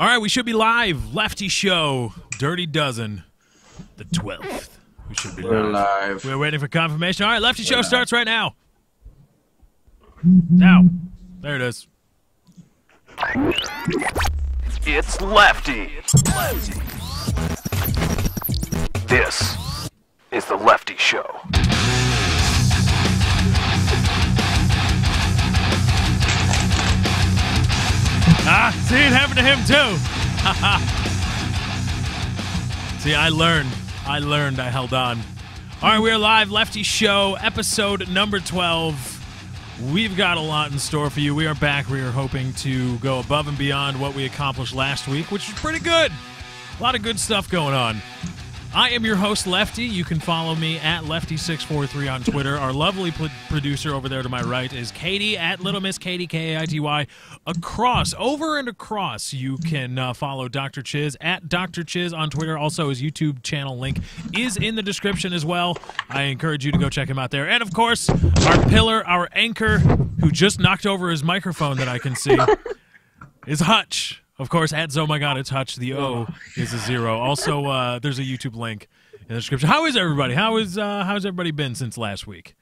All right, we should be live. Lefty Show, Dirty Dozen, the 12th. We should be live. We're waiting for confirmation. All right, Lefty Show starts right now. Now, there it is. It's Lefty. This is the Lefty Show. See, it happened to him too. See, I learned. I held on. All right, we are live. Lefty Show, episode number 12. We've got a lot in store for you. We are back. We are hoping to go above and beyond what we accomplished last week, which was pretty good. A lot of good stuff going on. I am your host, Lefty. You can follow me at Lefty643 on Twitter. Our lovely producer over there to my right is Katie at Little Miss Katie, Kaity. Over and across, you can follow Dr. Chiz at Dr. Chiz on Twitter. Also, his YouTube channel link is in the description as well. I encourage you to go check him out there. And, of course, our pillar, our anchor, who just knocked over his microphone that I can see, is Hutch. Of course, at Oh My God, it's Hutch. The O is a 0. Also, there's a YouTube link in the description. How is everybody? How's everybody been since last week?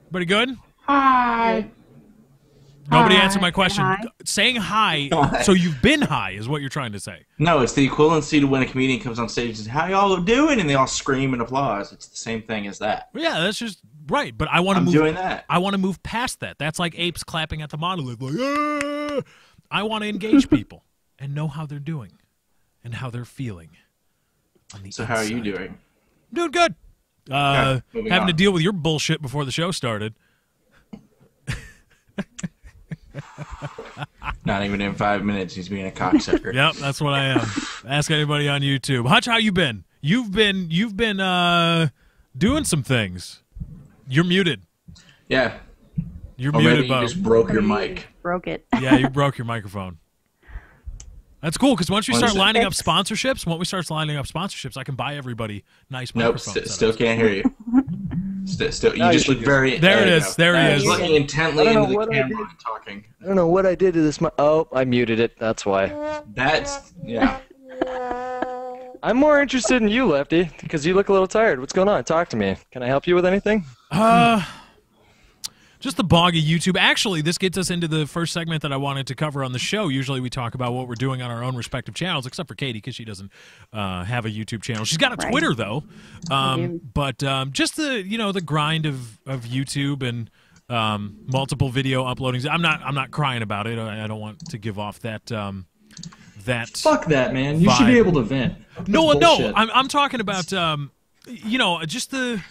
Everybody good? Hi. Nobody answered my question. Hi. Saying hi, so you've been high is what you're trying to say. No, it's the equivalency to when a comedian comes on stage and says, "How y'all doing?" and they all scream and applause. It's the same thing as that. Well, yeah, that's just right. But I want to move. Doing that. I want to move past that. That's like apes clapping at the monolith, like, ah! I want to engage people and know how they're doing and how they're feeling. On the so inside. how are you doing? Doing good. Okay, having to deal with your bullshit before the show started. Not even in 5 minutes, he's being a cocksucker. Yep, that's what I am. Ask anybody on YouTube. Hutch, how you been? You've been doing some things. You're muted. Yeah. You're Already muted, you Bo. just broke your mic. Broke it. Yeah, you broke your microphone. That's cool, because once we start lining up sponsorships, I can buy everybody nice microphones. Nope, still can't hear you. Still, you just look very... There it is. There he is. He's looking intently into the camera and talking. I don't know what I did to this mic. Oh, I muted it. That's why. Yeah. I'm more interested in you, Lefty, because you look a little tired. What's going on? Talk to me. Can I help you with anything? Just the boggy YouTube. Actually, this gets us into the first segment that I wanted to cover on the show. Usually we talk about what we're doing on our own respective channels, except for Katie, because she doesn't have a YouTube channel. She's got a Twitter, though. But just the grind of YouTube and multiple video uploadings. I'm not crying about it. I don't want to give off that Fuck that, man. You should be able to vent. No. I'm talking about just the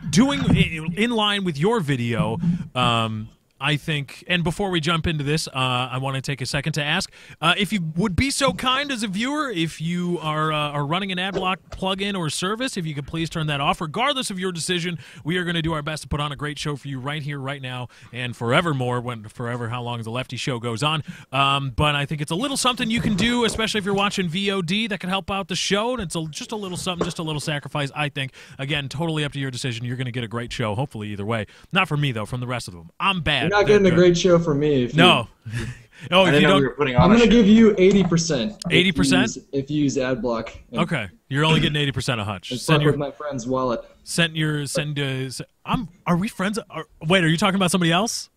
doing in line with your video. I think, and before we jump into this, I want to take a second to ask if you would be so kind as a viewer, if you are running an ad block plugin or service, if you could please turn that off. Regardless of your decision, we are going to do our best to put on a great show for you right here, right now, and forevermore, forever how long the Lefty Show goes on. But I think it's a little something you can do, especially if you're watching VOD, that can help out the show, and it's just a little something, just a little sacrifice, I think. Again, totally up to your decision. You're going to get a great show, hopefully either way. Not from me, though, from the rest of them. I'm bad. You're not getting a great show from me. If no. Oh, if you don't. I'm going to give you 80%. 80%? If you use ad block. Okay, you're only getting 80% of Hutch. Send with my friend's wallet. Are we friends? Wait, are you talking about somebody else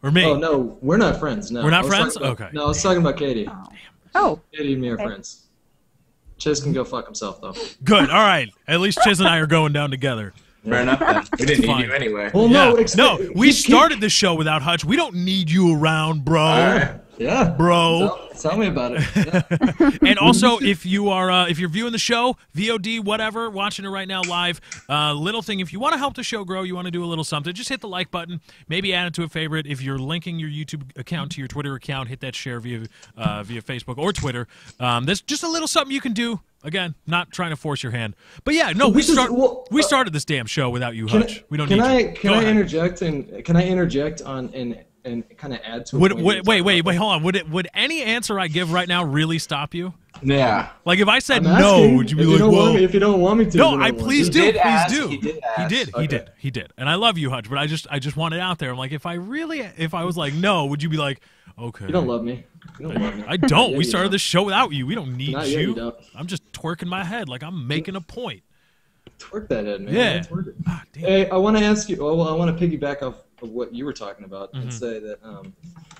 or me? Oh no, we're not friends. No, we're not friends. Okay. No, I was talking about Katie. Oh. Katie and me are friends. Chiz can go fuck himself though. Good. All right. At least Chiz and I are going down together. Fair enough, then. We didn't need you anyway. Well, no, we started this show without Hutch. We don't need you around, bro. All right. Yeah, bro. Tell me about it. Yeah. And also, if you're viewing the show, VOD, whatever, watching it right now live, little thing, if you want to help the show grow, you want to do a little something, just hit the like button, maybe add it to a favorite. If you're linking your YouTube account to your Twitter account, hit that share via Facebook or Twitter. There's just a little something you can do. Again, not trying to force your hand, but yeah, no, we started this damn show without you, Hutch. We don't need you. Can I interject and kind of add to it? Wait, hold on. Would any answer I give right now really stop you? Yeah. Like if I said I'm no, asking. would you be If like, don't want "Whoa"? me, if you don't want me to, No, you don't I want please to. do. did Please ask. do. He did ask. He did. And I love you, Hutch, but I just want it out there. I'm like, if I was like no, would you be like, okay? You don't love me. You don't love me. I don't. Yeah, we you started don't. the show without you. We don't need Not yet, you. you don't. I'm just twerking my head like I'm making a point. Twerk that head, man. Yeah. Twerk it. Ah, damn. Hey, I want to ask you. Well, I want to piggyback off of what you were talking about Mm-hmm. and say that,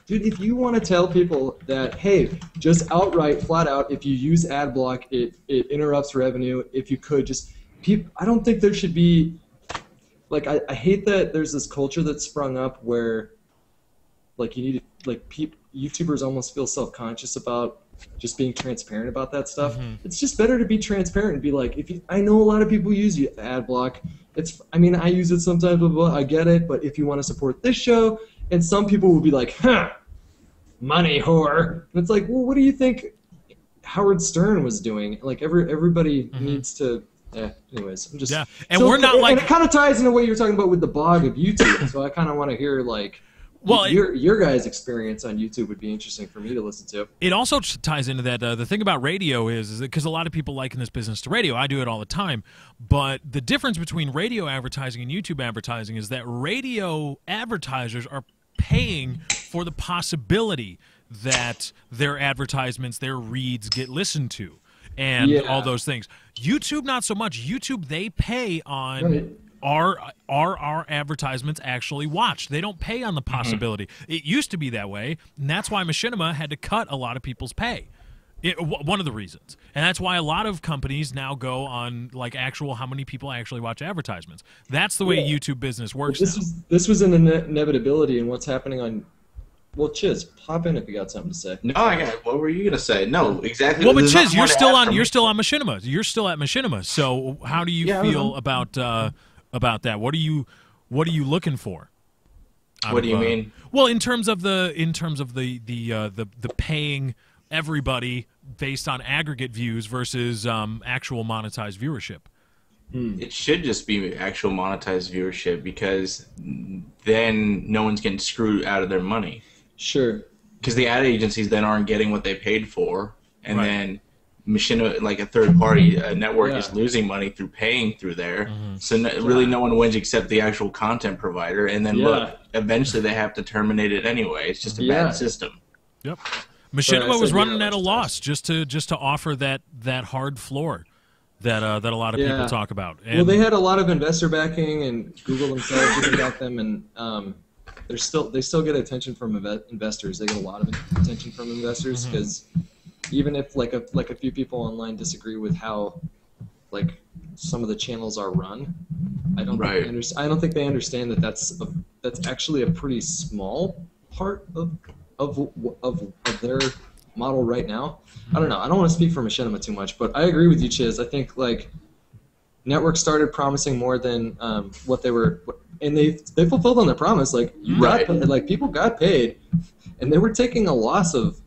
dude, if you want to tell people that, hey, just outright, flat out, if you use ad block, it interrupts revenue. If you could just, I don't think there should be, like, I hate that there's this culture that's sprung up where, like, you need to, like, YouTubers almost feel self-conscious about just being transparent about that stuff. Mm-hmm. It's just better to be transparent and be like, I know a lot of people use ad block. I use it sometimes, blah, blah, blah, I get it, but if you want to support this show, and some people will be like, money whore. And it's like, well, what do you think Howard Stern was doing? Like everybody needs to. Anyways, I'm just. Yeah, and we're not like. And it kind of ties into what you were talking about with the blog of YouTube. So I kind of want to hear like. Well, your guys' experience on YouTube would be interesting for me to listen to. It also ties into that. The thing about radio is because a lot of people liken this business to radio. I do it all the time. But the difference between radio advertising and YouTube advertising is that radio advertisers are paying for the possibility that their advertisements, their reads get listened to and all those things. YouTube, not so much. YouTube, they pay on... Right. Are our advertisements actually watched? They don't pay on the possibility. It used to be that way, and that's why Machinima had to cut a lot of people's pay. One of the reasons. And that's why a lot of companies now go on like actual how many people actually watch advertisements. That's the way YouTube business works now. This was an inevitability in what's happening on... Well, Chiz, pop in if you got something to say. No, I got. What were you gonna say? No, exactly. Well, but There's Chiz, nothing you're more to still add on. from You're me. still on Machinima. You're still at Machinima. So how do you Yeah, I don't feel know. about that? What are you looking for? What do you mean? Well, in terms of the paying everybody based on aggregate views versus actual monetized viewership. It should just be actual monetized viewership because then no one's getting screwed out of their money. Sure. Because the ad agencies then aren't getting what they paid for, and Right. then Machinima, like a third party network, Yeah. is losing money through paying through there. So really, no one wins except the actual content provider. And then look, eventually they have to terminate it anyway. It's just a bad system. Yep. I Machinima said was running yeah, at a that's loss just to offer that hard floor that a lot of people Yeah. talk about. And Well, they had a lot of investor backing, and Google themselves didn't back them, and they still get attention from investors. They get a lot of attention from investors because even if like a few people online disagree with how like some of the channels are run, I don't think they understand that that's actually a pretty small part of their model right now. I don't know. I don't want to speak for Machinima too much, but I agree with you, Chiz. I think like networks started promising more than what they were, and they fulfilled on their promise. Like people got paid, and they were taking a loss of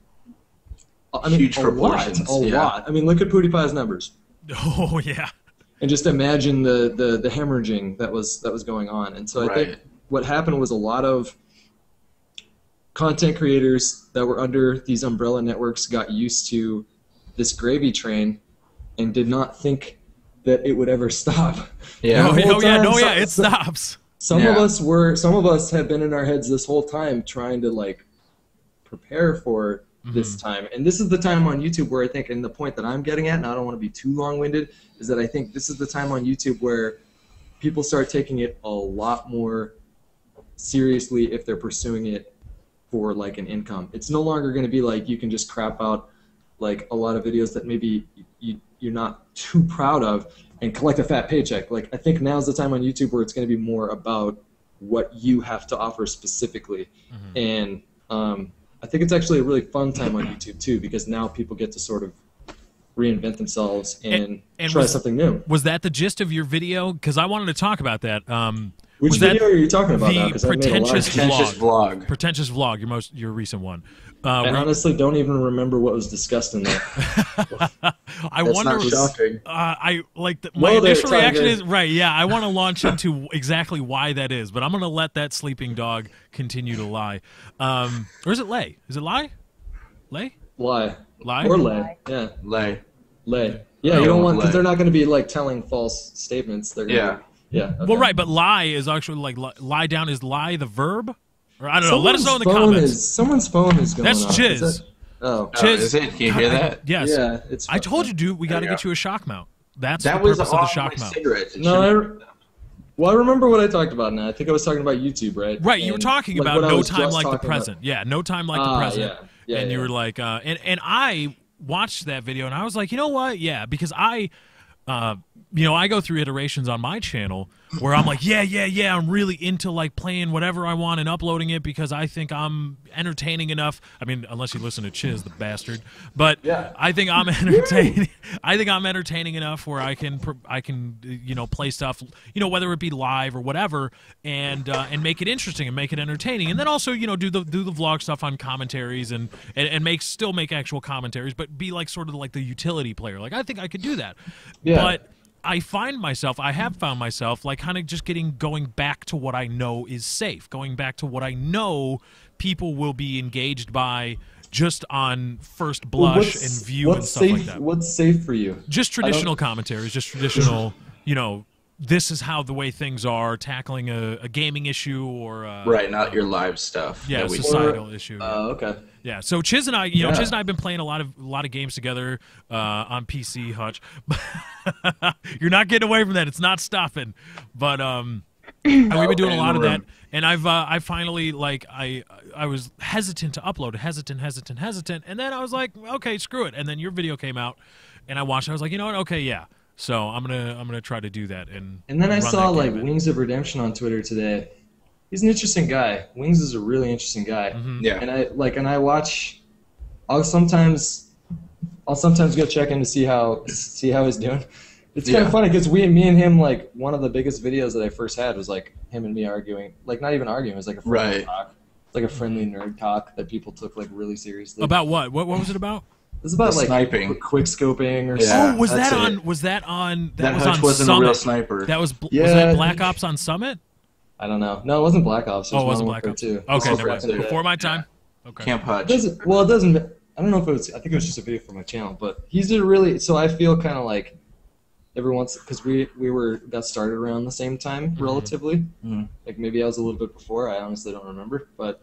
Huge proportions. A lot. I mean, look at PewDiePie's numbers, oh yeah. and just imagine the hemorrhaging that was going on. And so I think what happened was a lot of content creators that were under these umbrella networks got used to this gravy train and did not think that it would ever stop. Yeah. It stops. Some of us have been in our heads this whole time trying to like prepare for this time. And this is the time on YouTube where I think, and the point that I'm getting at, and I don't want to be too long-winded, is that I think this is the time on YouTube where people start taking it a lot more seriously if they're pursuing it for like an income. It's no longer going to be like you can just crap out like a lot of videos that maybe you're not too proud of and collect a fat paycheck. Like I think now's the time on YouTube where it's going to be more about what you have to offer specifically. And I think it's actually a really fun time on YouTube too, because now people get to sort of reinvent themselves and try something new. Was that the gist of your video? Because I wanted to talk about that. Which video are you talking about now? The 'Cause I've made a lot of pretentious vlog. Pretentious vlog. Your recent one. I honestly don't even remember what was discussed in there. I That's wonder. not shocking. I like my Well, there, initial reaction Tiger. is right. Yeah, I want to launch into exactly why that is, but I'm going to let that sleeping dog continue to lie. Or is it lay? Is it lie? Lay? Lie. Lie? Or lay. Yeah. Lay. Lay. Yeah, you don't want, because they're not going to be like telling false statements. They're gonna be, yeah. Okay. Well, right, but lie is actually like lie down. Is lie the verb? Or I don't know. Let us know in the comments. Someone's phone is going That's off. Chiz. Chiz. Is it? Can you hear that? Yes. Yeah, it's. I told you, dude. We got to get you a shock mount. That's That the was purpose all of the shock mount. cigarettes. Well, I remember what I talked about now. I think I was talking about YouTube, right? Right, you were talking about no time like the present. About. Yeah, no time like the present. Yeah, and you were like, and I watched that video and I was like, you know what? Yeah, because I go through iterations on my channel where I'm like, yeah, I'm really into like playing whatever I want and uploading it because I think I'm entertaining enough. I mean, unless you listen to Chiz, the bastard. But I think I'm entertaining. I think I'm entertaining enough where I can play stuff, whether it be live or whatever, and make it interesting and make it entertaining, and then also do the vlog stuff on commentaries and still make actual commentaries, but be like sort of like the utility player. Like I think I could do that, but I have found myself like kind of just going back to what I know is safe, going back to what I know people will be engaged by just on first blush and view and stuff like that. What's safe for you? Just traditional commentaries, just traditional, this is how the way things are, tackling a gaming issue or right, not your live stuff. Yeah, societal issue. Okay. Yeah, so Chiz and I, Chiz and I have been playing a lot of games together on PC, Hutch. You're not getting away from that; it's not stopping. But we've been doing a lot of that, and I finally I was hesitant to upload, hesitant, and then I was like, okay, screw it. And then your video came out, and I watched it. I was like, you know what? Okay, yeah. So I'm gonna try to do that. And then I saw like Wings of Redemption on Twitter today. He's an interesting guy. Wings is a really interesting guy. Mm-hmm. Yeah. And I watch. I'll sometimes go check in to see how he's doing. It's kind of funny because me and him, like, one of the biggest videos that I first had was like him and me arguing, like not even arguing, it was like a friendly talk. It's like a friendly nerd talk that people took like really seriously. About what? What was it about? It was about like sniping, quick scoping, or something. Oh, was that on? That was Hutch on wasn't Summit. A real sniper. Was that Black Ops on Summit? I don't know. No, it wasn't Black Ops. It wasn't Black Ops. Too. Okay, before my time. Okay. Camp Hutch. It doesn't. I don't know if it was. I think it was just a video for my channel, but he's a really. So I feel kind of like every once, because we got started around the same time, relatively. Mm-hmm. Like maybe I was a little bit before. I honestly don't remember, but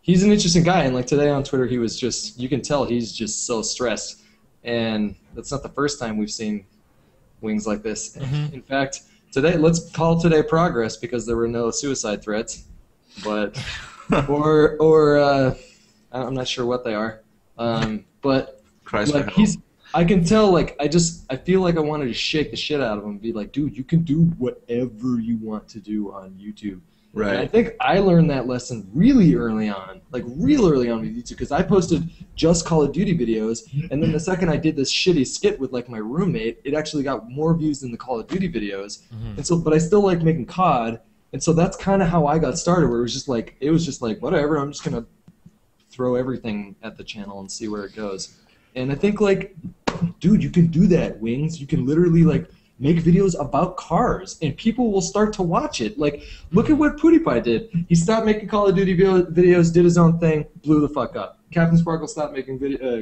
he's an interesting guy. And like today on Twitter, he was just. You can tell he's just so stressed, and that's not the first time we've seen Wings like this. Mm-hmm. In fact. Today, let's call today progress because there were no suicide threats, but or I'm not sure what they are, but like I can tell, like I feel like I wanted to shake the shit out of him and be like, dude, you can do whatever you want to do on YouTube. Right. And I think I learned that lesson really early on, like real early on with YouTube, because I posted just Call of Duty videos, and then the second I did this shitty skit with like my roommate, it actually got more views than the Call of Duty videos. Mm-hmm. And so, but I still like making COD, and so that's kind of how I got started. Where it was just like whatever, I'm just gonna throw everything at the channel and see where it goes. And I think like, dude, you can do that, Wings. You can literally like. Make videos about cars, and people will start to watch it. Like, look at what PewDiePie did. He stopped making Call of Duty videos, did his own thing, blew the fuck up. Captain Sparkle stopped making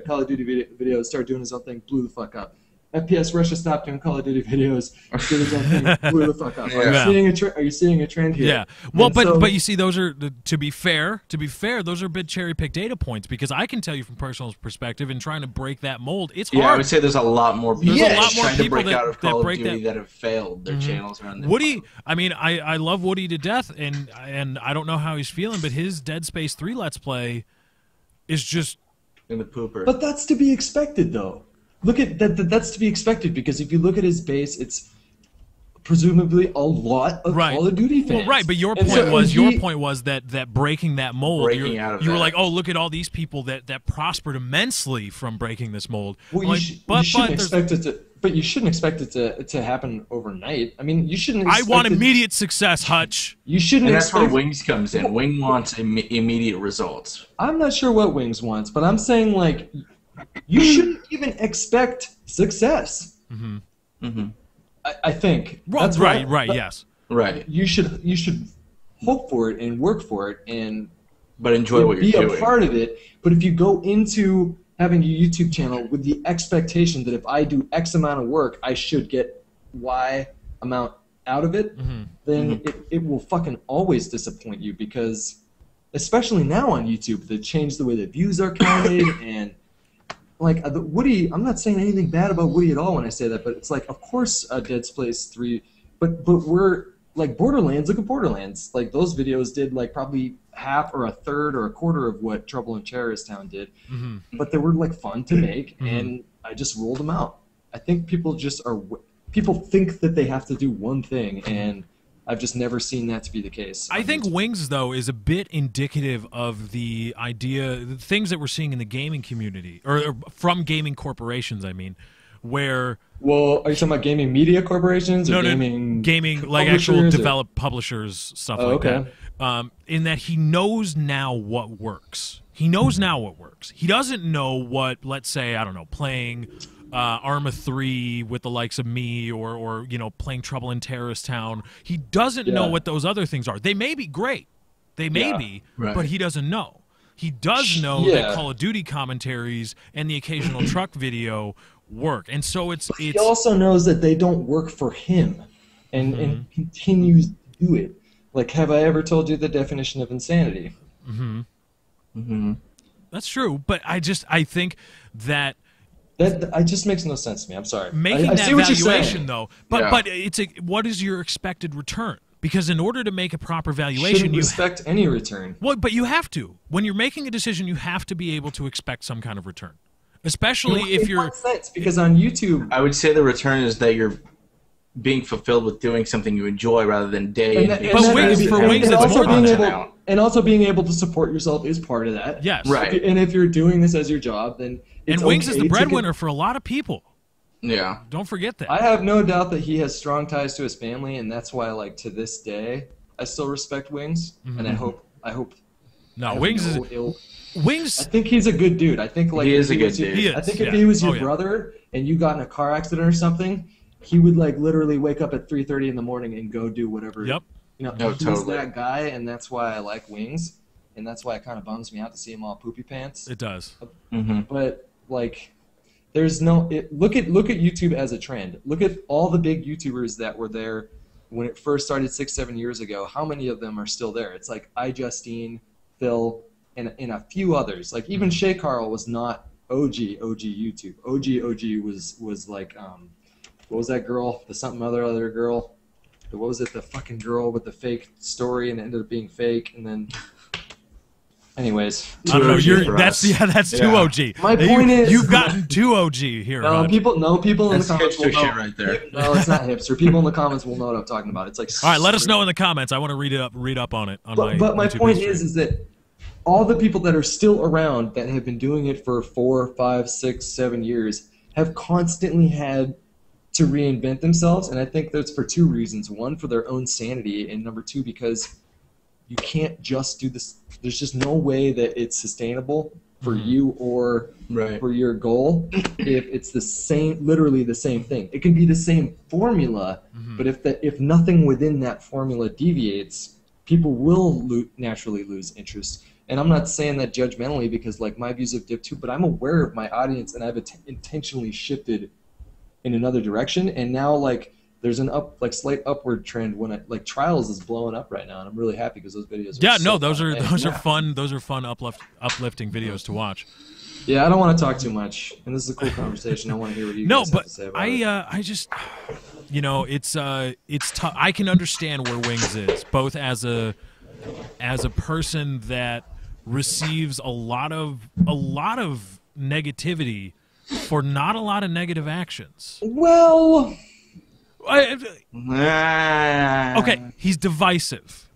Call of Duty videos, started doing his own thing, blew the fuck up. FPS Russia stopped doing Call of Duty videos, did his own thing, blew the fuck up. Are you seeing a trend here? Yeah. Well, but you see, those are to be fair, those are a bit cherry-picked data points, because I can tell you from personal perspective, in trying to break that mold, it's hard. Yeah, I would say there's a lot more people trying to break out of Call of Duty that have failed their channels around this. Woody, I mean, I love Woody to death, and I don't know how he's feeling, but his Dead Space 3 Let's Play is just in the pooper. But that's to be expected, though. Look at that. That's to be expected, because if you look at his base, it's presumably a lot of Call of Duty fans. Well, right, but your point was that breaking that mold. You were like, oh, look at all these people that prospered immensely from breaking this mold. Well, you shouldn't expect it to happen overnight. I mean, you shouldn't. I want immediate success, Hutch. You shouldn't. And that's where Wings comes in. Wing wants immediate results. I'm not sure what Wings wants, but I'm saying like. You shouldn't even expect success. Mm-hmm. Mm-hmm. I think. That's right. Yes. Right. You should hope for it and work for it, and But enjoy what you're doing. Be a part of it. But if you go into having a YouTube channel with the expectation that if I do X amount of work, I should get Y amount out of it, then it will fucking always disappoint you, because especially now on YouTube, they changed the way the views are counted, and like Woody, I'm not saying anything bad about Woody at all when I say that, but it's like, of course, Dead Space 3, but we're like Borderlands. Look at Borderlands. Like those videos did like probably half or a third or a quarter of what Trouble in Terrorist Town did, but they were like fun to make, and I just rolled them out. I think people think that they have to do one thing, and I've just never seen that to be the case. I think Wings, though, is a bit indicative of the the things that we're seeing in the gaming community, or from gaming corporations, I mean, where... Well, are you talking about gaming media corporations, or gaming like actual publishers, stuff like that. In that he knows now what works. He knows now what works. He doesn't know what, let's say, I don't know, playing... Arma 3 with the likes of me, or you know, playing Trouble in Terrorist Town. He doesn't know what those other things are. They may be great. They may be, but he doesn't know. He does know that Call of Duty commentaries and the occasional truck video work. And so it's he also knows that they don't work for him, and continues to do it. Like, have I ever told you the definition of insanity? That's true, but I think that That just makes no sense to me. I'm sorry. Making I that see what you're valuation, saying. though, but it's what is your expected return? Because in order to make a proper valuation, you respect any return. Well, but you have to. When you're making a decision, you have to be able to expect some kind of return, especially if you're. Sense, because on YouTube, I would say the return is that you're being fulfilled with doing something you enjoy rather than day. But Wings, that's more than that. And also being able to support yourself is part of that. Yes. Right. And if you're doing this as your job, then it's and Wings okay is the breadwinner for a lot of people. Yeah. Don't forget that. I have no doubt that he has strong ties to his family, and that's why, like, to this day, I still respect Wings, and I hope. No, Wings is. Wings. I think he's a good dude. I think like he is a good dude. He is, I think if he was your brother and you got in a car accident or something, he would like literally wake up at 3:30 in the morning and go do whatever. Yep. You know, he's that guy, and that's why I like Wings, and that's why it kind of bums me out to see him all poopy pants. It does. But like, there's no. Look at YouTube as a trend. Look at all the big YouTubers that were there when it first started 6-7 years ago. How many of them are still there? It's like iJustine, Phil, and a few others. Like even Shay Carl was not OG YouTube. OG was like what was that girl? The something other girl. What was it? The fucking girl with the fake story and it ended up being fake, and then. Anyways, I don't know. That's too OG. My point is, you've gotten too OG here. People in the comments will know. Shit right there. No, it's not hipster. People in the comments will know what I'm talking about. It's like. All right, let us know in the comments. I want to read up on it. But my point is that all the people that are still around that have been doing it for 4, 5, 6, 7 years have constantly had to reinvent themselves, and I think that's for two reasons. One, for their own sanity, and number two, because you can't just do this. There's just no way that it's sustainable for you or for your goal if it's literally the same thing. It can be the same formula, but if nothing within that formula deviates, people will naturally lose interest. And I'm not saying that judgmentally, because like my views have dipped too, but I'm aware of my audience, and I've intentionally shifted in another direction, and now like there's an slight upward trend when Trials is blowing up right now, and I'm really happy because those videos are those are fun. Those are fun uplifting videos to watch. Yeah, I don't want to talk too much, and this is a cool conversation. I want to hear what you guys have to say about it. I just it's tough. I can understand where Wings is, both as a person that receives a lot of negativity for not a lot of negative actions. Well, okay, he's divisive.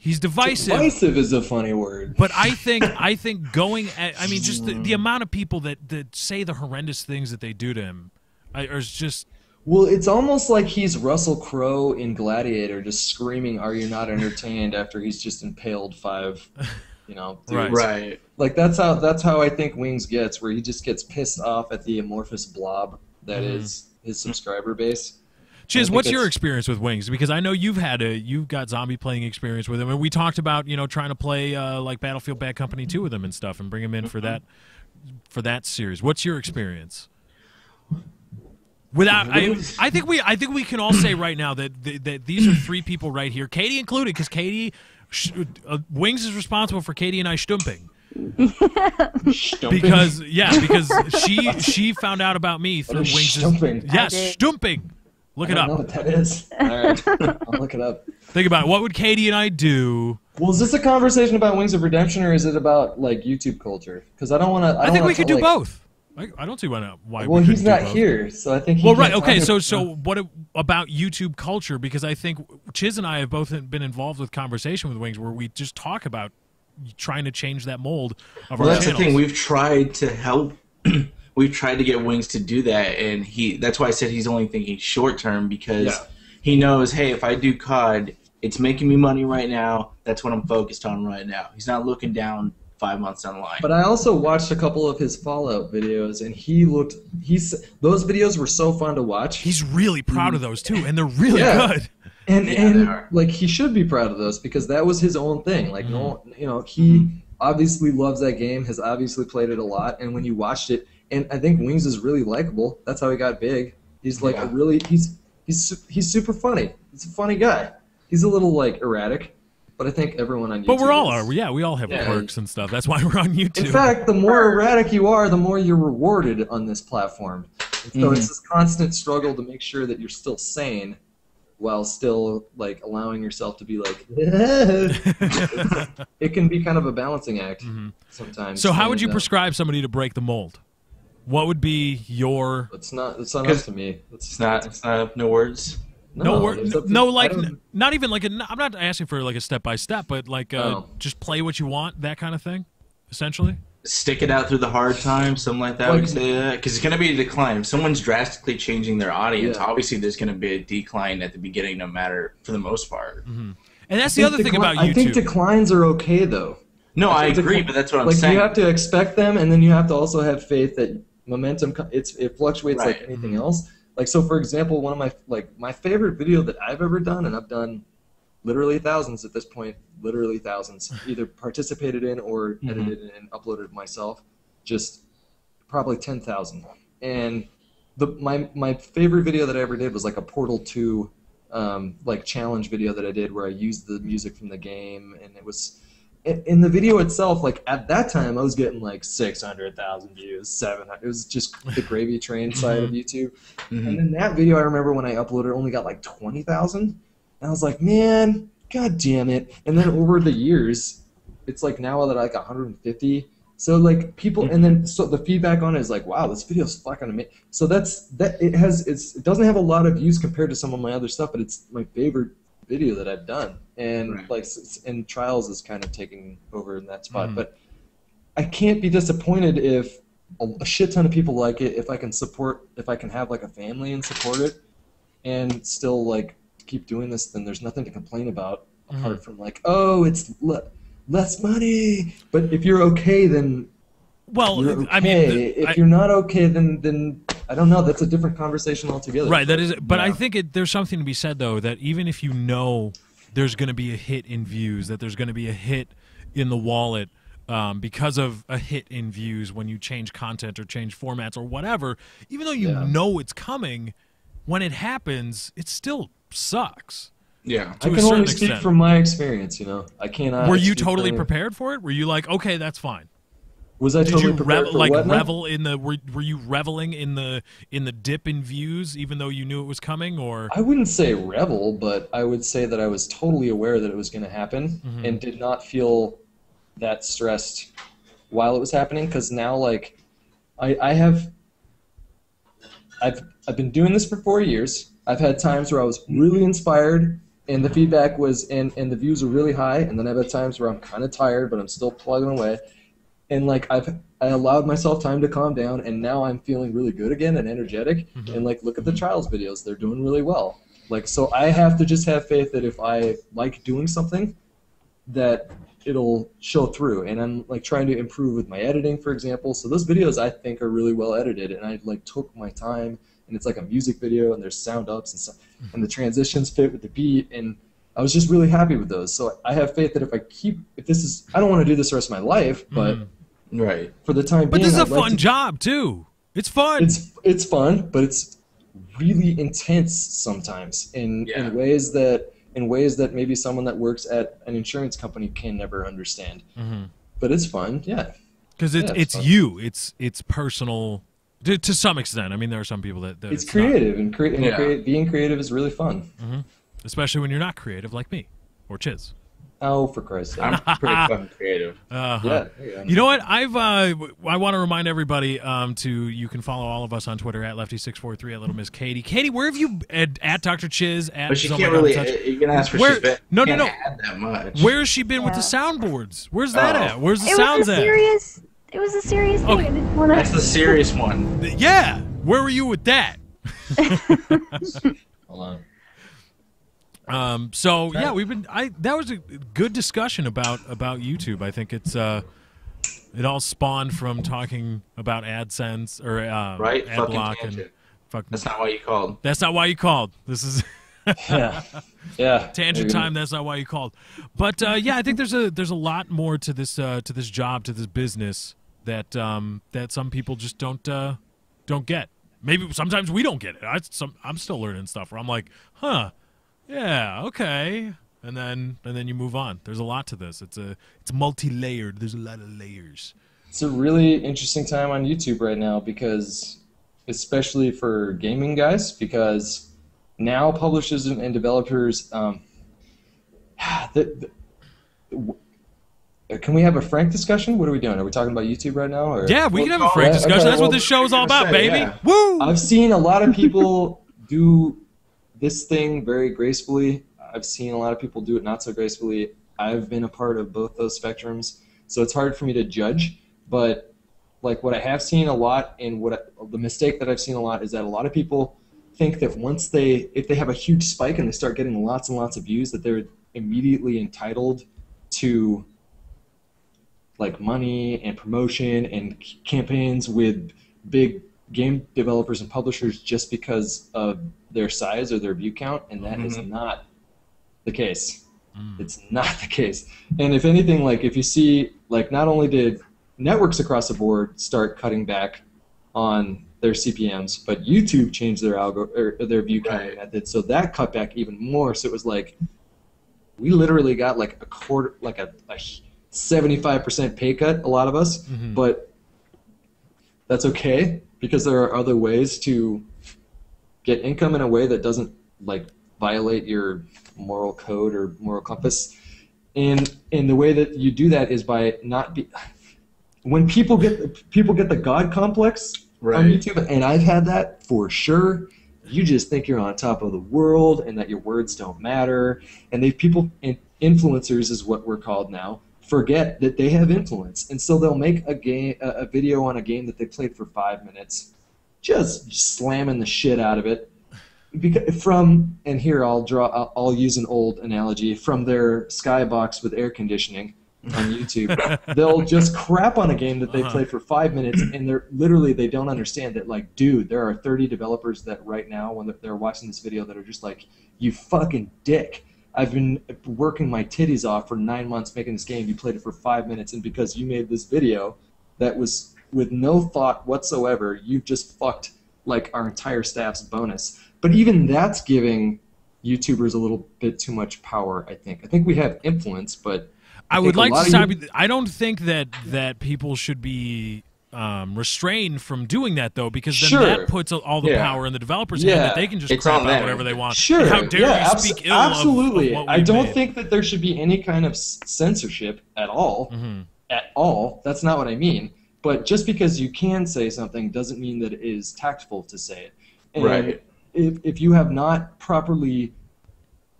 Divisive is a funny word. But I think going at, I mean, just the amount of people that say the horrendous things that they do to him is just. Well, it's almost like he's Russell Crowe in Gladiator, just screaming, "Are you not entertained?" after he's just impaled 5, dudes. Right. Like that's how I think Wings gets, where he just gets pissed off at the amorphous blob that is his subscriber base. Chiz, what's your experience with Wings? Because I know you've got zombie playing experience with him, and we talked about trying to play like Battlefield Bad Company 2 with him and stuff, and bring him in for that series. What's your experience? I think we can all say right now that these are three people right here, Katie included, because Katie Wings is responsible for Katie and I stumping. because she found out about me through Wings. Stumping? Yes, stumping. Look it up. I don't know what that is. All right, I'll look it up. Think about it. What would Katie and I do? Well, is this a conversation about Wings of Redemption, or is it about like YouTube culture? Because I don't want to. I think we could do both. I don't see why not. Well, he's not here, so I think. Well, right. Okay. So what about YouTube culture? Because I think Chiz and I have both been involved with conversation with Wings, where we just talk about trying to change that mold of our channels. That's the thing. We've tried to help. We've tried to get Wings to do that, and that's why I said he's only thinking short term, because he knows, hey, if I do COD, it's making me money right now. That's what I'm focused on right now. He's not looking down 5 months down the line. But I also watched a couple of his Fallout videos, and those videos were so fun to watch. He's really proud of those too, and they're really good. And like he should be proud of those, because that was his own thing. Like he obviously loves that game, has obviously played it a lot, and when you watched it, and I think Wings is really likable. That's how he got big. He's like he's super funny. He's a funny guy. He's a little like erratic, but I think everyone on YouTube. But we all have quirks and stuff. That's why we're on YouTube. In fact, the more erratic you are, the more you're rewarded on this platform. And so it's this constant struggle to make sure that you're still sane, while still like allowing yourself to be like. It can be kind of a balancing act sometimes. So how would you prescribe somebody to break the mold? What would be your? It's not up to me. It's not no words. Not even like I'm not asking for like a step by step, but like just play what you want, that kind of thing, essentially. Stick it out through the hard times, something like that. Because it's going to be a decline. If someone's drastically changing their audience, obviously there's going to be a decline at the beginning, no matter for the most part. And that's the other thing about YouTube. I think declines are okay though. No, I agree, but that's what I'm saying. You have to expect them, and then you have to also have faith that momentum. It fluctuates like anything else. Like, so for example, one of my favorite video that I've ever done, and I've done literally thousands at this point, literally thousands, either participated in or edited and uploaded myself, just probably 10,000. And my favorite video that I ever did was like a Portal 2 like challenge video that I did, where I used the music from the game, and it was in the video itself, like at that time I was getting like 600,000 views, 700. It was just the gravy train side of YouTube. And then that video, I remember when I uploaded, only got like 20,000. And I was like, man, god damn it. And then over the years, it's like now that like 150. So like people, and then so the feedback on it is like, wow, this video's fucking amazing. So it doesn't have a lot of views compared to some of my other stuff, but it's my favorite video that I've done. And and Trials is kind of taking over in that spot. But I can't be disappointed if a shit ton of people like it, if I can have like a family and support it, and still like keep doing this, then there's nothing to complain about apart from like, oh, it's less money. But if you're okay, then you're okay. I mean, if you're not okay, then I don't know. That's a different conversation altogether. Right. That is. But I think there's something to be said though, that even if you know there's going to be a hit in views, that there's going to be a hit in the wallet because of a hit in views when you change content or change formats or whatever, even though you know it's coming, when it happens, it still sucks. Yeah. I can only speak from my experience, I cannot. Were you totally prepared for it? Were you like, okay, that's fine? Was I totally prepared for what? Revel in the? Were you reveling in the dip in views, even though you knew it was coming? Or I wouldn't say revel, but I would say that I was totally aware that it was going to happen, and did not feel that stressed while it was happening. Because now, like, I've been doing this for 4 years. I've had times where I was really inspired, and the feedback was and the views were really high, and then I've had times where I'm kind of tired, but I'm still plugging away. And like I allowed myself time to calm down, and now I'm feeling really good again and energetic. And like, look at the Trials videos; they're doing really well. Like, so I have to just have faith that if I like doing something, that it'll show through. And I'm like trying to improve with my editing, for example. So those videos I think are really well edited, and I like took my time and it's like a music video, and there's sound ups and stuff, and the transitions fit with the beat, and I was just really happy with those. So I have faith that if this is, I don't want to do this the rest of my life, but right for the time being. But this is a fun job too. It's fun. It's fun, but it's really intense sometimes in ways that maybe someone that works at an insurance company can never understand. But it's fun, yeah. Because it's you. It's personal to some extent. I mean, there are some people that it's creative, and being creative is really fun. Especially when you're not creative like me or Chiz. Oh, for Christ's sake! I'm pretty fucking creative. Yeah. You know what? I want to remind everybody you can follow all of us on Twitter at Lefty643 at Little Miss Katie. Katie, where have you at Dr. Chiz at? But she can't really. You can ask where she's been. No. Add that much. Where has she been with the soundboards? Where's that at? Where's the sounds at? It was a serious thing. Okay. I didn't wanna... That's the serious one. Yeah. Where were you with that? Hold on. So yeah, that was a good discussion about YouTube. I think it all spawned from talking about AdSense or right? ad Fucking block tangent. and That's not why you called. That's not why you called. This is yeah. Tangent time. That's not why you called. But yeah, I think there's a lot more to this job, to this business that some people just don't get. Maybe sometimes we don't get it. I'm still learning stuff where I'm like, huh. Yeah, okay. And then you move on. There's a lot to this. It's multi-layered. There's a lot of layers. It's a really interesting time on YouTube right now because, especially for gaming guys, because now publishers and developers, can we have a frank discussion? What are we doing? Are we talking about YouTube right now? Or? Yeah, we can have a frank discussion. Okay, That's what this show is all about, baby. Yeah. Woo! I've seen a lot of people do this thing very gracefully. I've seen a lot of people do it not so gracefully. I've been a part of both those spectrums, so it's hard for me to judge. But like what I have seen a lot, and the mistake that I've seen a lot is that a lot of people think that if they have a huge spike and they start getting lots and lots of views, that they're immediately entitled to like money and promotion and campaigns with big game developers and publishers just because of their size or their view count, and that is not the case. It's not the case. And if anything, like if you see, like not only did networks across the board start cutting back on their CPMs, but YouTube changed their view counting method, so that cut back even more. So it was like we literally got like a quarter, like a 75% pay cut, a lot of us, but that's okay because there are other ways to get income in a way that doesn't like violate your moral code or moral compass. And the way that you do that is by when people get the God complex on YouTube, and I've had that for sure. You just think you're on top of the world and that your words don't matter. And influencers is what we're called now, forget that they have influence. And so they'll make a video on a game that they played for 5 minutes, just slamming the shit out of it. And here I'll use an old analogy from their skybox with air conditioning on YouTube. They'll just crap on a game that they played for 5 minutes, and they don't understand that, like, dude, there are 30 developers that right now when they're watching this video that are just like, you fucking dick. I've been working my titties off for 9 months making this game. You played it for 5 minutes, and because you made this video that was with no thought whatsoever, you've just fucked like our entire staff's bonus. But even that's giving YouTubers a little bit too much power, I think. I think we have influence, but I would like to stop. I don't think that people should be restrained from doing that, though, because then that puts all the power in the developers' hand that they can just crap out whatever they want. Sure. How dare you speak ill absolutely. of what we I don't made. think that there should be any kind of censorship at all. At all. That's not what I mean. But just because you can say something doesn't mean that it is tactful to say it. And if you have not properly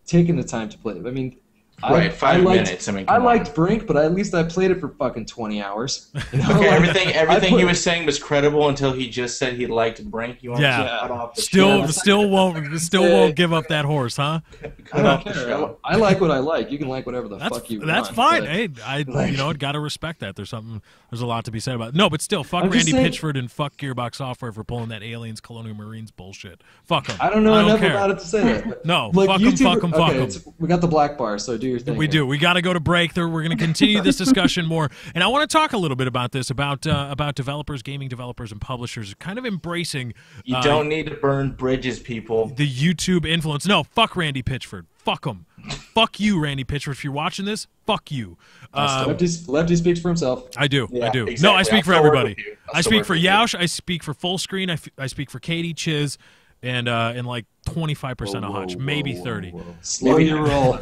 taken the time to play it, I mean, Right, 5 minutes. I liked Brink, but at least I played it for fucking 20 hours. You know? Okay, Like, everything he was saying was credible until he just said he liked Brink. You want to cut off the Still won't give up that horse, huh? cut off the show. I like what I like. You can like whatever the fuck you want. That's fine. But, Hey, gotta respect that. There's a lot to be said about it. No, but still, fuck I'm just Randy saying- Pitchford and fuck Gearbox Software for pulling that Aliens Colonial Marines bullshit. Fuck them. I don't know enough care. about it to say that. But No, look, fuck 'em, YouTuber- fuck 'em, fuck okay, 'em. We got the black bar, so do your thing. We do. We got to go to break. We're going to continue this discussion more, and I want to talk a little bit about this, about developers, gaming developers, and publishers kind of embracing. You don't need to burn bridges, people. The YouTube influence. No, fuck Randy Pitchford. Fuck him. Fuck you, Randy Pitchford. If you're watching this, fuck you. Lefty speaks for himself. I do. Yeah, I do. exactly. No, I speak for I'll still work everybody. with you. I'll I still speak work for with you. Yaush. I speak for Full Screen. I speak for Katie, Chiz, and like 25% of Hutch, maybe 30. Slow your roll.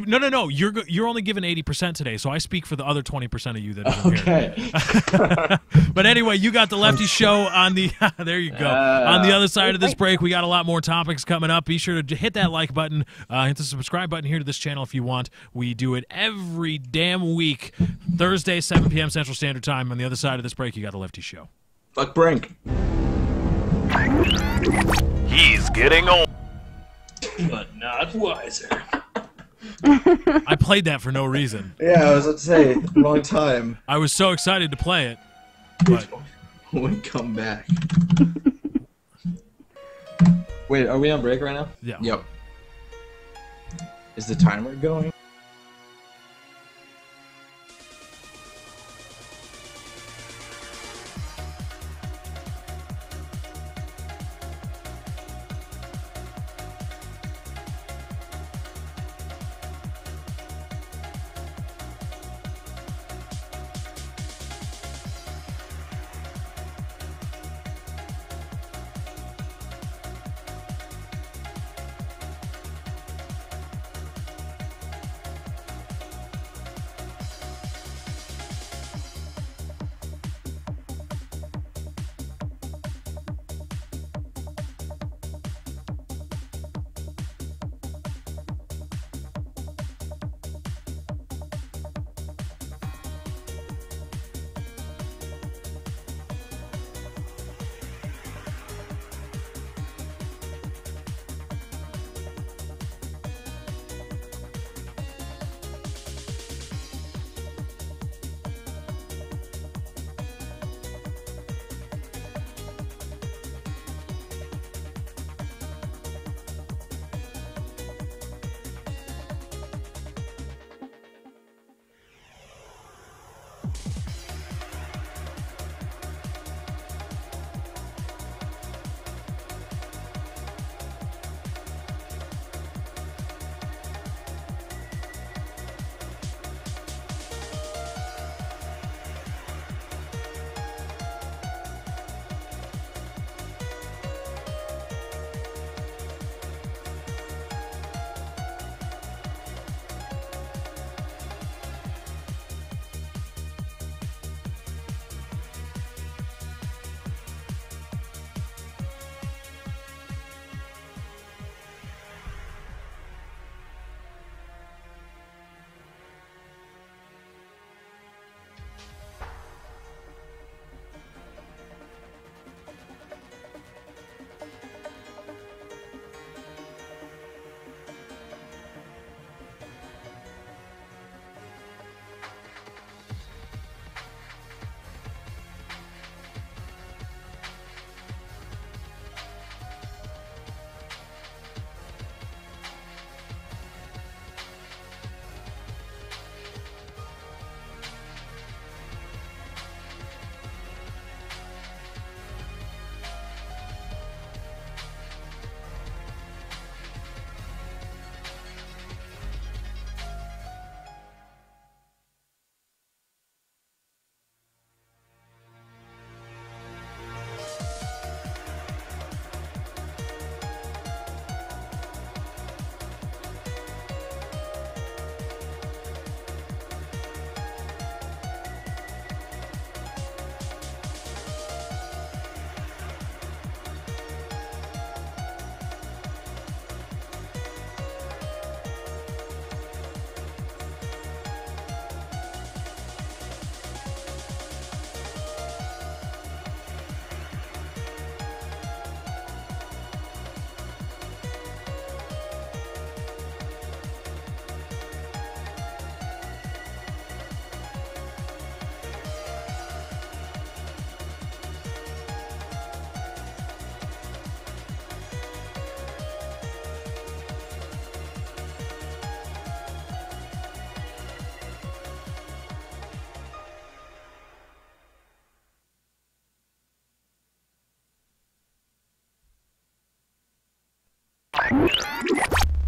No. You're only given 80% today, so I speak for the other 20% of you that isn't Okay. here. But anyway, you got the Lefty Show on the there you go. On the other side of this break, we got a lot more topics coming up. Be sure to hit that like button, hit the subscribe button here to this channel if you want. We do it every damn week, Thursday, 7 p.m. Central Standard Time. On the other side of this break, you got the Lefty Show. Fuck Brink. He's getting old. But not wiser. I played that for no reason. Yeah, I was about to say, wrong time. I was so excited to play it, but When we come back. Wait, are we on break right now? yeah. Yep. Is the timer going?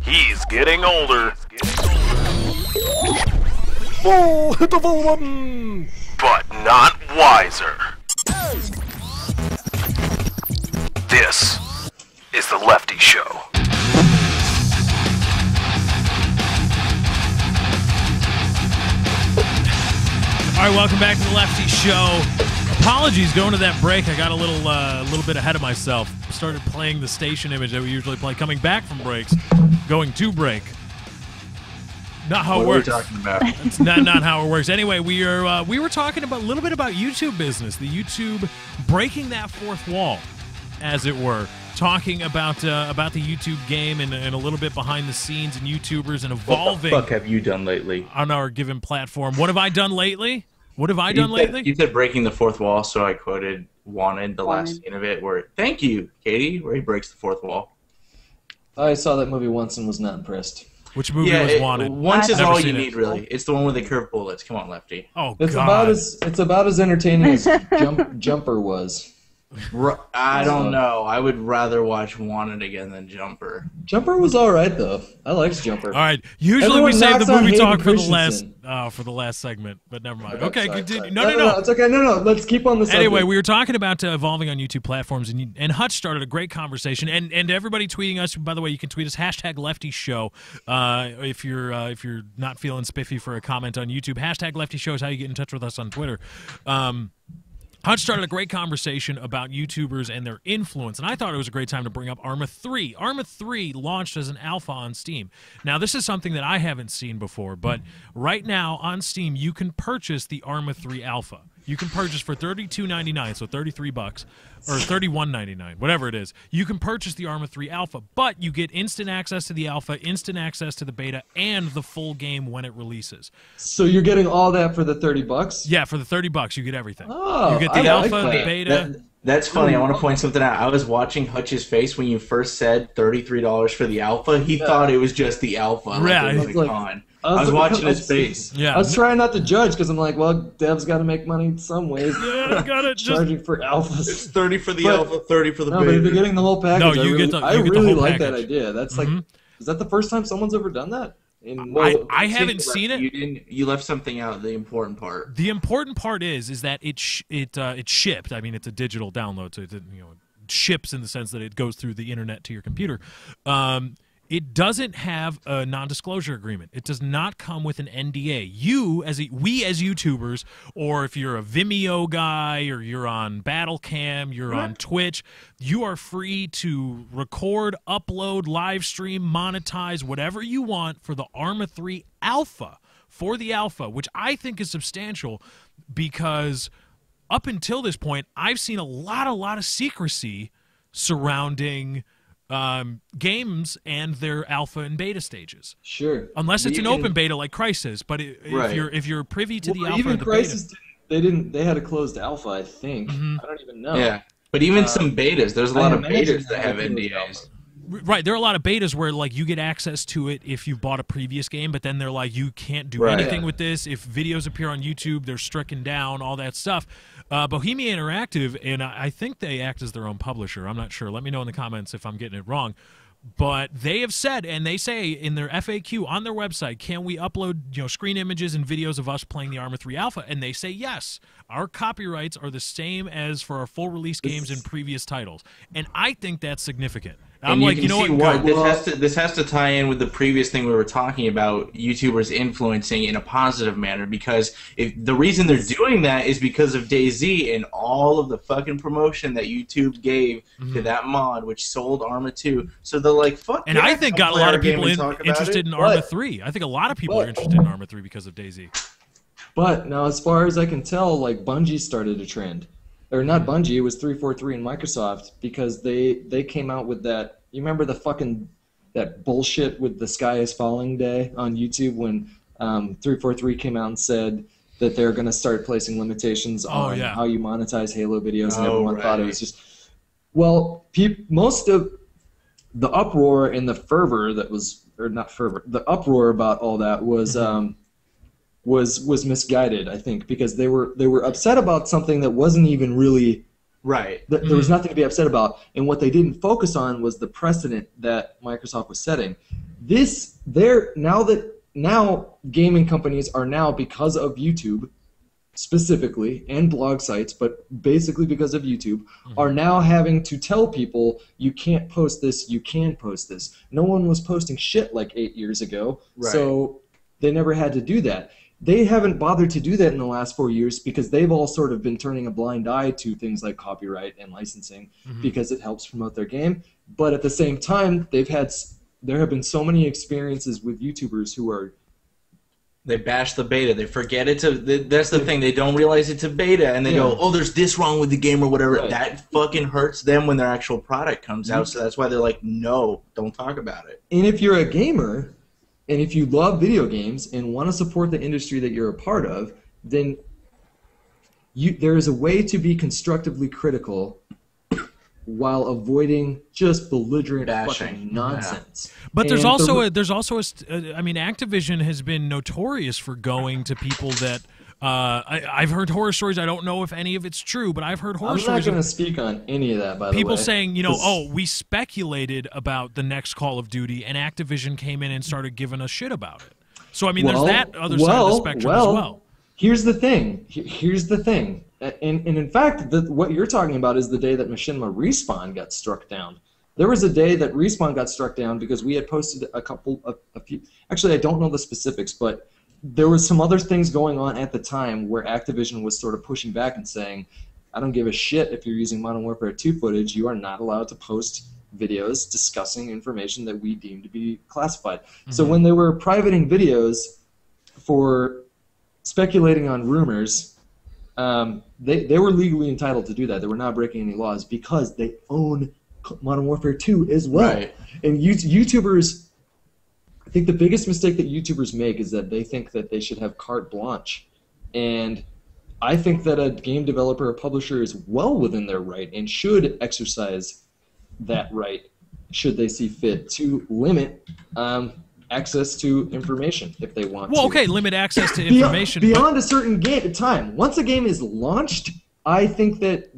He's getting older. Oh, hit the volume! But not wiser. This is the Lefty Show. All right, welcome back to the Lefty Show. Apologies, going to that break, I got a little bit ahead of myself. Started playing the station image that we usually play, coming back from breaks, going to break. Not how it works. What are we talking about? It's not how it works. Anyway, we were talking about a little bit about YouTube business, the YouTube breaking that fourth wall, as it were. Talking about the YouTube game and a little bit behind the scenes and YouTubers and evolving. What the fuck have you done lately? On our given platform. What have I done lately? What have I done lately? You said breaking the fourth wall, so I quoted Wanted, the last scene of it, where, thank you, Katie, where he breaks the fourth wall. I saw that movie once and was not impressed. Which movie was Wanted? Once is Never all seen you it. need, really. It's the one with the curved bullets. Come on, Lefty. Oh, It's God. about as entertaining as Jumper was. I don't know. I would rather watch Wanted again than Jumper. Jumper was all right though. I liked Jumper. All right. Usually Everyone we save the knocks on movie Hayden talk Christensen. for the last segment, but never mind. Okay, Okay, sorry, continue. sorry. No. It's okay. No. Let's keep on the subject. Anyway, we were talking about evolving on YouTube platforms, and Hutch started a great conversation. And everybody tweeting us. By the way, you can tweet us #LeftyShow if you're not feeling spiffy for a comment on YouTube. #LeftyShow is how you get in touch with us on Twitter. Hutch started a great conversation about YouTubers and their influence, and I thought it was a great time to bring up Arma 3. Arma 3 launched as an alpha on Steam. Now, this is something that I haven't seen before, but right now on Steam, you can purchase the Arma 3 alpha. You can purchase for $32.99, so $33, or $31.99, whatever it is. You can purchase the Arma 3 alpha, but you get instant access to the alpha, instant access to the beta, and the full game when it releases. So you're getting all that for the $30? Yeah, for the $30, you get everything. Oh, you get the I alpha, like the that. beta. That's funny. I want to point something out. I was watching Hutch's face when you first said $33 for the alpha. He thought it was just the alpha. Yeah, Like it was he's a like- con. I was watching his face. Yeah. I was trying not to judge because I'm like, well, devs got to make money in some ways. Yeah, got it. Just Charging for It's alphas. 30 for the But- alpha, 30 for the No, but if you're beta. getting the whole package, No, I you really, get the- I you get the really whole like that package. idea. That's like, is that the first time someone's ever done that? I haven't seen it. You left something out, the important part. The important part is that it shipped. I mean, it's a digital download, so it ships in the sense that it goes through the internet to your computer. It doesn't have a non-disclosure agreement. It does not come with an NDA. We as YouTubers, or if you're a Vimeo guy, or you're on Battlecam, you're on Twitch, you are free to record, upload, live stream, monetize, whatever you want for the Arma 3 Alpha, for the Alpha, which I think is substantial because up until this point, I've seen a lot of secrecy surrounding games and their alpha and beta stages. Sure. Unless it's You an can- open beta like Crysis, but if you're privy to the alpha even and the Crysis, beta, they had a closed alpha, I think. I don't even know. Yeah. But even some betas, there's a lot of imagine betas that have that was NDAs. right, there are a lot of betas where like you get access to it if you bought a previous game, but then they're like you can't do Right. anything with this. If videos appear on YouTube, they're stricken down, all that stuff. Bohemia Interactive, and I think they act as their own publisher. I'm not sure. Let me know in the comments if I'm getting it wrong. But they have said, and they say in their FAQ on their website, can we upload screen images and videos of us playing the Arma 3 Alpha? And they say yes. Our copyrights are the same as for our full release games and previous titles. And I think that's significant. I'm And like, you can see what? why this has to tie in with the previous thing we were talking about, YouTubers influencing in a positive manner, because the reason they're doing that is because of DayZ and all of the fucking promotion that YouTube gave to that mod, which sold Arma 2. So they're like, fuck. And yeah, I think I'll got a play lot our of game people and talk about interested it. in Arma 3. I think a lot of people are interested in Arma 3 because of DayZ. But now, as far as I can tell, like Bungie started a trend, or not Bungie, it was 343 and Microsoft, because they came out with that. You remember that bullshit with the Sky is Falling Day on YouTube when 343 came out and said that they're going to start placing limitations on how you monetize Halo videos, and everyone thought it was just. Well, most of the uproar and the fervor that was, or not fervor, the uproar about all that was misguided, I think, because they were upset about something that wasn't even really Right. There was nothing to be upset about. And what they didn't focus on was the precedent that Microsoft was setting. Now gaming companies are now, because of YouTube specifically, and blog sites, but basically because of YouTube, are now having to tell people, you can't post this, you can post this. No one was posting shit like 8 years ago, so they never had to do that. They haven't bothered to do that in the last 4 years because they've all sort of been turning a blind eye to things like copyright and licensing because it helps promote their game. But at the same time, there have been so many experiences with YouTubers who are... They bash the beta. They forget that's the thing. They don't realize it's a beta, and they go, "Oh, there's this wrong with the game or whatever." Right. That fucking hurts them when their actual product comes out. So that's why they're like, "No, don't talk about it." And if you're a gamer, and if you love video games and want to support the industry that you're a part of, then there is a way to be constructively critical while avoiding just belligerent fucking nonsense. But there's also Activision has been notorious for going to people that I've heard horror stories. I don't know if any of it's true, but I've heard horror stories. I'm not going to speak on any of that, by the way. People saying, we speculated about the next Call of Duty, and Activision came in and started giving us shit about it. So there's that other side of the spectrum as well. Here's the thing. And in fact, what you're talking about is the day that Machinima Respawn got struck down. There was a day that Respawn got struck down because we had posted a few. Actually, I don't know the specifics, but there was some other things going on at the time where Activision was sort of pushing back and saying, I don't give a shit if you're using Modern Warfare 2 footage. You are not allowed to post videos discussing information that we deem to be classified. So when they were privating videos for speculating on rumors, they were legally entitled to do that. They were not breaking any laws because they own Modern Warfare 2 as well. Right. And YouTubers, I think the biggest mistake that YouTubers make is that they think that they should have carte blanche. And I think that a game developer or publisher is well within their right and should exercise that right should they see fit to limit access to information if they want to. Well, okay, limit access to information. Beyond a certain time. Once a game is launched, I think that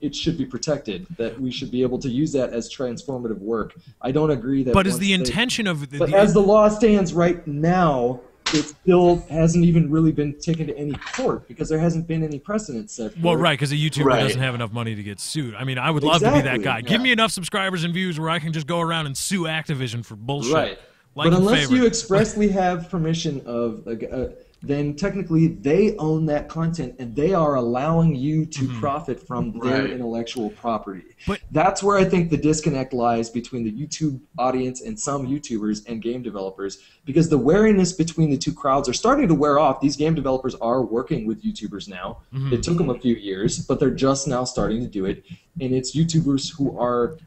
it should be protected, that we should be able to use that as transformative work. I don't agree that... But is the intention of... But as the law stands right now, it still hasn't even really been taken to any court because there hasn't been any precedent set for Well, right, because a YouTuber doesn't have enough money to get sued. I mean, I would love to be that guy. Give me enough subscribers and views where I can just go around and sue Activision for bullshit. Right. But unless you expressly have permission of... then technically they own that content and they are allowing you to profit from their intellectual property. But that's where I think the disconnect lies between the YouTube audience and some YouTubers and game developers, because the wariness between the two crowds are starting to wear off. These game developers are working with YouTubers now. It took them a few years, but they're just now starting to do it. And it's YouTubers who are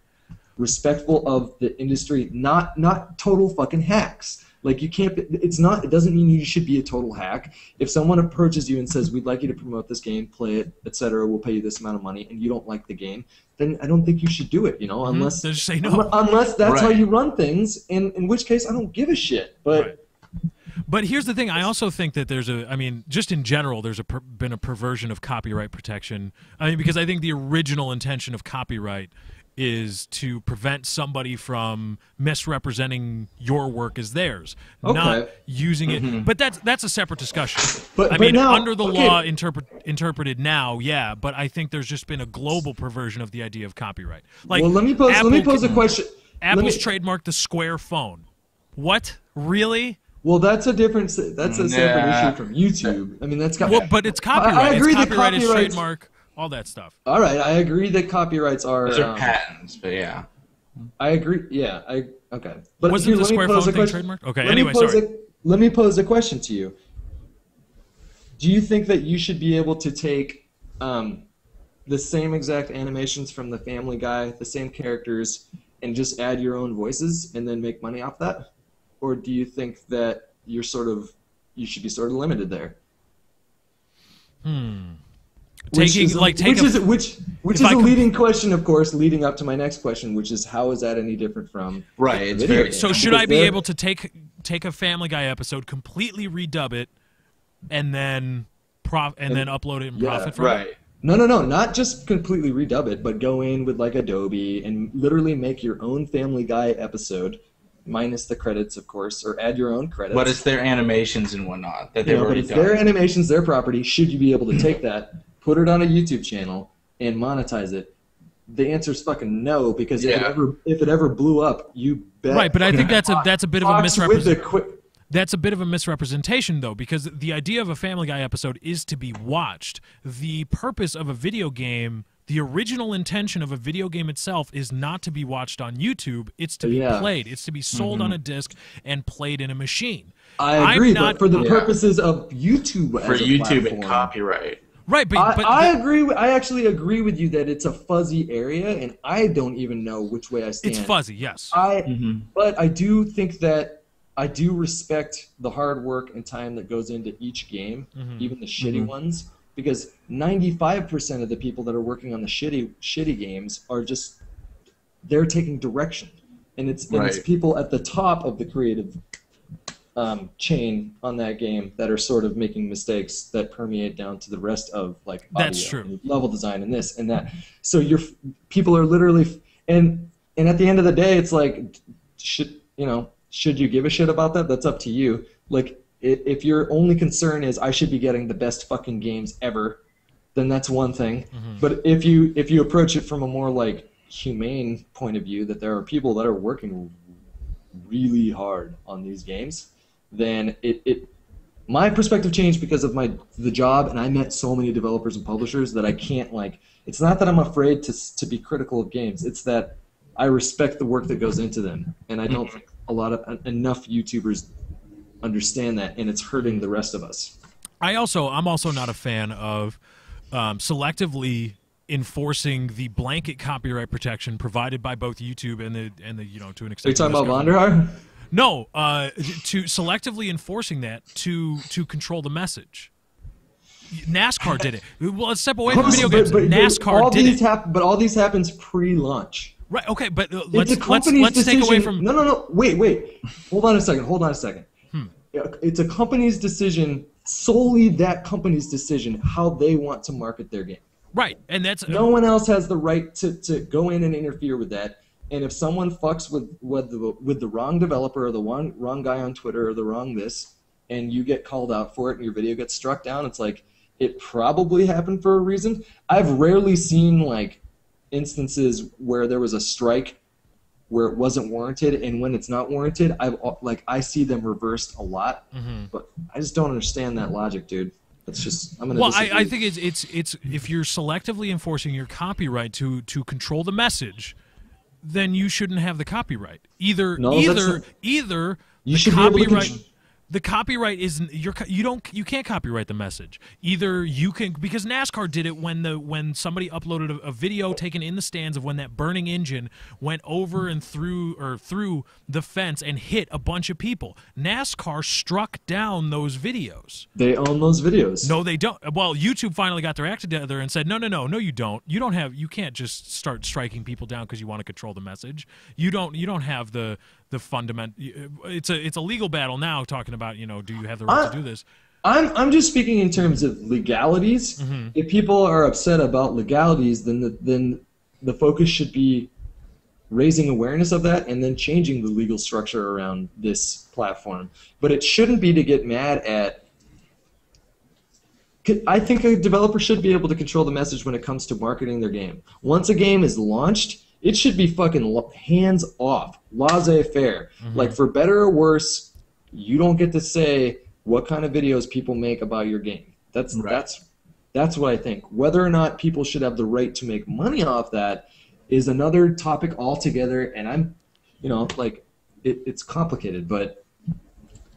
respectful of the industry, not total fucking hacks. Like, you can't, it doesn't mean you should be a total hack. If someone approaches you and says, we'd like you to promote this game, play it, etc., we'll pay you this amount of money, and you don't like the game, then I don't think you should do it, unless just say no. Unless that's how you run things, in which case I don't give a shit. But But here's the thing. I also think that just in general, there's been a perversion of copyright protection. Because I think the original intention of copyright is to prevent somebody from misrepresenting your work as theirs, not using it. But that's a separate discussion. But now, under the law interpreted now, yeah. But I think there's just been a global perversion of the idea of copyright. Like, well, let me pose a question. Apple's trademarked the Square phone. What? Really? Well, that's a separate issue from YouTube. I mean, that's but it's copyright. I agree it's that copyright is trademark. All that stuff. All right, I agree that copyrights are... Those are patents, but yeah. I agree, yeah, okay. But wasn't the Square phone thing trademarked? Okay, anyway, sorry. Let me pose a question to you. Do you think that you should be able to take the same exact animations from the Family Guy, the same characters, and just add your own voices and then make money off that? Or do you think that you should be sort of limited there? Which is a leading question, of course, leading up to my next question, which is how is that any different from right? So should I be able to take a Family Guy episode, completely redub it, and then and then upload it and Yeah, profit from it? Right. No, not just completely redub it, but go in with like Adobe and literally make your own Family Guy episode, minus the credits, of course, or add your own credits. But it's their animations and whatnot that You they've know, but already it's done. their animations, their property. Should you be able to take that, put it on a YouTube channel, and monetize it? The answer is fucking no, because if it ever blew up, you bet. Right, but I think that's a bit of a misrepresentation. That's a bit of a misrepresentation, though, because the idea of a Family Guy episode is to be watched. The purpose of a video game, the original intention of a video game itself, is not to be watched on YouTube. It's to be played. It's to be sold on a disc and played in a machine. I agree, but for the purposes of YouTube for as a YouTube platform, and copyright. Right, but I agree. I actually agree with you that it's a fuzzy area, and I don't even know which way I stand. it's fuzzy, yes. But I do think that I do respect the hard work and time that goes into each game, even the shitty ones, because 95% of the people that are working on the shitty games are just they're taking direction, and it's people at the top of the creative chain on that game that are sort of making mistakes that permeate down to the rest of like audio and level design and this and that. So people are literally and at the end of the day, it's like should you give a shit about that? That's up to you. Like if your only concern is I should be getting the best fucking games ever, then that's one thing. But if you approach it from a more like humane point of view, that there are people that are working really hard on these games, then my perspective changed because of the job, and I met so many developers and publishers that I can't it's not that I'm afraid to be critical of games, it's that I respect the work that goes into them, and I don't think enough YouTubers understand that, and it's hurting the rest of us. I'm also not a fan of selectively enforcing the blanket copyright protection provided by both YouTube and the to an extent. Are you talking about Vonderhaar? No, to selectively enforcing that to control the message. NASCAR did it. Well, let's step away from video games. NASCAR did it. But all these happens pre-launch. Right. Okay, but let's take away from. No. Wait. Hold on a second. It's a company's decision, solely that company's decision, how they want to market their game. Right, and that's no one else has the right to go in and interfere with that. And if someone fucks with the wrong developer or the wrong guy on Twitter or the wrong this, and you get called out for it and your video gets struck down, it's like it probably happened for a reason. I've rarely seen instances where there was a strike where it wasn't warranted, and when it's not warranted, I see them reversed a lot. But I just don't understand that logic, dude. That's just I'm gonna. Well, I think it's if you're selectively enforcing your copyright to control the message, then you shouldn't have the copyright. Either you should be able to the copyright is you can't copyright the message. Either you can, because NASCAR did it when somebody uploaded a video taken in the stands of when that burning engine went over and through the fence and hit a bunch of people. NASCAR struck down those videos. They own those videos. No, they don't. Well, YouTube finally got their act together and said, no, you don't. You can't just start striking people down because you want to control the message. You don't have the fundament. It's a legal battle now, talking about do you have the right to do this. I'm just speaking in terms of legalities. If people are upset about legalities, then the focus should be raising awareness of that and then changing the legal structure around this platform. But it shouldn't be to get mad at. I think a developer should be able to control the message when it comes to marketing their game. Once a game is launched, it should be fucking hands off, laissez-faire. Like, for better or worse, you don't get to say what kind of videos people make about your game. That's what I think. Whether or not people should have the right to make money off that is another topic altogether. And I'm, it's complicated, but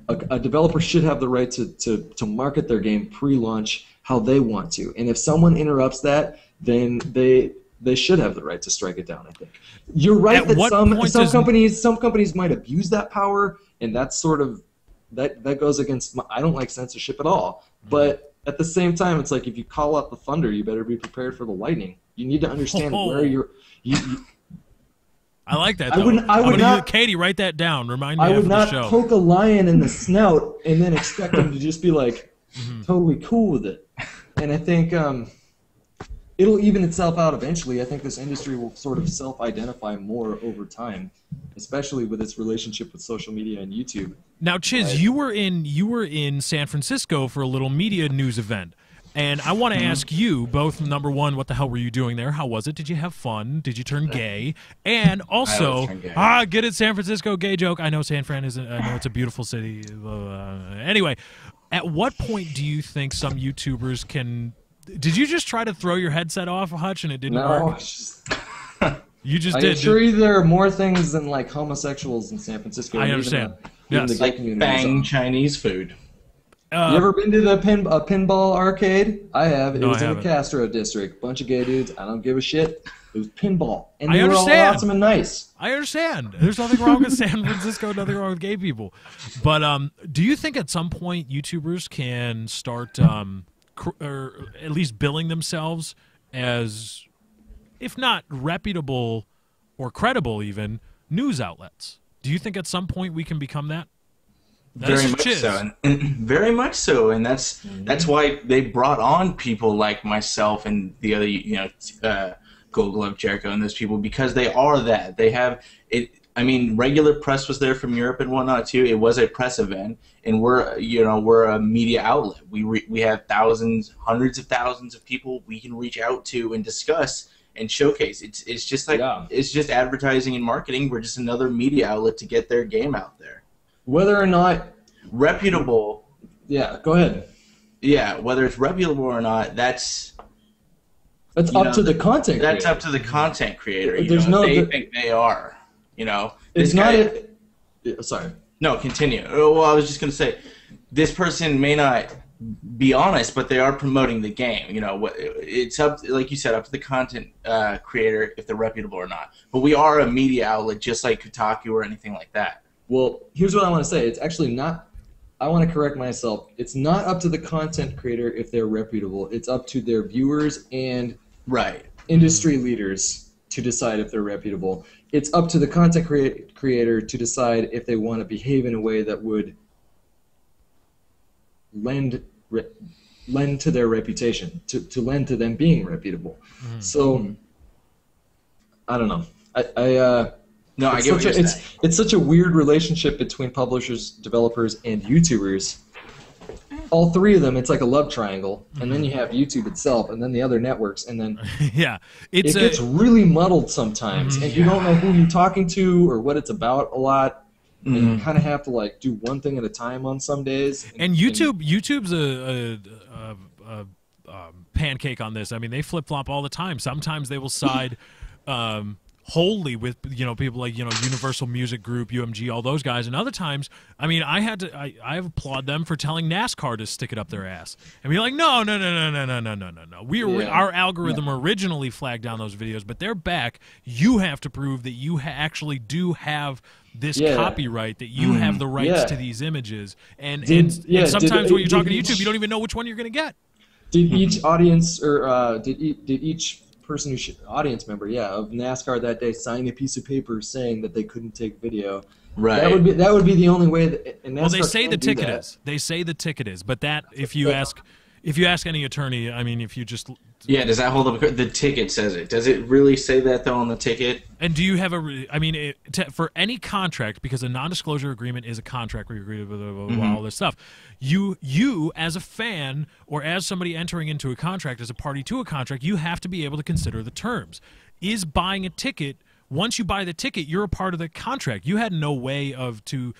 a developer should have the right to market their game pre-launch how they want to. And if someone interrupts that, then they should have the right to strike it down, I think. You're right that some companies might abuse that power, and that's sort of that goes against I don't like censorship at all. But at the same time, it's like if you call out the thunder, you better be prepared for the lightning. You need to understand where you're I like that. I would not, Katie, write that down. Remind me I would after not the show. poke a lion in the snout and then expect him to just be like, totally cool with it. And I think it'll even itself out eventually. I think this industry will sort of self-identify more over time, especially with its relationship with social media and YouTube. Now, Chiz, you were in San Francisco for a little media news event. And I want to ask you both, number one, what the hell were you doing there? How was it? Did you have fun? Did you turn gay? And also, get it, San Francisco gay joke. I know San Fran isn't. I know it's a beautiful city. Anyway, at what point do you think some YouTubers can? Did you just try to throw your headset off, Hutch, and it didn't work? You just did. I assure you, there are more things than like homosexuals in San Francisco. I understand. Even the like bang Chinese food. You ever been to the pinball arcade? I have. It was in the haven't. Castro district. Bunch of gay dudes. I don't give a shit. It was pinball, and I they were all understand. awesome and nice. I understand. There's nothing wrong with San Francisco, nothing wrong with gay people. But do you think at some point YouTubers can start, or at least billing themselves as, if not reputable or credible even, news outlets? Do you think at some point we can become that? Very much so, and very much so, and that's why they brought on people like myself and the other, Gold Glove Jericho and those people, because they are that. They have it. I mean, regular press was there from Europe and whatnot too. It was a press event, and we're a media outlet. We have thousands, hundreds of thousands of people we can reach out to and discuss and showcase. It's just like it's just advertising and marketing. We're just another media outlet to get their game out there. Whether or not reputable. Yeah, go ahead. Yeah, whether it's reputable or not, that's up to the content creator. That's up to the content creator. They think they are. It's not. Sorry. No, continue. Well, I was just going to say, this person may not be honest, but they are promoting the game. It's up, like you said, up to the content creator if they're reputable or not. But we are a media outlet, just like Kotaku or anything like that. Well, here's what I want to say. It's actually not. I want to correct myself. It's not up to the content creator if they're reputable. It's up to their viewers and industry leaders to decide if they're reputable. It's up to the content creator to decide if they want to behave in a way that would lend to their reputation, to lend to them being reputable. So, I don't know. I get what you're saying. It's such a weird relationship between publishers, developers, and YouTubers. All three of them, it's like a love triangle, and then you have YouTube itself, and then the other networks, and then it gets really muddled sometimes, and you don't know who you're talking to or what it's about a lot, and you kind of have to do one thing at a time on some days. And YouTube's a pancake on this. I mean, they flip flop all the time. Sometimes they will side. Wholly with people like Universal Music Group, UMG, all those guys, and other times, I mean, I applaud them for telling NASCAR to stick it up their ass and be like, no. Our algorithm originally flagged down those videos, but they're back. You have to prove that you actually do have this copyright, that you have the rights to these images, and sometimes when you're talking to YouTube, you don't even know which one you're going to get. Did each audience or did each person audience member of NASCAR that day sign a piece of paper saying that they couldn't take video? That would be the only way that NASCAR they say the ticket is. They say the ticket is, but that if you ask any attorney, I mean, if you just does that hold up? The ticket says it. Does it really say that though on the ticket? And do you have for any contract, because a non-disclosure agreement is a contract where you agree to all this stuff. You as a fan or as somebody entering into a contract, as a party to a contract, you have to be able to consider the terms. Is buying a ticket, once you buy the ticket, you're a part of the contract. You had no way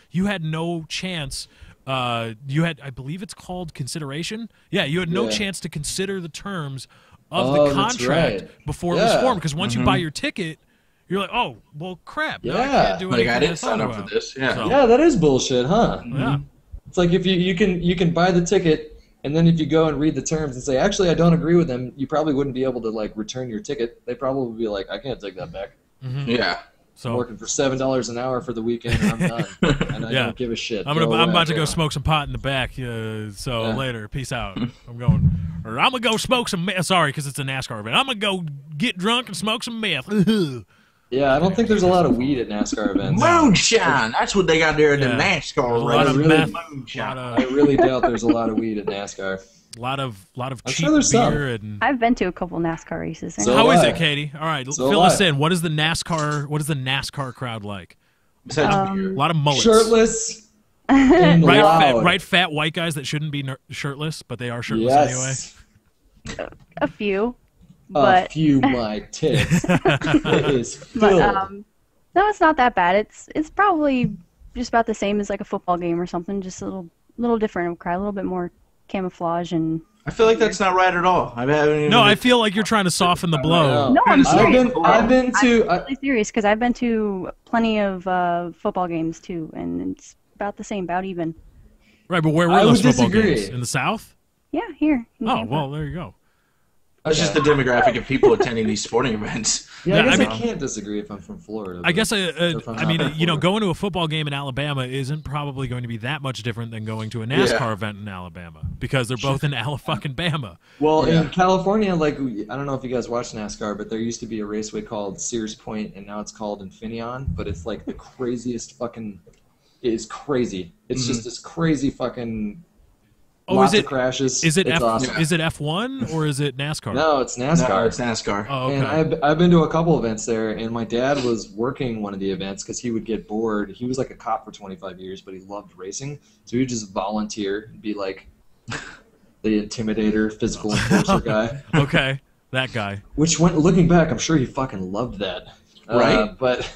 you had no chance. You had, I believe it's called consideration. Yeah, you had no chance to consider the terms of the contract before it was formed. Because once you buy your ticket, you're like, oh, well, crap. Now I can't do anything. I didn't sign up for this. Yeah, that is bullshit, huh? Yeah. It's like if you can buy the ticket, and then if you go and read the terms and say, actually, I don't agree with them, you probably wouldn't be able to return your ticket. They probably would be like, I can't take that back. Yeah. So I'm working for $7 an hour for the weekend, and I'm done. And I don't give a shit. I'm about to go smoke some pot in the back. Later, peace out. I'm gonna go smoke some meth. Sorry, because it's a NASCAR event. I'm gonna go get drunk and smoke some meth. Yeah, I don't think there's a lot of weed at NASCAR events. Moonshine. That's what they got there in the Yeah. NASCAR A lot race. of really meth, moonshine. I really doubt there's a lot of weed at NASCAR. lot of I'm cheap sure there's some. beer and. I've been to a couple NASCAR races. And So- How is I. it, Katie? All right, So fill I. us in. What is the NASCAR crowd like? Besides beer. A lot of mullets. Shirtless and loud. Right, fat white guys that shouldn't be shirtless, but they are shirtless Yes. a few, A but few my tits. It is but filled. no, it's not that bad. It's probably just about the same as like a football game or something. Just a little different of a crowd, a little bit more camouflage and. I feel like that's not right at all. I haven't even No, I feel like you're trying to soften the blow. No, I'm serious. I've been to. I'm really serious because I've been to plenty of football games too, and it's about the same, about even. Right, but where were I those would football disagree. games? In the South? Yeah, here. in Oh, Tampa. well, there you go. That's just the demographic of people attending these sporting events. Yeah, Yeah, I guess I I, mean- can't disagree if I'm from Florida. I guess, if I'm I not mean, from you know, Florida. going to a football game in Alabama isn't probably going to be that much different than going to a NASCAR event in Alabama because they're both in fucking Bama. Well, Yeah. in California, like I don't know if you guys watch NASCAR, but there used to be a raceway called Sears Point, and now it's called Infineon. But it's like the craziest fucking. It is crazy. It's just this crazy fucking. Oh, lots is of it? crashes. Is it It's F? awesome. Is it F1 or is it NASCAR? No, it's No, NASCAR. it's NASCAR. Oh, okay. And I've been to a couple events there, and my dad was working one of the events because he would get bored. He was like a cop for 25 years, but he loved racing, so he would just volunteer and be like the intimidator, physical enforcer guy. Okay, that guy. Which, looking back, I'm sure he fucking loved that. Right? But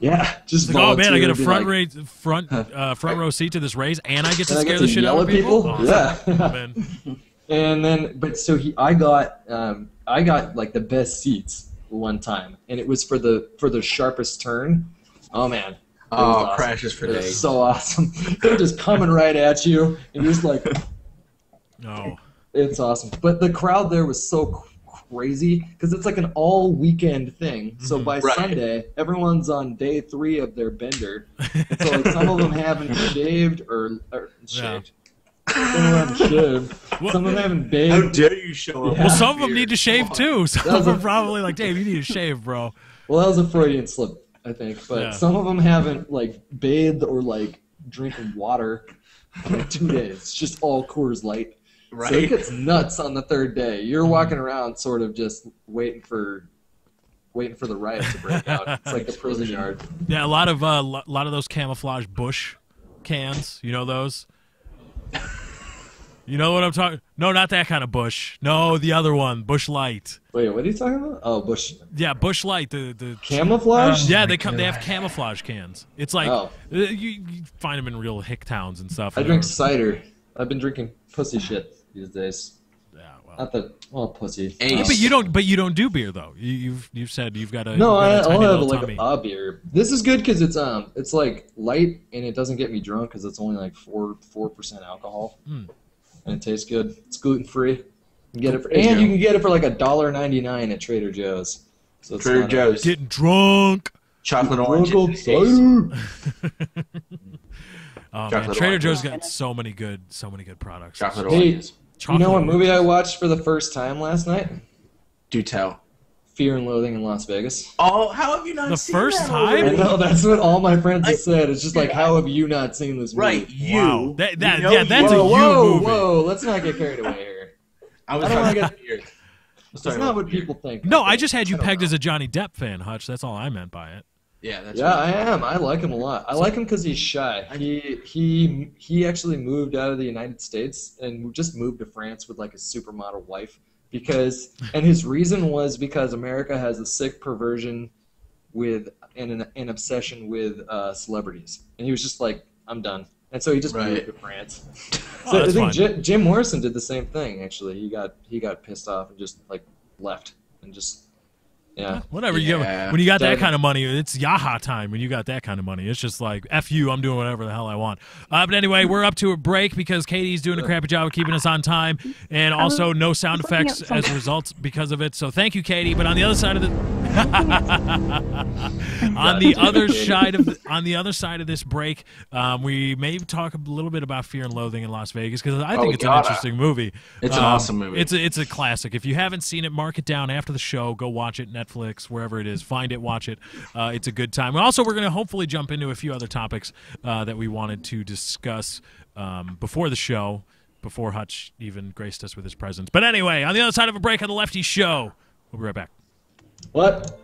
yeah, just Like, oh man, I get a volunteer and be front row seat to this race, and I get to And I scare get the to shit yell out of at people. people? Oh, Yeah. man. And then, but so I got like the best seats one time, and it was for the sharpest turn. Oh man. It was Oh, awesome. crashes for It was days. so awesome. They're just coming right at you, and you're just like, No. it's awesome. But the crowd there was so crazy because it's like an all weekend thing. So by Right. Sunday, everyone's on day 3 of their bender. And so like some of them haven't shaved or shaved. Some of them haven't shaved. Some of them haven't How bathed. dare you show up? Yeah. Well, some of them need to shave too. Some That of was a- them probably like, Dave, you need to shave, bro. Well, that was a Freudian slip, I think. But Yeah. some of them haven't like bathed or like drinking water in like 2 days. It's just all Coors Light. So it Right? gets nuts on the 3rd day. You're walking around sort of just waiting for the riot to break out. It's like the prison yard. Yeah, a lot of those camouflage Bush cans. You know those? You know what I'm talking? No, not that kind of Bush. No, the other one, Bush Light. Wait, what are you talking about? Oh, Bush Yeah, Bush Light. The camouflage? yeah, they have camouflage cans. It's like Oh. you find them in real hick towns and stuff. I drink cider. I've been drinking pussy shit these days. Yeah, well. Not the pussy. Hey, Yeah, but you don't do beer though. You've said you've got a No, you've got a I'll tiny have little like tummy. a beer. This is good because it's like light and it doesn't get me drunk because it's only like 4% alcohol, Mm. and it tastes good. It's gluten free. You can get it for, There you and go. you can get it for like $1.99 at Trader Joe's. So it's Trader not a- Joe's. Getting drunk. Chocolate orange. Drunk on cider. Oh man, Chocolate Trader orange. Joe's got so many good products. Chocolate Hey, oranges. you know what Chocolate movie I watched for the first time last night? Do tell. Fear and Loathing in Las Vegas. Oh, how have you not The seen first that time? I already? know, that's what all my friends have said. It's just like, how have you not seen this movie? Right, you. Wow. That- You that- know yeah, that's you. a Whoa, movie. whoa, let's not get carried away here. I was I don't talking wanna about beer. That's not what people think. No, I just had you pegged as a Johnny Depp fan, Hutch. That's all I meant by it. Yeah, that's Yeah, right. I am. I like him a lot. I like him because he's shy. He actually moved out of the United States and just moved to France with like his supermodel wife and his reason was because America has a sick perversion with and an obsession with celebrities, and he was just like, I'm done, and so he just Right. moved to France. Oh, So I that's think fine. Jim Morrison did the same thing. Actually, he got pissed off and just like left and just yeah. Whatever you Yeah. get when you got that Dead. kind of money, it's Yaha time. When you got that kind of money, it's just like F you. I'm doing whatever the hell I want. But anyway, we're up to a break because Katie's doing a crappy job of keeping us on time, and also no sound looking effects up as a something. result because of it. So thank you, Katie. But on the other side of the On the other side of this break, we may talk a little bit about Fear and Loathing in Las Vegas because I think it's an interesting movie. It's an awesome movie. It's a classic. If you haven't seen it, mark it down after the show. Go watch it, Netflix, wherever it is. Find it, watch it. It's a good time. Also, we're going to hopefully jump into a few other topics that we wanted to discuss before the show, before Hutch even graced us with his presence. But anyway, on the other side of a break on the Lefty Show, we'll be right back. What?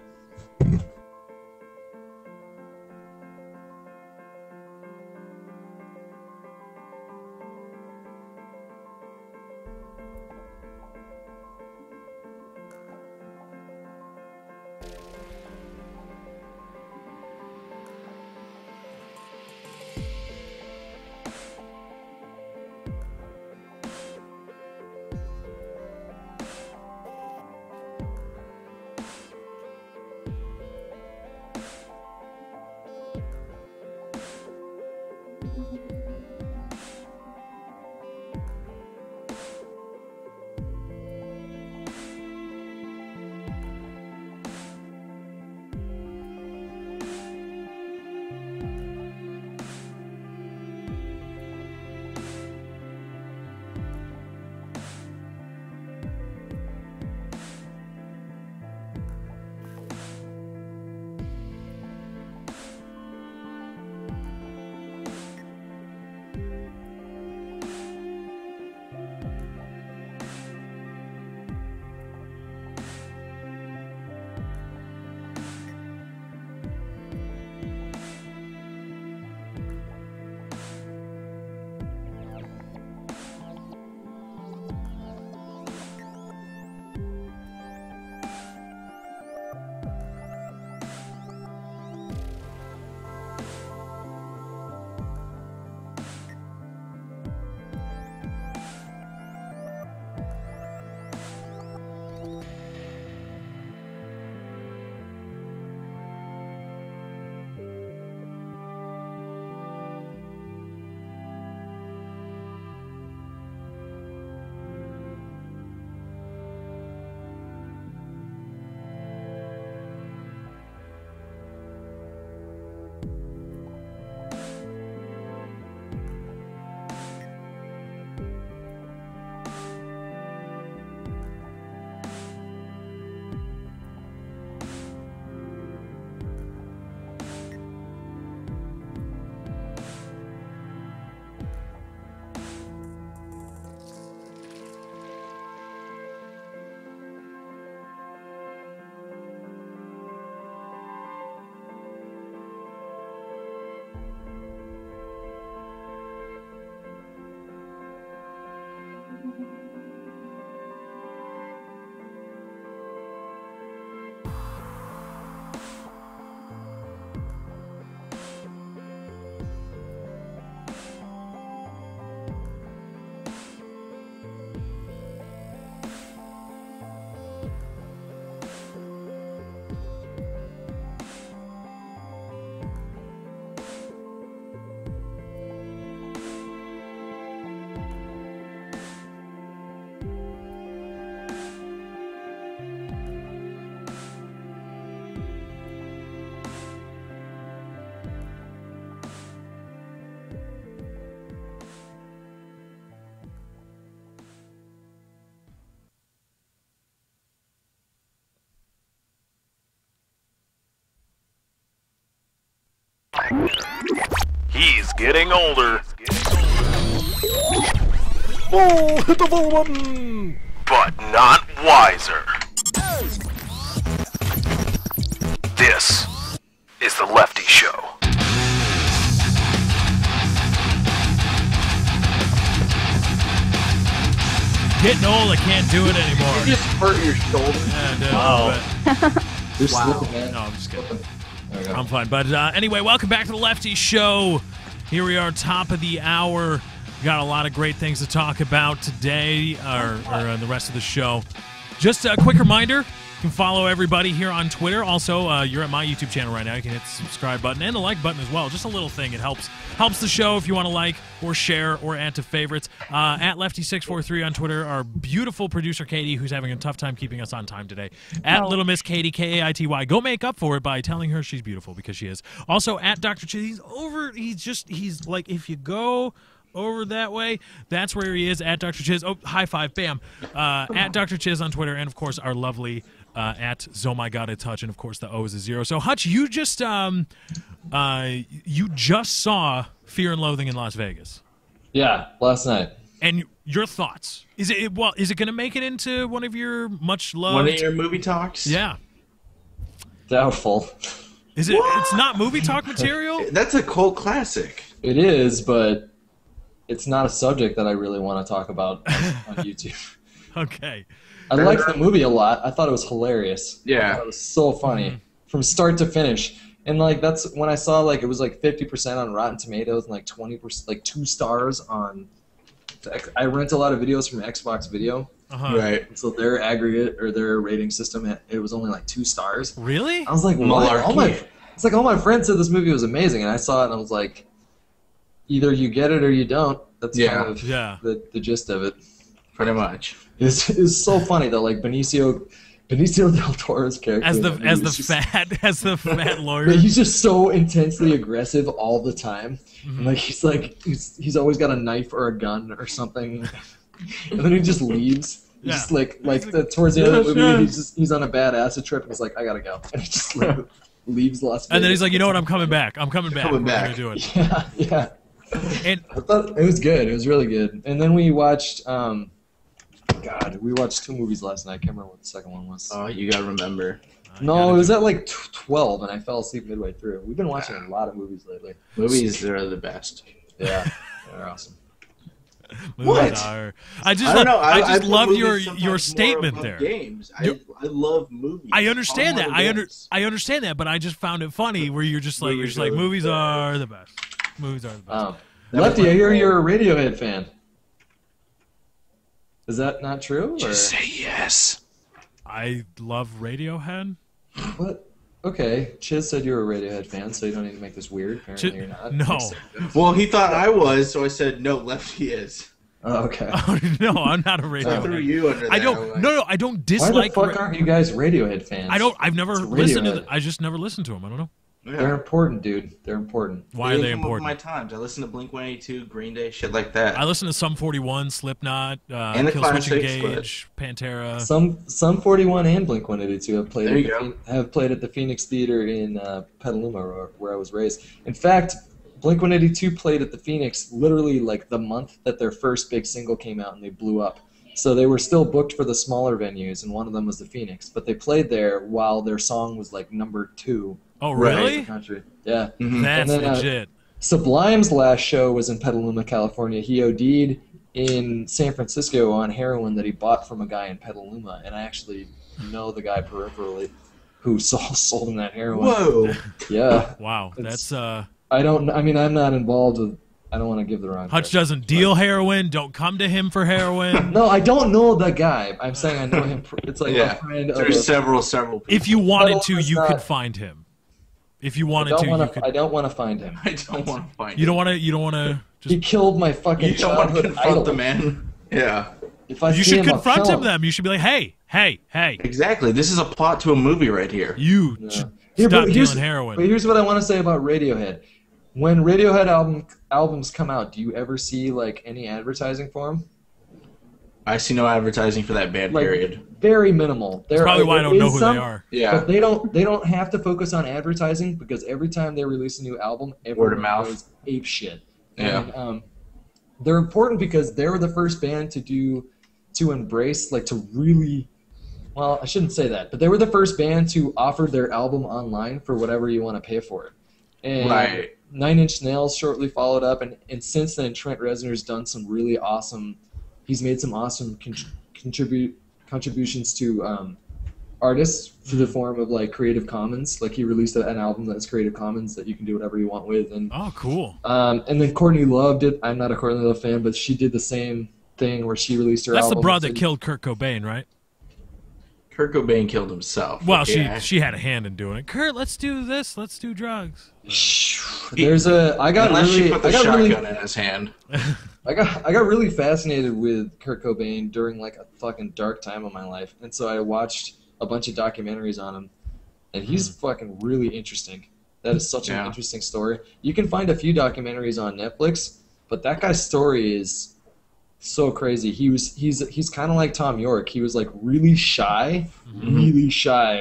He's getting older. Oh, hit the volume button! But not wiser. This is the Lefty Show. Getting old, I can't do it anymore. You just hurt your shoulder. Yeah, I did a little bit. You're slipping, man. No, I'm just kidding. There you go. I'm fine. But anyway, welcome back to the Lefty Show. Here we are, top of the hour. We got a lot of great things to talk about today, or the rest of the show. Just a quick reminder, you can follow everybody here on Twitter. Also, you're at my YouTube channel right now. You can hit the subscribe button and the like button as well. Just a little thing. It helps Helps the show if you want to like or share or add to favorites. At Lefty643 on Twitter, our beautiful producer Katie, who's having a tough time keeping us on time today. At Little Miss Katie, Kaity. Go make up for it by telling her she's beautiful, because she is. Also at Dr. Chiz. He's like, if you go over that way, that's where he is, at Dr. Chiz. Oh, high five, bam. At Dr. Chiz on Twitter, and of course our lovely at Oh My God It's Hutch, and of course the O is a 0. So Hutch, you just saw Fear and Loathing in Las Vegas. Yeah, last night. And your thoughts? Is it going to make it into one of your much loved? One of your movie talks? Yeah. Doubtful. Is it? What? It's not movie talk material? That's a cult classic. It is, but it's not a subject that I really want to talk about on YouTube. Okay. I liked the movie a lot. I thought it was hilarious. Yeah. It was so funny from start to finish. And like that's when I saw like it was like 50% on Rotten Tomatoes and like 20%, like 2 stars on. I rent a lot of videos from Xbox Video. Right. And so their aggregate or their rating system, it was only like 2 stars. Really? I was like, what? It's like all my friends said this movie was amazing, and I saw it and I was like, either you get it or you don't. That's kind of the gist of it. Pretty much. It's so funny though, like Benicio del Toro's character as the fat lawyer. He's just so intensely aggressive all the time. And like he's always got a knife or a gun or something, and then he just leaves. He's just towards the end of the movie, he's on a bad acid trip and he's like, I gotta go, and he just leaves Las Vegas. And then he's like, you know what, I'm coming back. We're gonna do it. Yeah. And I thought it was good. It was really good. And then we watched. We watched 2 movies last night. I can't remember what the second one was. Oh, you gotta remember. No, it was at like 12, and I fell asleep midway through. We've been watching a lot of movies lately. Movies are the best. Yeah, they're awesome. What? I just love your statement there. Games. I love movies. I understand that. I understand that, but I just found it funny where you're just like movies are the best. Movies are the best. Lefty, I hear you're a Radiohead fan. Is that not true? Just say yes. I love Radiohead. What? Okay, Chiz said you're a Radiohead fan, so you don't need to make this weird. Apparently you're not. No. Well, he thought I was, so I said no. Lefty is. Oh, okay. Oh, no, I'm not a Radiohead. I threw you under that. I don't dislike. Why the fuck aren't you guys Radiohead fans? I've never listened to them. I just never listened to them. I don't know. Yeah. They're important, dude. They're important. Why are they important? My times. I listen to Blink-182, Green Day, shit like that. I listen to Sum 41, Slipknot, and the Killswitch Engage, Pantera. Sum 41 and Blink-182 have played at the Phoenix Theater in Petaluma, where I was raised. In fact, Blink-182 played at the Phoenix literally like the month that their first big single came out, and they blew up. So they were still booked for the smaller venues, and one of them was the Phoenix. But they played there while their song was like number 2. Oh, really? In the country. Yeah. Mm-hmm. That's legit. Sublime's last show was in Petaluma, California. He OD'd in San Francisco on heroin that he bought from a guy in Petaluma, and I actually know the guy peripherally who sold him that heroin. Whoa. Yeah. Wow. That's I'm not involved with. I don't want to give the wrong. Hutch doesn't deal heroin. Don't come to him for heroin. No, I don't know the guy. I'm saying I know him. It's like a friend. There's several people. If you wanted to, you could find him. If you wanted to, you could. I don't want to find him. I don't want to find him. You don't want to. He killed my fucking childhood idol. Confront the man. Yeah. You should confront him. Then you should be like, hey. Exactly. This is a plot to a movie right here. You should stop dealing heroin. But here's what I want to say about Radiohead. When Radiohead albums come out, do you ever see like any advertising for them? I see no advertising for that band. Period. Very minimal. That's probably why I don't know who they are. Yeah. But they don't have to focus on advertising because every time they release a new album, word of mouth goes ape shit. Yeah. And, they're important because they were the first band to embrace, like, to really. Well, I shouldn't say that, but they were the first band to offer their album online for whatever you want to pay for it. And right. 9 Inch Nails shortly followed up, and since then Trent Reznor's done some really awesome. He's made some awesome contributions to artists through the form of like Creative Commons. Like he released an album that's Creative Commons that you can do whatever you want with. And oh, cool. And then Courtney Love did. I'm not a Courtney Love fan, but she did the same thing where she released her. That's album. the broad that killed Kurt Cobain, right? Kurt Cobain killed himself. Well, okay? she had a hand in doing it. Kurt, let's do this. Let's do drugs. I got Unless really, she put the I got shotgun really, in his hand. I got really fascinated with Kurt Cobain during like a fucking dark time of my life, and so I watched a bunch of documentaries on him, and he's fucking really interesting. That is such an interesting story. You can find a few documentaries on Netflix, but that guy's story is so crazy. He's kind of like Tom York. He was like really shy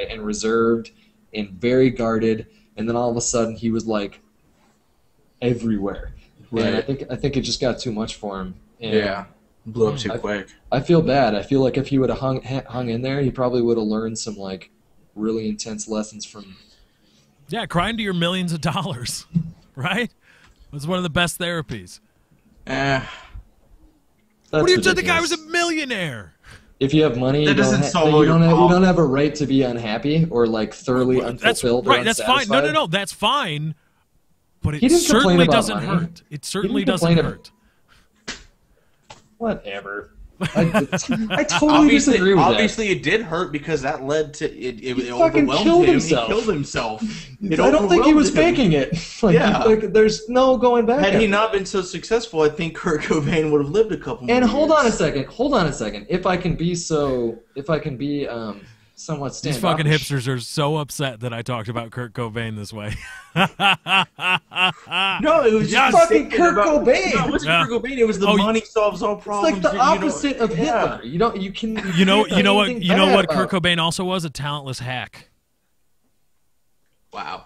and reserved and very guarded, and then all of a sudden he was like everywhere. Right. And I think it just got too much for him. And blew up too quick. I feel bad. I feel like if he would have hung in there, he probably would have learned some like really intense lessons from. Yeah, crying to your millions of dollars, right? It's one of the best therapies. That's What do you think? The guy ridiculous. was a millionaire. If you have money, That you doesn't don't, solve you, all your don't have, you problems. don't have a right to be unhappy or like thoroughly That's unfulfilled or right. That's fine. unsatisfied. No, that's fine. But He it didn't complain certainly about doesn't money. hurt. It certainly didn't doesn't complain hurt. Whatever. I totally disagree with obviously it did hurt because that led to it. It fucking overwhelmed killed him. himself. He killed himself. that. I don't think he was faking it. Like, Yeah. like, there's no going back. Had on he it. not been so successful, I think Kurt Cobain would have lived a couple more And years. hold on a second. If I can be somewhat These standoffish. fucking hipsters are so upset that I talked about Kurt Cobain this way. No, it was Yes. just Fucking Kurt Cobain. No, it wasn't Yeah. Kurt Cobain. It was the Oh, money solves all It's problems. like the you know. opposite of Yeah. Hitler. You You know what Kurt Cobain also was? A talentless hack. Wow.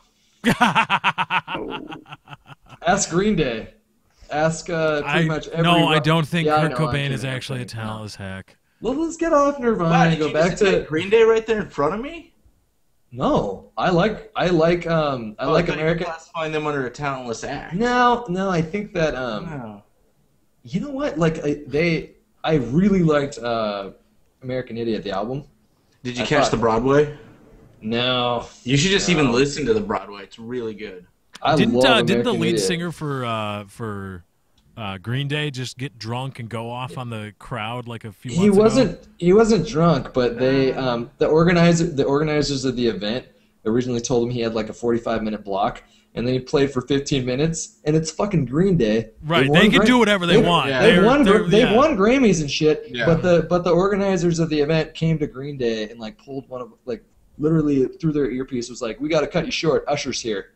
Ask Green Day. Ask pretty much every. No, I don't think Yeah, I Kurt know, I'm Cobain is kidding, I'm actually a kidding. talentless hack. Well, let's get off Nirvana Wow, and did go you back just say to. Green Day right there in front of me? No, I like I thought American. you were classifying them under a talentless act. No, I think that No. you know what? Like I really liked American Idiot, the album. Did you I catch thought- the Broadway? No, You should just No. even listen to the Broadway. It's really good. I Didn't love the American lead Idiot. singer for Green Day just get drunk and go off on the crowd like a few months ago? He wasn't drunk, but they the organizers of the event originally told him he had like a 45-minute block, and then he played for 15 minutes, and it's fucking Green Day. Right, they can do whatever they want. yeah. They've They're- won Grammys and shit, Yeah. but the organizers of the event came to Green Day and like pulled one of like literally through their earpiece was like, "We got to cut you short. Usher's here."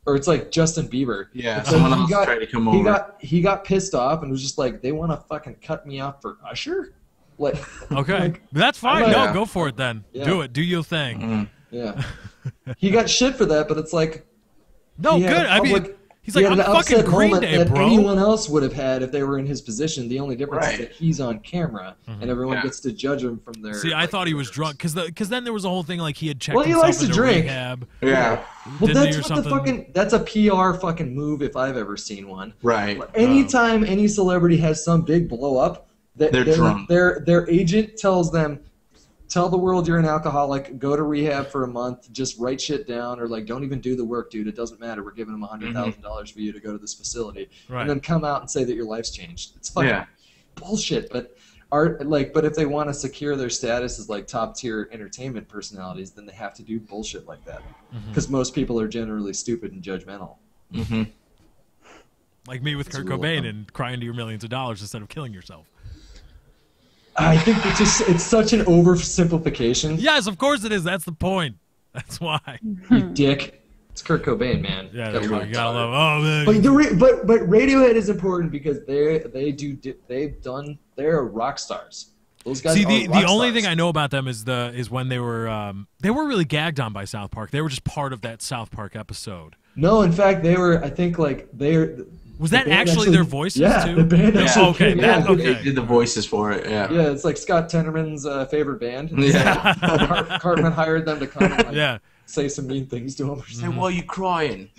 Or it's like Justin Bieber. Yeah, So someone he else got- tried to come over. He got pissed off and was just like, "They want to fucking cut me off for Usher?" Like, Okay, like, that's fine. I'm No, like- go for it then. Yeah. Do it. Do your thing. Mhm. yeah. He got shit for that, but it's like No, he had good. a I mean, public- he's he like, had I'm an fucking upset Green moment Day, that bro. anyone else would have had if they were in his position. The only difference Right. is that he's on camera and everyone Yeah. gets to judge him from their. See, I like, thought he was lyrics. drunk because then there was a whole thing like he had checked Well, he himself likes to into drink. rehab. Yeah, Well, didn't he, that's or what something? the fucking. That's a PR fucking move if I've ever seen one. right. Anytime any celebrity has some big blow up, They're drunk. Their agent tells them, tell the world you're an alcoholic, go to rehab for a month, just write shit down, or like don't even do the work, dude. It doesn't matter. We're giving them $100,000 for you to go to this facility, Right. and then come out and say that your life's changed. It's fucking Yeah. bullshit. But but if they want to secure their status as like top tier entertainment personalities, then they have to do bullshit like that because most people are generally stupid and judgmental. Mm-hmm. Like me with It's Kurt a rule of Cobain thumb. and crying to your millions of dollars instead of killing yourself. I think it's such an oversimplification. Yes, of course it is. That's the point. That's why. You dick. It's Kurt Cobain, man. Yeah, Gotta that's why love you gotta it. love. Oh man. But Radiohead is important because they're rock stars. Those guys See, are the rock only stars. thing I know about them is when they were really gagged on by South Park. They were just part of that South Park episode. No, in fact, they were. I think like they're. Was the that band actually their voices yeah, too? the band Yeah. actually. Okay, came that- out. okay. They did the voices for it. Yeah. Yeah, it's like Scott Tenorman's favorite band. Yeah. Cartman hired them to come and like, Yeah. say some mean things to him. Or Say, something. why are you crying?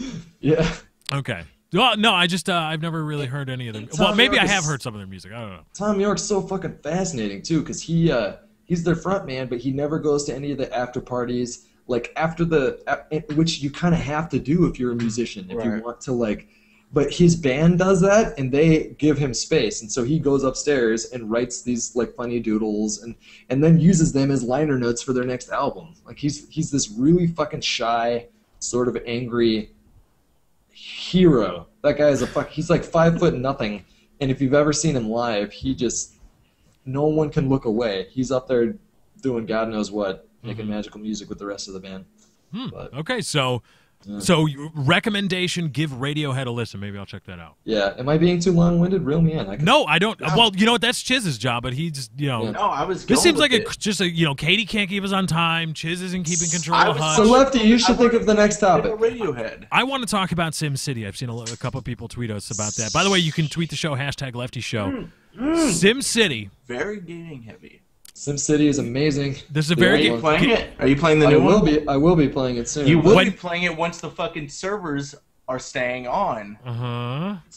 Yeah. Okay. Well, no, I just I've never really heard any of them. Tom Well, maybe York I is- have heard some of their music. I don't know. Tom York's so fucking fascinating too, because he's their front man, but he never goes to any of the after parties. Like after which you kind of have to do if you're a musician, if you Right. want to like But his band does that, and they give him space, and so he goes upstairs and writes these like funny doodles, and then uses them as liner notes for their next album. Like he's this really fucking shy, sort of angry hero. That guy is he's like 5'0", and if you've ever seen him live, no one can look away. He's up there doing God knows what, making magical music with the rest of the band. But, okay, so recommendation: give Radiohead a listen. Maybe I'll check that out. yeah, am I being too long-winded? Reel me in. No, I don't. Well, you know what? That's Chiz's job, but he's No, I was. This seems like just Katie can't keep us on time. Chiz isn't keeping control of Hutch. So Lefty, you should think of the next topic. Radiohead. I want to talk about SimCity. I've seen a couple of people tweet us about that. By the way, you can tweet the show #LeftyShow. SimCity. Very gaming heavy. SimCity is amazing. This is a very Are you playing it? Are you playing the new one? I will be playing it soon. You will be playing it once the fucking servers are staying on.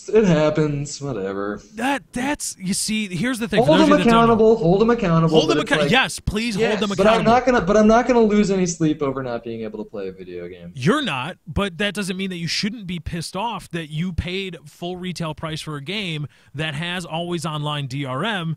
It happens. Whatever. That's you see. Here's the thing. Hold them accountable. Hold them accountable. Hold them accountable. Yes, please hold them accountable. But I'm not gonna lose any sleep over not being able to play a video game. You're not, but that doesn't mean that you shouldn't be pissed off that you paid full retail price for a game that has always online DRM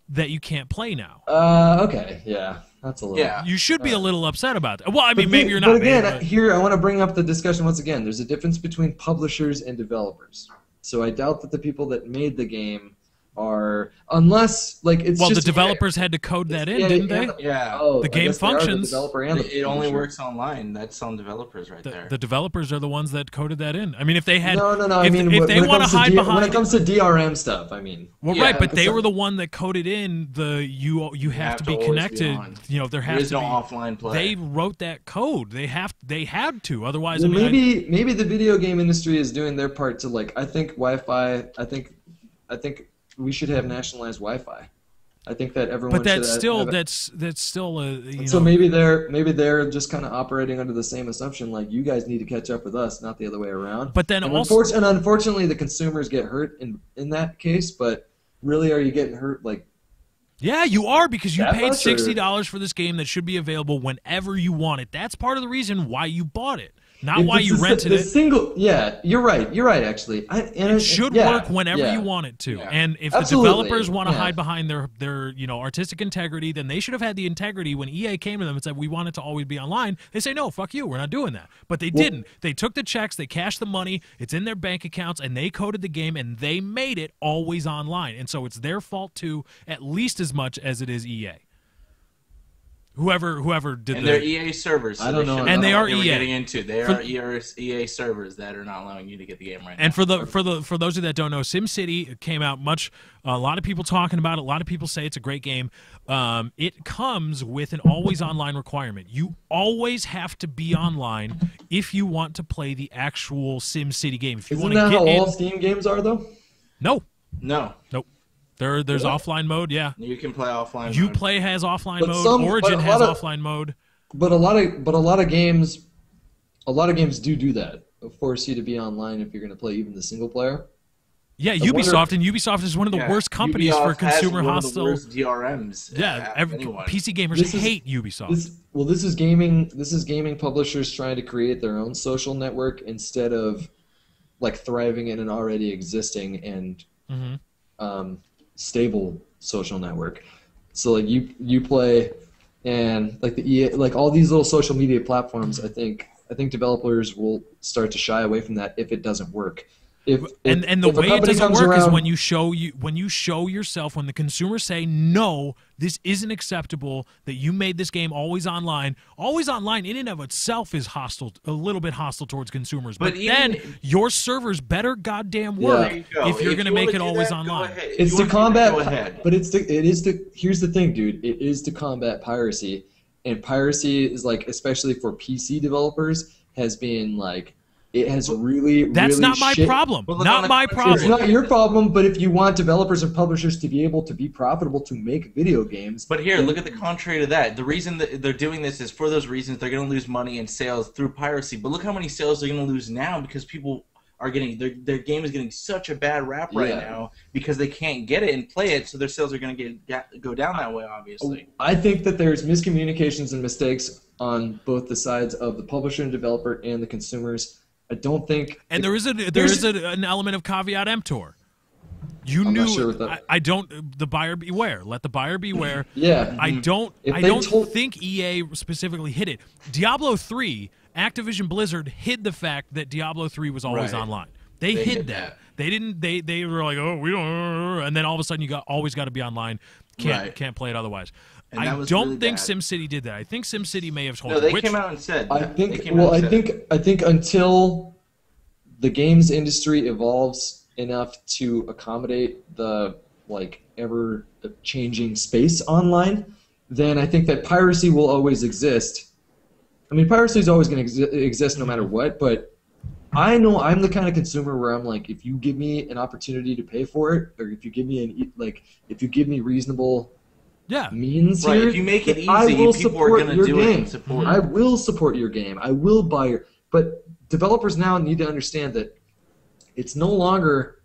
that you can't play now. Okay, yeah. That's a little. Yeah. You should be a little upset about that. Well, I mean, maybe you're not. But again, here I want to bring up the discussion once again. There's a difference between publishers and developers. So I doubt that the people that made the game are, unless like it's. Well, just, the developers had to code that in, didn't they? Yeah. Oh, the game functions. The developer and it only works online. That's on developers right there. The developers are the ones that coded that in. I mean, if they had. No. I mean, if they want to hide behind. When it comes to DRM stuff, I mean. Well, right, but they were the one that coded in the you have to be connected. There has to be offline play. They wrote that code. They had to. Otherwise, well, maybe the video game industry is doing their part to like. I think Wi-Fi. I think we should have nationalized Wi-Fi. I think that everyone. But that's should still have that's still a. So maybe they're just kind of operating under the same assumption, like you guys need to catch up with us, not the other way around. But then unfortunately, the consumers get hurt in that case. But really, are you getting hurt like? Yeah, you are, because you paid $60 for this game that should be available whenever you want it. That's part of the reason why you bought it. Not why you rented it. Yeah, you're right. You're right, actually. It should work whenever you want it to. Yeah. And if the developers want to hide behind their artistic integrity, then they should have had the integrity when EA came to them and said, we want it to always be online. They say, no, fuck you, we're not doing that. But they didn't. They took the checks, they cashed the money, it's in their bank accounts, and they coded the game, and they made it always online. And so it's their fault, too, at least as much as it is EA. Whoever did and they're EA servers. So I don't know. And they are EA. Getting into. They are EA servers that are not allowing you to get the game right now. And for those of you that don't know, SimCity came out a lot of people talking about it. A lot of people say it's a great game. It comes with an always online requirement. You always have to be online if you want to play the actual SimCity game. If you Isn't that how all Steam games are, though? No. Nope. There's offline mode, yeah. You can play offline mode. Uplay has offline mode. Origin has offline mode. But a lot of games do that. Force you to be online if you're going to play even the single player. Yeah, Ubisoft is one of the worst companies Ubisoft for consumer has one hostile. Of the worst DRMs. Yeah, PC gamers hate Ubisoft. This is gaming publishers trying to create their own social network instead of like thriving in an already existing and stable social network. So like you play, and like the EA, like all these little social media platforms, I think developers will start to shy away from that if it doesn't work. And the way it doesn't work is when you show yourself, when the consumers say no, this isn't acceptable, that you made this game always online. Always online in and of itself is a little bit hostile towards consumers. But then your servers better goddamn work if you're going to make it always online. It's to combat, but here's the thing, dude. It is to combat piracy, and piracy is like, especially for PC developers, has been like. It has That's not my problem. Not my problem. It's not your problem, but if you want developers and publishers to be able to be profitable to make video games. But here, look at the contrary to that. The reason that they're doing this is for those reasons. They're going to lose money in sales through piracy. But look how many sales they're going to lose now because people are getting their game is getting such a bad rap right now because they can't get it and play it, so their sales are going to go down that way, obviously. I think that there's miscommunications and mistakes on both the sides of the publisher and developer and the consumers. I don't think. And there is an element of caveat emptor. You I'm knew. not sure what that- I don't. The buyer beware. Let the buyer beware. Yeah. I don't. If I they don't told- think EA specifically hid it. Diablo 3, Activision Blizzard hid the fact that Diablo 3 was always Right. online. They hid that. They didn't. They were like, oh, we don't. And then all of a sudden, you always got to be online. Can't play it otherwise. And I that was don't really think bad. SimCity did that. I think SimCity may have told. No, they which, came out and said. I that. think. They came Well, out I and said think. I think until the games industry evolves enough to accommodate the ever changing space online, then I think that piracy will always exist. I mean, piracy is always going to exist no matter what, but I know I'm the kind of consumer where I'm like, if you give me an opportunity to pay for it, or if you give me if you give me reasonable means Right, here, if you make it then I easy, will people are support gonna your do it game. and support I it. will support your game. I will buy your. But developers now need to understand that it's no longer.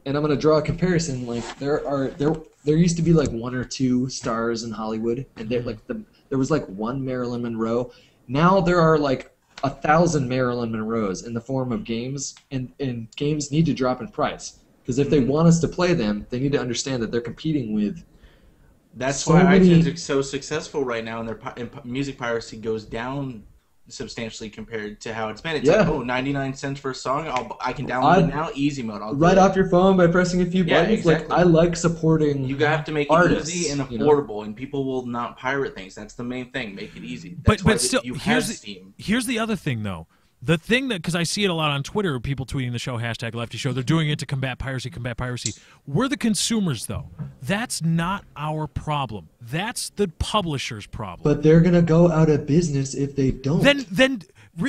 And I'm going to draw a comparison. Like there used to be like 1 or 2 stars in Hollywood, and there was like 1 Marilyn Monroe. Now there are like 1,000 Marilyn Monroes in the form of games, and games need to drop in price because if they want us to play them, they need to understand that they're competing with. That's so why many- iTunes is so successful right now, and music piracy goes down substantially compared to how it's been. It's like, 99 cents for a song. I can download it now, easy mode. I'll Right do it. off your phone by pressing a few buttons. exactly. Like I like supporting. You have to make artists, it easy and you know? affordable, and people will not pirate things. That's the main thing. Make it easy. But That's why still, you have here's Steam. the other thing though. The thing that, because I see it a lot on Twitter, people tweeting the show, #Lefty Show, they're doing it to combat piracy. We're the consumers, though. That's not our problem. That's the publisher's problem. But they're gonna go out of business if they don't. Then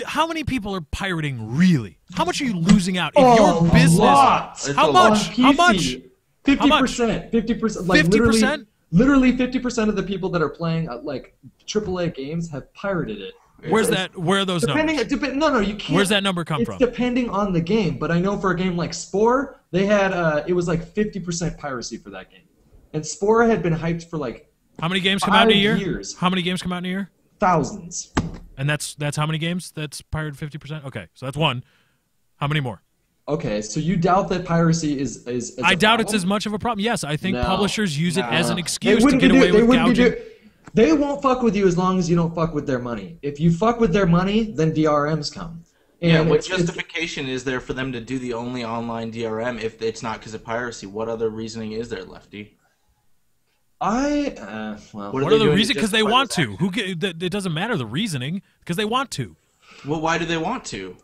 how many people are pirating really? How much are you losing out? If your business, lot. how much? How much? 50%. 50%. Like 50%? Literally 50% of the people that are playing like AAA games have pirated it. Where's that? Where are those numbers? No, you can't. Where's that number come it's from? Depending on the game, but I know for a game like Spore, they had it was like 50% piracy for that game, and Spore had been hyped for like How many games come out in a year? 5 years. How many games come out in a year? Thousands. And that's how many games? That's pirated 50%. Okay, so that's one. How many more? Okay, so you doubt that piracy is I a doubt it's problem? as much of a problem. Yes, I think No. publishers use it as an They excuse to wouldn't get be away do- they with wouldn't be gouging. do- They won't fuck with you as long as you don't fuck with their money. If you fuck with their money, then DRMs come. Yeah, And what it's- justification is there for them to do the only online DRM if it's not because of piracy? What other reasoning is there, Lefty? well, What What they are the doing to reasons? Because they justify want this to. action? It doesn't matter the reasoning because they want to. Well, why do they want to?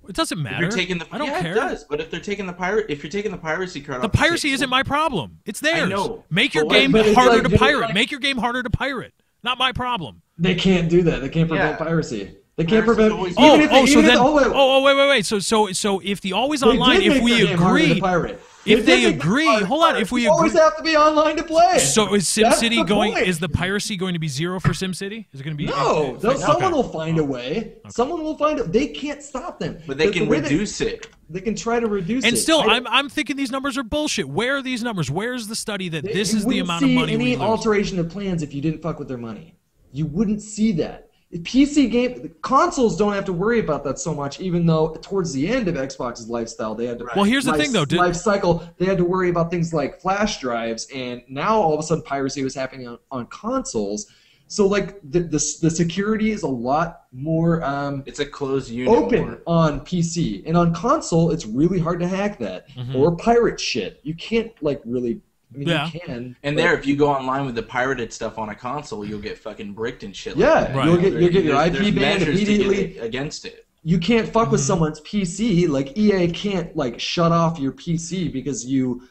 It doesn't If matter. you're taking the I don't yeah, care. it does. But if they're taking if you're taking the piracy card, The off the piracy table- isn't my problem. It's theirs. know. Make your But what- game but it's harder like- to pirate. like- Make your game harder to pirate. Not my problem. they can't do that. They can't prevent Yeah. piracy. They can't Piracy's prevent. always- Even if they, so even if- then. wait. So if the always They online, did if make we their game harder to agree, pirate. if They they did make it agree, harder to hold on, pirate. if we You always agree, have to be online to play. so is That's SimCity the going? point. Is the piracy going to be 0 for SimCity? Is it going to be No, Okay. someone will find a way. Someone will find it. They can't stop them. But they The can way reduce it. They can try to reduce it. And still, I- I'm thinking these numbers are bullshit. Where are these numbers? Where's the study that this you is the wouldn't amount of see money any we lose? alteration of plans if you didn't fuck with their money. You wouldn't see that. PC game consoles don't have to worry about that so much, even though towards the end of Xbox's lifestyle they had to. Well, here's the thing, though. Life cycle, they had to worry about things like flash drives, and now all of a sudden piracy was happening on consoles. So like the security is a lot more It's a closed unit. open more. on PC, and on console it's really hard to hack that Mm-hmm. or pirate shit. You can't like really. I mean, Yeah. you can. And but- there, if you go online with the pirated stuff on a console, you'll get fucking bricked and shit. Yeah, like that. Right. you'll get your IP There's banned measures to get immediately. it against it. You can't fuck Mm-hmm. with someone's PC. Like EA can't like shut off your PC because you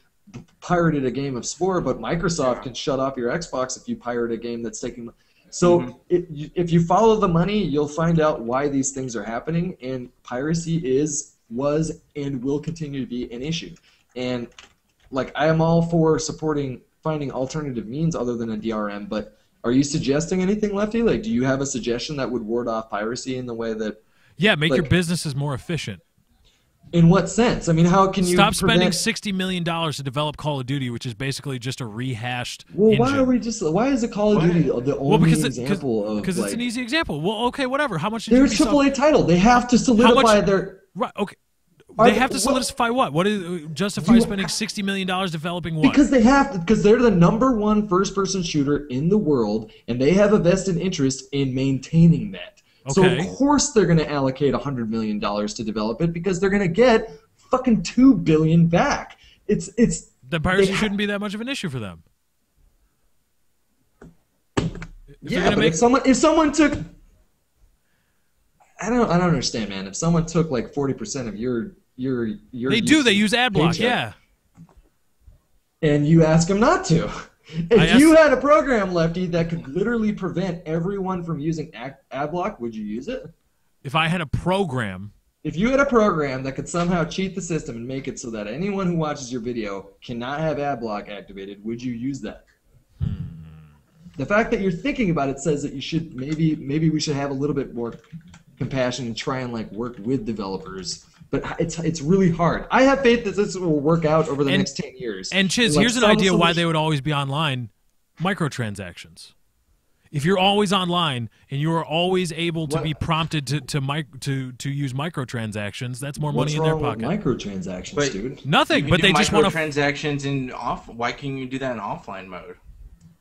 pirated a game of Spore, but Microsoft can shut off your Xbox if you pirate a game that's taking. So Mm-hmm. if you follow the money, you'll find out why these things are happening, and piracy was and will continue to be an issue. And like I am all for supporting finding alternative means other than a DRM, but are you suggesting anything, Lefty? Like, do you have a suggestion that would ward off piracy in the way that? Yeah, make your like- businesses more efficient. In what sense? I mean, how can you Stop spending prevent... $60 million to develop Call of Duty, which is basically just a rehashed Well, engine. why is it Call of Duty the only Well, because example of it's like, an easy example. Well, okay, whatever. How much did they're you a AAA title. They have to solidify much- their. Right. Okay. Are They have to solidify what? What is justify spending $60 million developing what? Because they're the #1 first-person shooter in the world, and they have a vested interest in maintaining that. So Okay. of course they're going to allocate $100 million to develop it because they're going to get fucking $2 billion back. It's The piracy shouldn't be that much of an issue for them. If someone took, I don't understand, man. If someone took like 40% of your They do. They use ad block. paycheck, Yeah. and you ask them not to. If you had a program, Lefty, that could literally prevent everyone from using ad block, would you use it? If I had a program. If you had a program that could somehow cheat the system and make it so that anyone who watches your video cannot have ad block activated, would you use that? The fact that you're thinking about it says that you should maybe we should have a little bit more compassion and try and like work with developers. But it's really hard. I have faith that this will work out over the next 10 years. And Chiz, here's an idea why they would always be online: microtransactions. If you're always online and you are always able to be prompted to use microtransactions, that's more money in their pocket. What's wrong with microtransactions, dude? Nothing, but they just want to transactions in off. Why can't you do that in offline mode?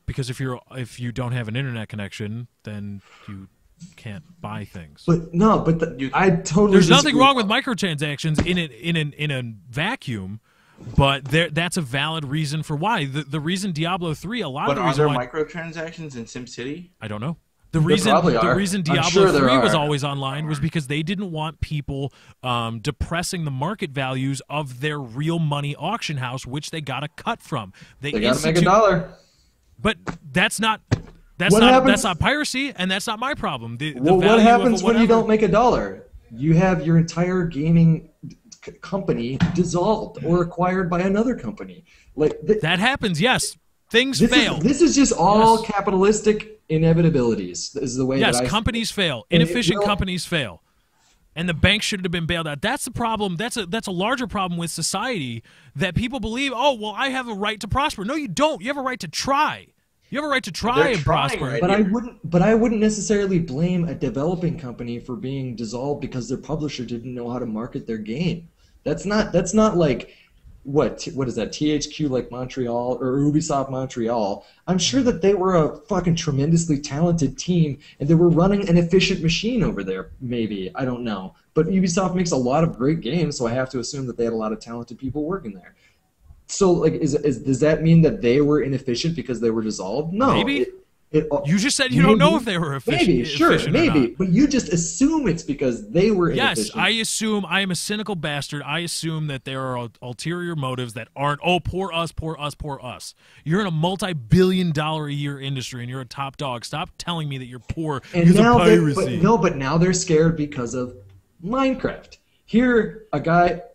Because if you don't have an internet connection, then you can't buy things. But no, I totally. There's disagree. nothing wrong with microtransactions in a vacuum, but that's a valid reason for why. The reason Diablo 3, a lot of the reason are there why, microtransactions in SimCity? I don't know. The reason Diablo sure 3 was always online was because they didn't want people depressing the market values of their real money auction house, which they got a cut from. They got to make $1. But that's not piracy, and that's not my problem. What happens when you don't make $1? You have your entire gaming company dissolved or acquired by another company. That happens. Yes, things fail. This is just all capitalistic inevitabilities. This is the way. Yes, that companies fail. Inefficient companies fail, and the banks should have been bailed out. That's the problem. That's a larger problem with society, that people believe, oh well, I have a right to prosper. No, you don't. You have a right to try. You have a right to try and prosper. Right, but I wouldn't necessarily blame a developing company for being dissolved because their publisher didn't know how to market their game. That's not like what is that, THQ like Montreal or Ubisoft Montreal. I'm sure that they were a fucking tremendously talented team and they were running an efficient machine over there. Maybe, I don't know. But Ubisoft makes a lot of great games, so I have to assume that they had a lot of talented people working there. So, like, does that mean that they were inefficient because they were dissolved? No. Maybe. You just said you don't know if they were efficient. Maybe, sure, maybe. But you just assume it's because they were inefficient. Yes, I assume. I am a cynical bastard. I assume that there are ulterior motives that aren't, oh, poor us, poor us, poor us. You're in a multi-billion-dollar-a-year industry, and you're a top dog. Stop telling me that you're poor because of piracy. But now they're scared because of Minecraft. Here,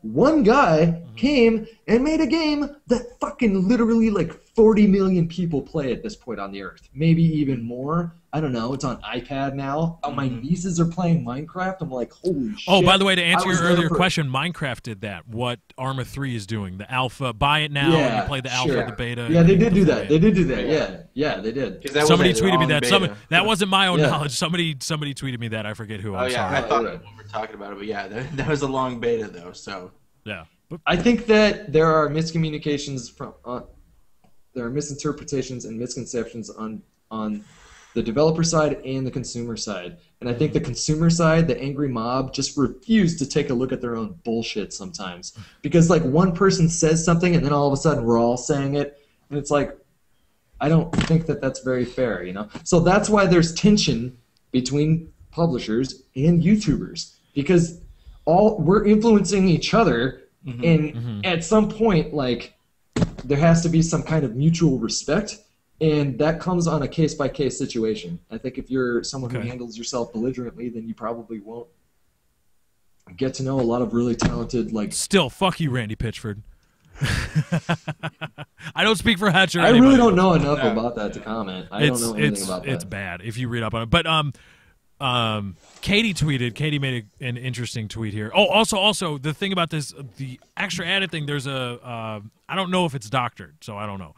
one guy came and made a game that fucking literally like 40 million people play at this point on the earth. Maybe even more. I don't know. It's on iPad now. My nieces are playing Minecraft. I'm like, holy shit. Oh, by the way, to answer your earlier question, Minecraft did that. What Arma 3 is doing. The alpha, buy it now, and you play the alpha, the beta. Yeah, they did do that. They did do that. Yeah, they did. Somebody tweeted me that. That wasn't my own knowledge. Somebody tweeted me that. I forget who. I'm sorry. I thought we were talking about it, but yeah, that was a long beta though. So yeah, I think that there are miscommunications there are misinterpretations and misconceptions on the developer side and the consumer side. And I think the consumer side, the angry mob, just refuse to take a look at their own bullshit sometimes. Because like one person says something and then all of a sudden we're all saying it, and it's like, I don't think that that's very fair, you know? So that's why there's tension between publishers and YouTubers, because we're influencing each other, and at some point, like, there has to be some kind of mutual respect, and that comes on a case-by-case situation. I think if you're someone who handles yourself belligerently, then you probably won't get to know a lot of really talented, like... Still, fuck you, Randy Pitchford. I don't speak for Hutch or anybody. Really don't know enough about that to comment. I don't know anything about that. It's bad if you read up on it. But Katie made an interesting tweet here. Oh, also the thing about this, the extra added thing, there's I don't know if it's doctored, so I don't know.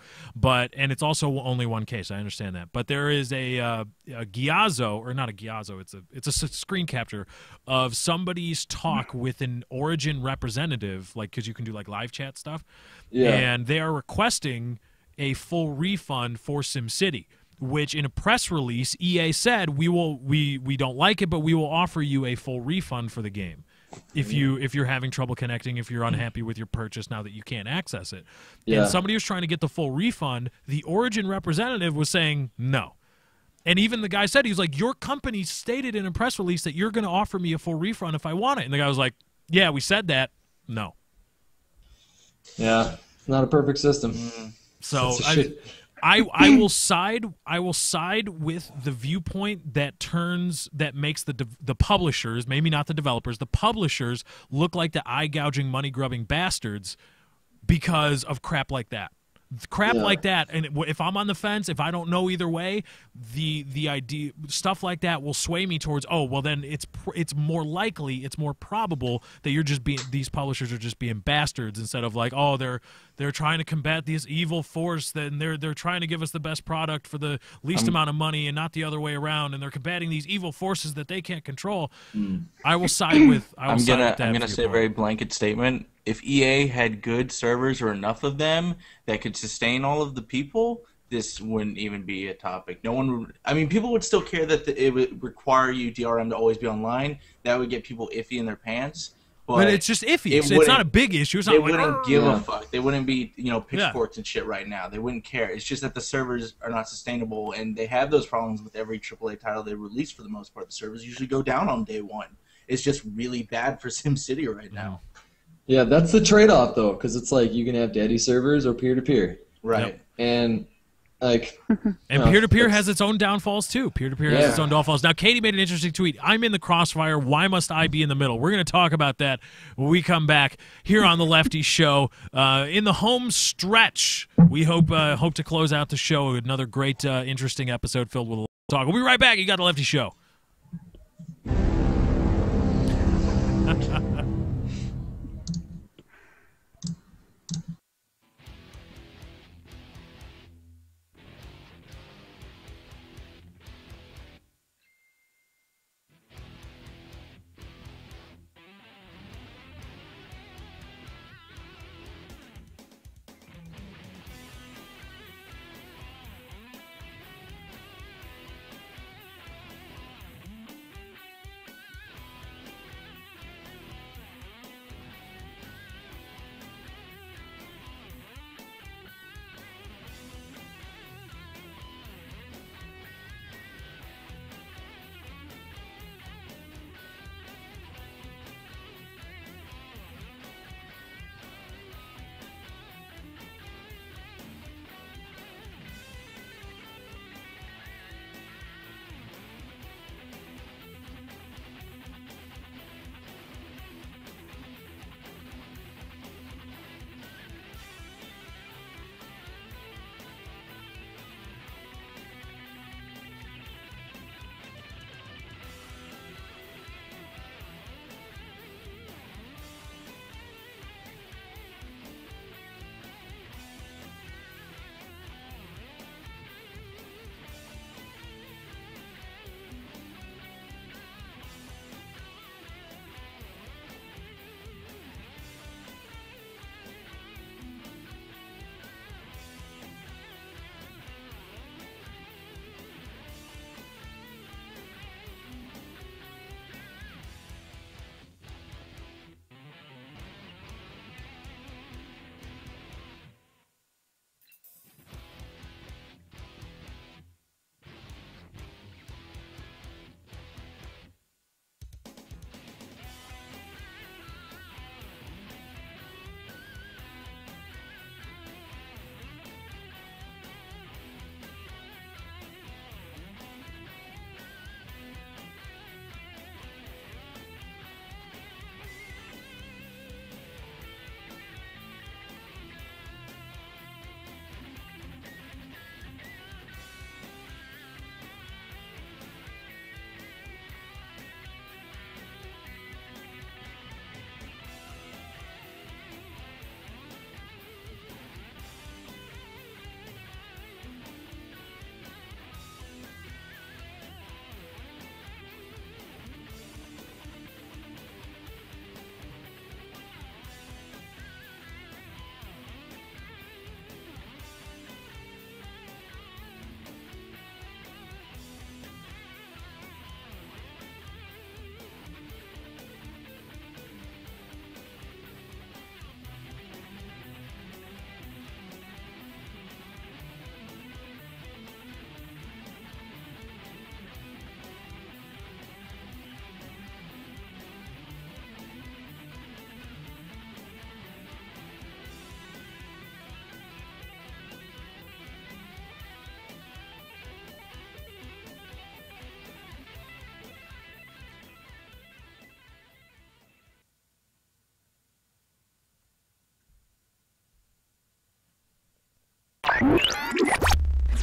And it's also only one case, I understand that. But there is a Giazzo, or not a Giazzo, it's a screen capture of somebody's talk with an Origin representative, like, because you can do like live chat stuff. Yeah. And they are requesting a full refund for SimCity, which in a press release, EA said we don't like it, but we will offer you a full refund for the game if you're having trouble connecting, if you're unhappy with your purchase now that you can't access it. Yeah. And somebody was trying to get the full refund. The Origin representative was saying no. And even the guy said, he was like, your company stated in a press release that you're going to offer me a full refund if I want it. And the guy was like, yeah, we said that. No. Yeah, it's not a perfect system. So I will side with the viewpoint that makes the publishers, maybe not the developers, the publishers look like the eye gouging, money grubbing bastards because of crap like that. Like that, and if I'm on the fence, if I don't know either way, the idea, stuff like that will sway me towards, oh well, then it's more likely, it's more probable that these publishers are just being bastards, instead of like, oh, they're trying to combat this evil force, then they're trying to give us the best product for the least amount of money and not the other way around, and they're combating these evil forces that they can't control. I will side with. I'm gonna say a very blanket statement. If EA had good servers or enough of them that could sustain all of the people, this wouldn't even be a topic. No one would. I mean, people would still care that it would require you DRM to always be online. That would get people iffy in their pants. But it's just iffy. It's not a big issue. It's not they like, wouldn't give a fuck. They wouldn't be, pitchforks and shit right now. They wouldn't care. It's just that the servers are not sustainable, and they have those problems with every AAA title they release for the most part. The servers usually go down on day one. It's just really bad for SimCity right now. Yeah, that's the trade-off, though, because it's like you can have daddy servers or peer-to-peer. Right. Yep. And, like... and peer-to-peer has its own downfalls, too. Peer-to-peer has its own downfalls. Now, Katie made an interesting tweet. I'm in the crossfire. Why must I be in the middle? We're going to talk about that when we come back here on The Lefty Show. In the home stretch, we hope to close out the show with another great, interesting episode filled with talk. We'll be right back. You got The Lefty Show.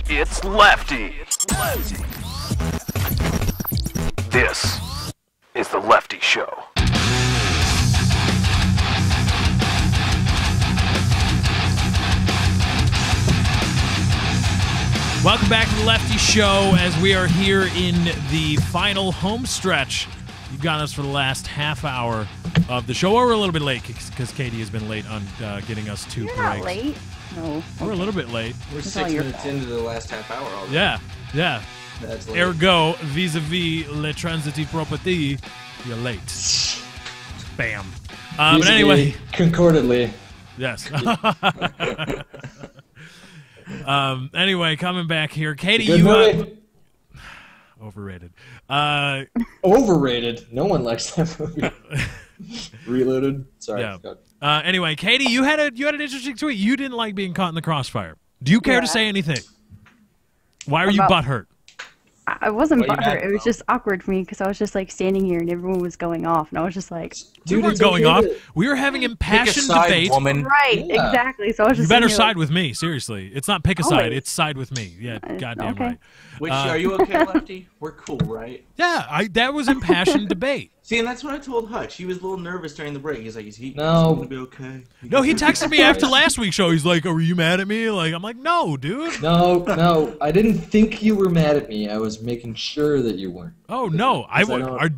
It's Lefty. This is the Lefty Show. Welcome back to the Lefty Show as we are here in the final home stretch. You've got us for the last half hour of the show. We're a little bit late because Katie has been late on getting us to You're breaks. not late. No. We're a little bit late. We're It's 6 all your minutes fault. into the last half hour already. Yeah. That's late. Ergo, vis-a-vis le transitive property, you're late. Bam. But anyway, concordantly. yes. Anyway, coming back here, Katie, Good you movie. overrated. Overrated. No one likes that movie. Reloaded. Sorry. Yeah. God. Anyway, Katie, you had an interesting tweet. You didn't like being caught in the crossfire. Do you care to Yeah. say anything? Why are you About- butthurt? I wasn't What are you mad butthurt. It was about? just awkward for me because I was just like standing here and everyone was going off, and I was just like, We weren't it's going okay off. to- We were having Pick a impassioned side, debate. woman. right, Yeah. exactly. So I was You just better sitting here side with me, seriously. It's not pick a side, Always. it's side with me. Yeah, goddamn okay. right. Which, are you okay, Lefty? We're cool, right? Yeah, that was impassioned debate. See, and that's what I told Hutch. He was a little nervous during the break. He's like, is he No. going to be okay? No, he texted me after last week's show. He's like, "Are you mad at me?" Like, I'm like, "No, dude." No, I didn't think you were mad at me. I was making sure that you weren't. Oh no,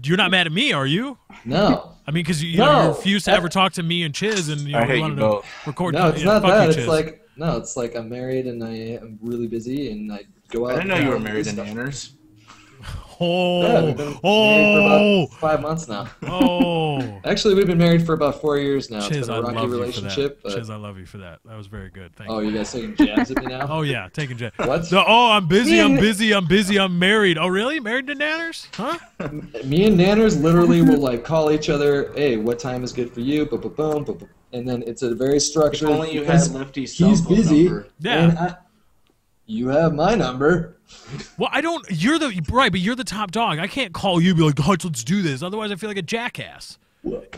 you're not mad at me, are you? No. I mean, because you No. refuse to ever talk to me and Chiz, and you I hate we you wanted both. to record. No, it's yeah, not fuck that. you, It's Chiz. like no, it's like I'm married and I am really busy and I go out. I didn't know and you were do married to stuff. Nanners. Yeah, oh, we've been married for oh, about 5 months now. oh. Actually, we've been married for about 4 years now. Chiz, It's been I a rocky love you for relationship. that. But... Chiz, I love you for that. That was very good. Thank Oh, you. you guys taking jabs at me now? Oh yeah, taking jet. What? No, oh, I'm busy. Me I'm and- busy. I'm busy. I'm married. Oh really? Married to Nanners? Huh? Me and Nanners literally will like call each other. Hey, what time is good for you? Boom, boom, boom, boom, boom. And then it's a very If structured. only you had because Lefty's cell he's phone busy. number. Yeah. You have my number. Well, I don't. You're the right, but you're the top dog. I can't call you and be like, Hutch, let's do this. Otherwise, I feel like a jackass.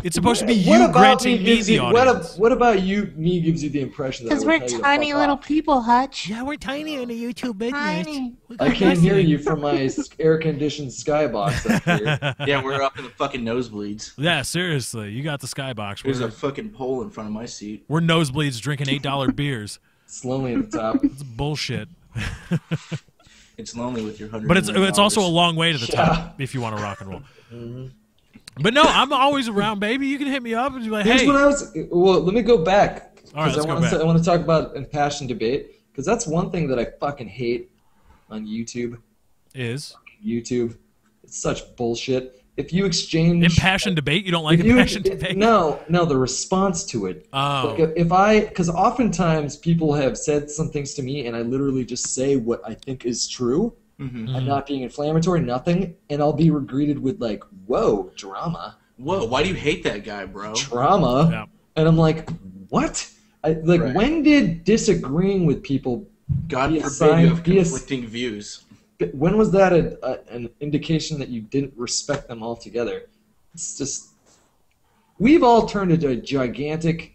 It's supposed to be What you about granting me gives the you- audience. What about you? Me gives you the impression that Because I we're would tell you to tiny fuck little off. people, Hutch. Yeah, we're tiny in the YouTube business. Tiny. I can't hear you from my air-conditioned skybox up here. Yeah, we're up in the fucking nosebleeds. Yeah, seriously, you got the skybox. There's We're, a fucking pole in front of my seat. we're nosebleeds drinking $8 beers. It's lonely at the top. It's bullshit. It's lonely with your $100 But it's million. also a long way to the Yeah. top if you want to rock and roll. But no, I'm always around, baby. You can hit me up and be like, Here's hey. what I was. Well, let me go back All right, because let's go back. I want to talk about impassioned debate because that's one thing that I fucking hate on YouTube. Is YouTube, it's such bullshit. If you exchange impassioned debate? You don't like if you- impassioned debate? No, the response to it. Oh. Like because oftentimes people have said some things to me and I literally just say what I think is true. Mhm. I'm not being inflammatory, nothing, and I'll be greeted with like, "Whoa, drama, Whoa, why do you hate that guy, bro? drama," Yeah. and I'm like, "What?" Right. When did disagreeing with people? God Be forbid assigned- you have be ass- conflicting views. When was that an indication that you didn't respect them altogether? It's just we've all turned into a gigantic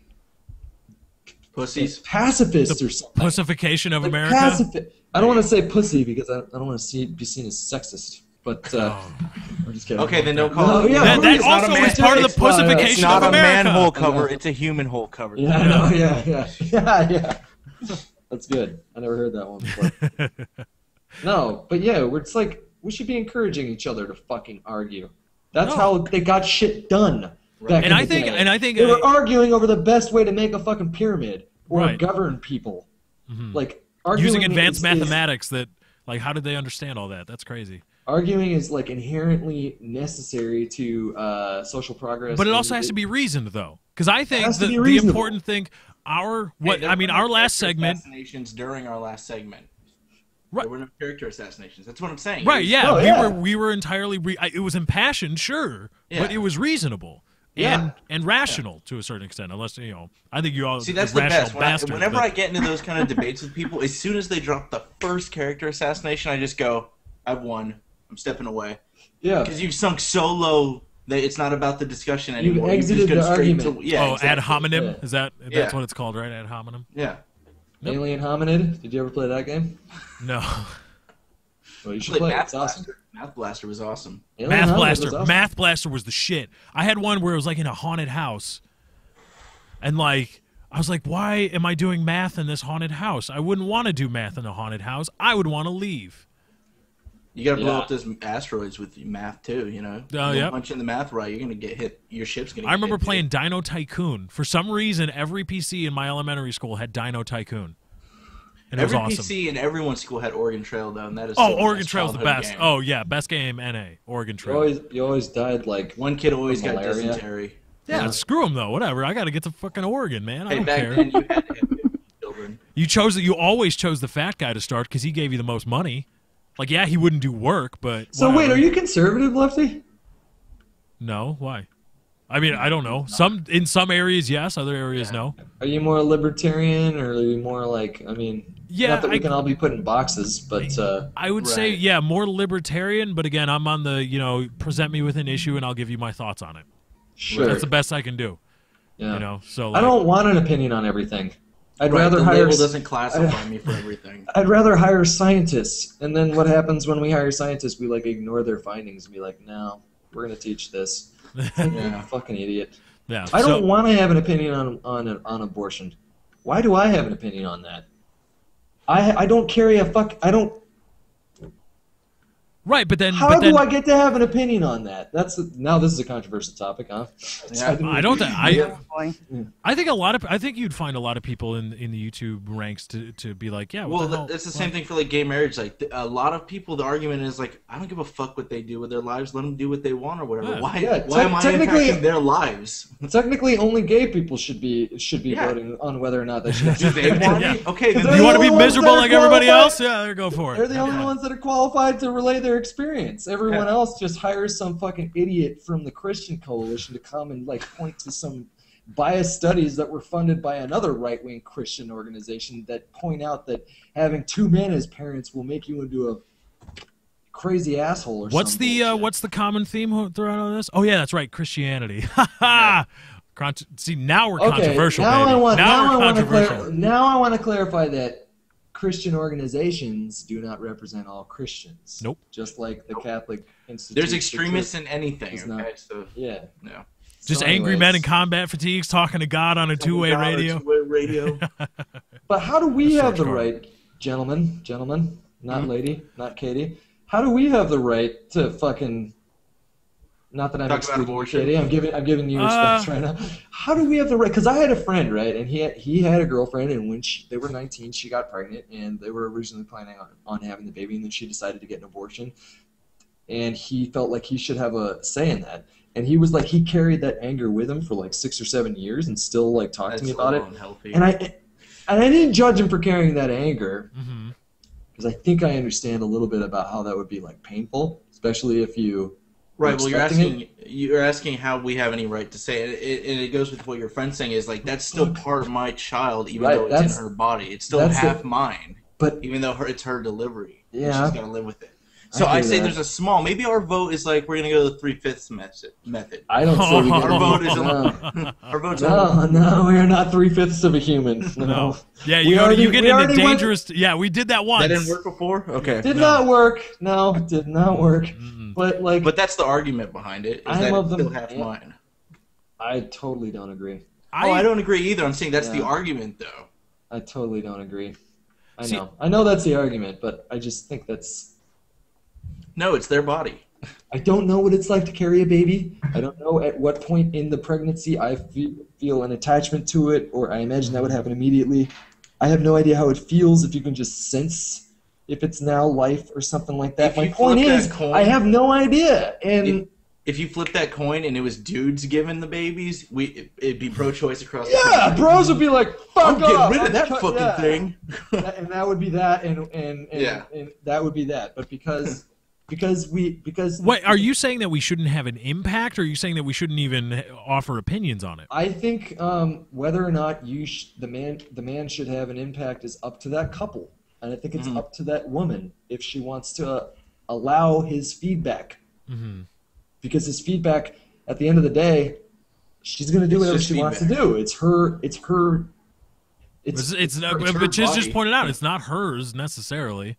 Pussies. pacifist or something. Pussification of Like America? I don't want to say pussy because I don't want to be seen as sexist. But Oh. I'm just kidding. Okay, then don't call No, it. yeah, That it's not also a man- is part of the it's not- pussification It's not of a America. manhole cover, Yeah. it's a human hole cover. Yeah, no, yeah. That's good. I never heard that one before. No, but yeah, it's like we should be encouraging each other to fucking argue. That's No. how they got shit done. Back And in I the think- day. and I think- they were arguing over the best way to make a fucking pyramid or Right. govern people. Like arguing Using advanced is- mathematics that, like, how did they understand all that? That's crazy. Arguing is like inherently necessary to social progress. But it also has to be reasoned, though. Because I think has to be the reasonable. important thing, our There last were no segment, assassinations during our last segment. Right. There were no character assassinations. That's what I'm saying. right? It was- Yeah, Oh, yeah. we were entirely. It was impassioned, sure, but Yeah. it was reasonable and rational to a certain extent. Unless I think you all See, that's the rational best. bastards, Whenever but- I get into those kind of debates with people, as soon as they drop the first character assassination, I just go, I've won. I'm stepping away. Yeah. Because you've sunk so low that it's not about the discussion You've anymore. exited just go the straight argument. To, yeah, ad exactly. hominem Yeah. is that's Yeah. what it's called, right? Ad hominem. Yeah. Nope. Alien Hominid. Did you ever play that game? No. Well, you should Played play it. Math It's awesome. Blaster. Math Blaster was awesome. Alien Math Hominid Blaster. was awesome. Math Blaster was the shit. I had one where it was like in a haunted house. And like, I was like, why am I doing math in this haunted house? I wouldn't want to do math in a haunted house. I would want to leave. You gotta blow Yeah. up those asteroids with math too, you know? Oh, You yeah. punch in the math right, you're gonna get hit. Your ship's gonna get I remember hit, playing Dino Tycoon. For some reason, every PC in my elementary school had Dino Tycoon. And it Every was awesome. PC in everyone's school had Oregon Trail, though, and that is Oh, still the Oregon best Trail's the childhood best. game. Oh, yeah, best game NA. Oregon Trail. You always died like One kid always got Malaria. dysentery. Yeah, screw them though. Whatever. I got to get to fucking Oregon, man. I Hey, don't back care. then you had to have children. You always chose the fat guy to start because he gave you the most money. Like, yeah, he wouldn't do work, but So whatever. wait, are you conservative, Lefty? No, why? I mean, I don't know. In some areas, yes. Other areas, no. Are you more libertarian, or are you more like? I mean, Yeah, not that we I- can all be put in boxes, but I would say, Right. yeah, more libertarian. But again, I'm on the present me with an issue and I'll give you my thoughts on it. sure. That's the best I can do. Yeah. You know, so I like, don't want an opinion on everything. I'd Right, rather the hire. label doesn't classify me for everything. I'd rather hire scientists, and then what happens when we hire scientists? We like ignore their findings and be like, "No, we're gonna teach this." Yeah. Fucking idiot. Yeah, I don't so- want to have an opinion on abortion. Why do I have an opinion on that? I don't carry a fuck. I don't. Right, but then, How do I get to have an opinion on that? Now this is a controversial topic, huh? Yeah. I don't think Oh, boy. I think you'd find a lot of people in the YouTube ranks to be like, yeah, what Well, the hell? it's the same thing for like gay marriage. Like a lot of people, the argument is like, I don't give a fuck what they do with their lives. Let them do what they want or whatever. Yeah. Why? Yeah, why am I technically- impacting their lives? Technically, only gay people should be Yeah. voting on whether or not they should. Do they want Yeah. it? Okay, then They're you want to the be only ones miserable that are like everybody qualified. else? Yeah, there, go for it. They're the only ones that are qualified to relay their experience. Everyone Yeah. else just hires some fucking idiot from the Christian Coalition to come and like point to some biased studies that were funded by another right-wing Christian organization that point out that having two men as parents will make you into a crazy asshole or What's some the bullshit. what's the common theme throughout all this? Oh yeah, that's right, Christianity. Ha ha. See, now we're controversial, now baby. I want, now we're I want to controversial. now I want to clarify that Christian organizations do not represent all Christians. Nope. Just like the Catholic Institute. there's extremists in anything. It's Okay, not- so Yeah. no. Just So angry anyways, men in combat fatigues talking to God on a two-way God, radio. two-way radio. But how do we That's have the George right, gentlemen, not Hmm? lady, not Katie? How do we have the right to fucking? Not that I'm Talk about excluding abortion. Katie. I'm giving you respect right now. How do we have the right? Because I had a friend, right, and he had a girlfriend, and when they were 19, she got pregnant, and they were originally planning on having the baby, and then she decided to get an abortion, and he felt like he should have a say in that. And he was like, he carried that anger with him for like 6 or 7 years, and still like talked That's to me a about it. little unhealthy. And I didn't judge him for carrying that anger, Mhm. because I think I understand a little bit about how that would be like painful, especially if you. were Right. Well, expecting you're asking how we have any right to say it, and it goes with what your friend's saying is like that's still part of my child, even Right, though it's that's- in her body. It's still that's half the- mine, But even though it's her delivery. and Yeah. she's gonna live with it. So I I, hear say that. there's a small. Maybe our vote is like we're gonna go the 3/5 method. I don't say we Our get vote is no. our vote's No, we are not 3/5 of a human. No. No. Yeah, We already- you get we into already went- dangerous. Yeah, we did that once. That didn't work before. Okay. Did not work. No, did not work. Mm-mm. But like, But that's the argument behind it. Is I'm that of it's the- still half yeah. mine. I totally don't agree. I don't agree either. I'm saying that's the Yeah. argument, though. I totally don't agree. See- I know that's the argument, but I just think that's. No, it's their body. I don't know what it's like to carry a baby. I don't know at what point in the pregnancy I feel an attachment to it, or I imagine that would happen immediately. I have no idea how it feels if you can just sense if it's now life or something like that. If My you point flip that is, coin- I have no idea. And If you flip that coin and it was dudes giving the babies, it'd be pro-choice across the yeah, country. bros would be like, "Fuck I'm getting off, rid of I'm that cut- fucking yeah." thing. And that would be that, and Yeah. and that would be that. But because Wait, are you saying that we shouldn't have an impact, or are you saying that we shouldn't even offer opinions on it? I think whether or not the man should have an impact is up to that couple, and I think it's Mm-hmm. up to that woman if she wants to allow his feedback, Mm-hmm. because his feedback at the end of the day, she's going to do It's whatever just she wants to feedback. do. It's her It's her but Chiz just body. pointed out it's not hers necessarily.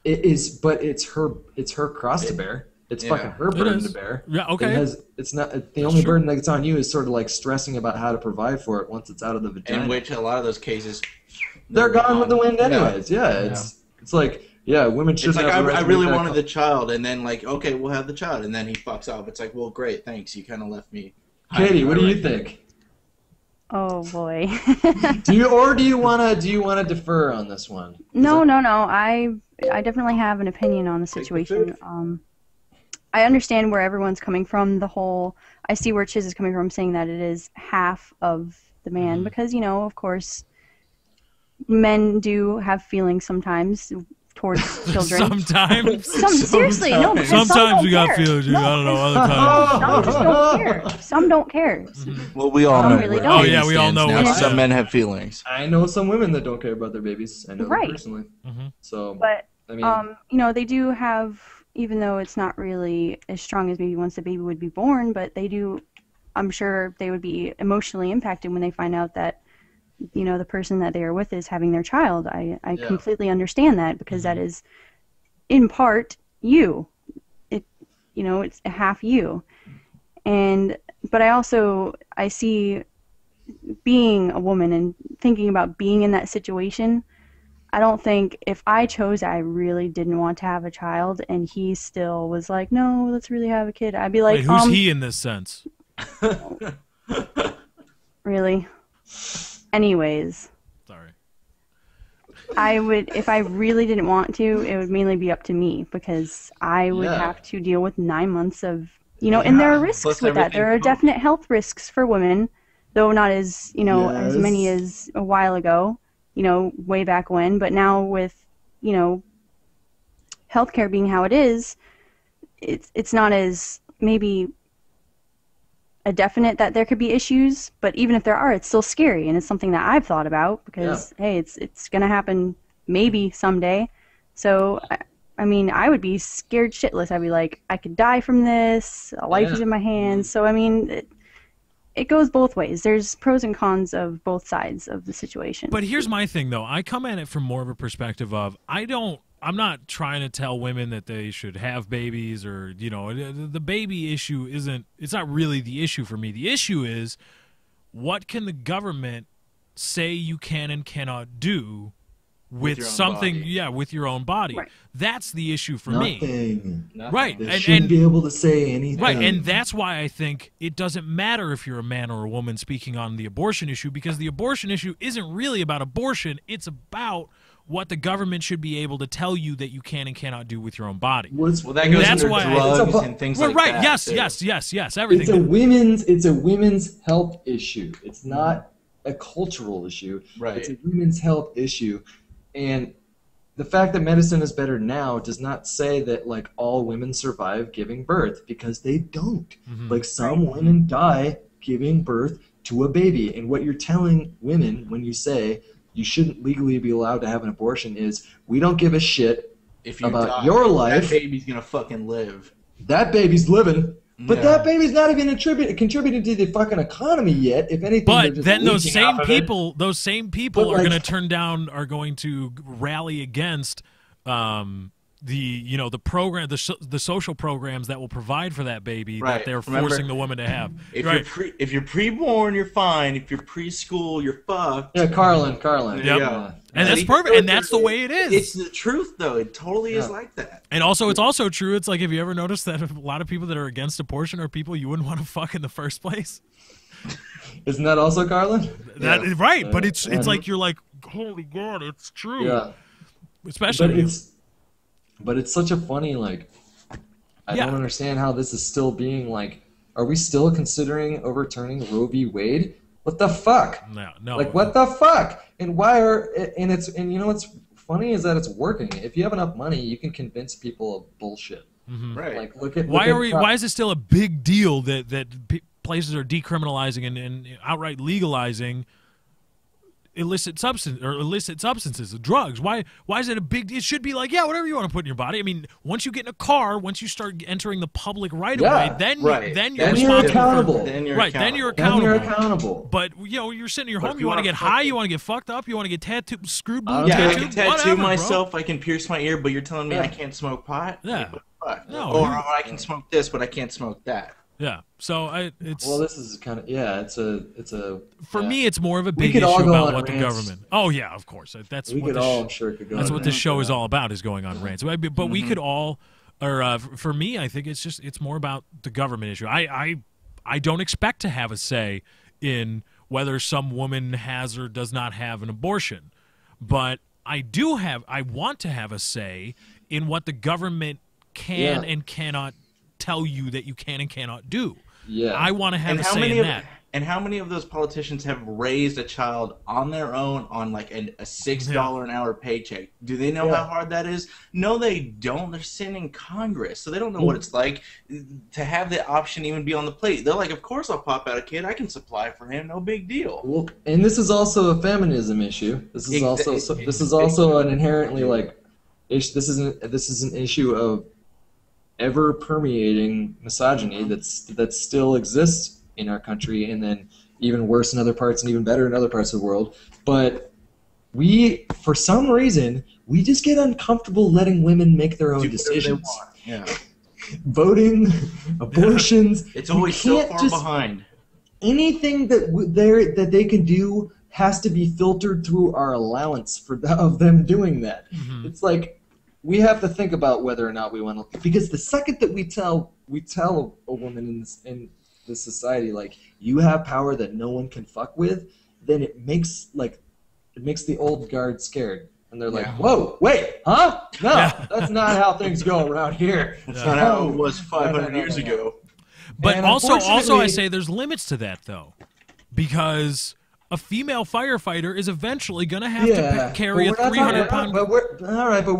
It is, but it's her cross to bear. It's Yeah. fucking her burden is. to bear. Yeah, okay. It's not the only burden that's on you is sort of like stressing about how to provide for it once it's out of the vagina. In which a lot of those cases, They're gone with the wind anyways. Yeah, it's like women It's shouldn't like have the right I to really make that wanted call. the child, and then like okay, we'll have the child, and then he fucks off. It's like, well, great, thanks. You kind of left me. Katie, what do you think? Oh boy. Do you want to defer on this one? No. I definitely have an opinion on the situation. I understand where everyone's coming from. I see where Chiz is coming from, saying that it is half of the man because of course, men do have feelings sometimes towards children. Sometimes. Seriously, no. Because Sometimes some we don't got care. feelings. No, I don't know. Other times. Some just don't care. Some don't care. Well, we all Some know. really where don't. Oh, yeah, we all Katie know stands now. what- Some men have feelings. I know some women that don't care about their babies. I know Right. them personally. So, But I mean, they do have, even though it's not really as strong as maybe once the baby would be born, but they do, I'm sure they would be emotionally impacted when they find out that, the person that they are with is having their child. I completely understand that because that is, in part, you. It's a half you. But I see being a woman and thinking about being in that situation. I don't think if I chose I really didn't want to have a child and he still was like, no, let's really have a kid. I'd be like, Wait, who's he in this sense? Really? Anyways, Sorry. if I really didn't want to, it would mainly be up to me because I would have to deal with 9 months of, and there are risks Plus with that. There are everything- definite health risks for women, though not as, as many Yes. as a while ago, way back when. But now with, healthcare being how it is, it's not as maybe a definite that there could be issues, but even if there are, it's still scary, and it's something that I've thought about because hey, it's gonna happen maybe someday. So I mean, I would be scared shitless. I'd be like, I could die from this. A life is in my hands. So I mean, it goes both ways. There's pros and cons of both sides of the situation. But here's my thing, though. I come at it from more of a perspective of I'm not trying to tell women that they should have babies or, the baby issue it's not really the issue for me. The issue is what can the government say you can and cannot do with your own something, body. with your own body. Right. That's the issue for me. nothing. Right. They And- shouldn't and- be able to say anything. Right, and that's why I think it doesn't matter if you're a man or a woman speaking on the abortion issue, because the abortion issue isn't really about abortion. It's about what the government should be able to tell you that you can and cannot do with your own body. Well, that goes That's under why drugs it's and things Well, like right, that. yes, too. yes, everything. it's a women's health issue. It's not a cultural issue. Right. It's a women's health issue. And the fact that medicine is better now does not say that like all women survive giving birth, because they don't. Like some women die giving birth to a baby. And what you're telling women when you say you shouldn't legally be allowed to have an abortion is, we don't give a shit If you about die, your life. that baby's gonna fucking live. That baby's living. But Yeah. that baby's not even contributing to the fucking economy yet. If anything, they're But just then those leeching same off of it. people, But, are going to like- are going to rally against the program, the social programs that will provide for that baby that Right. they're Remember, forcing the woman to have. If Right. you're preborn, you're fine. If you're preschool, you're fucked. Yeah, Carlin. Yep. Yeah. And that's perfect, and that's the way it is. It's the truth, though. It totally is Yeah. like that. And also, it's also true. It's like, have you ever noticed that a lot of people that are against abortion are people you wouldn't want to fuck in the first place? Isn't that also Carlin? That is right, but it's Yeah. like you're like, holy God, it's true. Yeah. Especially But it's such a funny, like, I Yeah. don't understand how this is still being, like, are we still considering overturning Roe v. Wade? What the fuck? no. Like, what the fuck? And and you know what's funny is that it's working. If you have enough money, you can convince people of bullshit. Right. Like, look at Why is it still a big deal that places are decriminalizing and outright legalizing illicit substances, drugs. Why is it a big? It should be like, yeah, whatever you want to put in your body. I mean, once you get in a car, once you start entering the public right away, then you're accountable. Then you're accountable. You're accountable. But you're sitting in your home. You want to get high. You want to get fucked up. You want to get tattooed, screwed, I can tattoo myself. Bro. I can pierce my ear, but you're telling me I can't smoke pot? Yeah. No, or I can smoke this, but I can't smoke that. Yeah, so it's. Well, this is kind of it's a. For me, it's more of a big issue about what the government. Oh yeah, of course. That's we what could all. I'm sure could go. That's what this show is all about. Is going on rants. But we could all, or for me, I think it's more about the government issue. I don't expect to have a say in whether some woman has or does not have an abortion, but I want to have a say in what the government can and cannot tell you that you can and cannot do. Yeah, I want to have a say in that. And how many of those politicians have raised a child on their own on like a $6 an hour paycheck? Do they know how hard that is? No, they don't. They're sitting in Congress, so they don't know what it's like to have the option even be on the plate. They're like, of course I'll pop out a kid. I can supply for him. No big deal. Well, and this is also a feminism issue. This is also an inherently this is an issue of ever permeating misogyny that still exists in our country, and then even worse in other parts and even better in other parts of the world. But we, for some reason, we just get uncomfortable letting women make their own decisions. Yeah. Voting, abortions. It's always so far behind. Anything that they can do has to be filtered through our allowance of them doing that. Mm-hmm. It's like, we have to think about whether or not we want to, because the second that we tell a woman in this society, like, you have power that no one can fuck with, then it makes the old guard scared, and they're like, whoa, wait, huh? No, that's not how things go around here. That's not how it was 500 years ago. But also I say there's limits to that though, because a female firefighter is eventually going to have to carry a 300-pound... But we're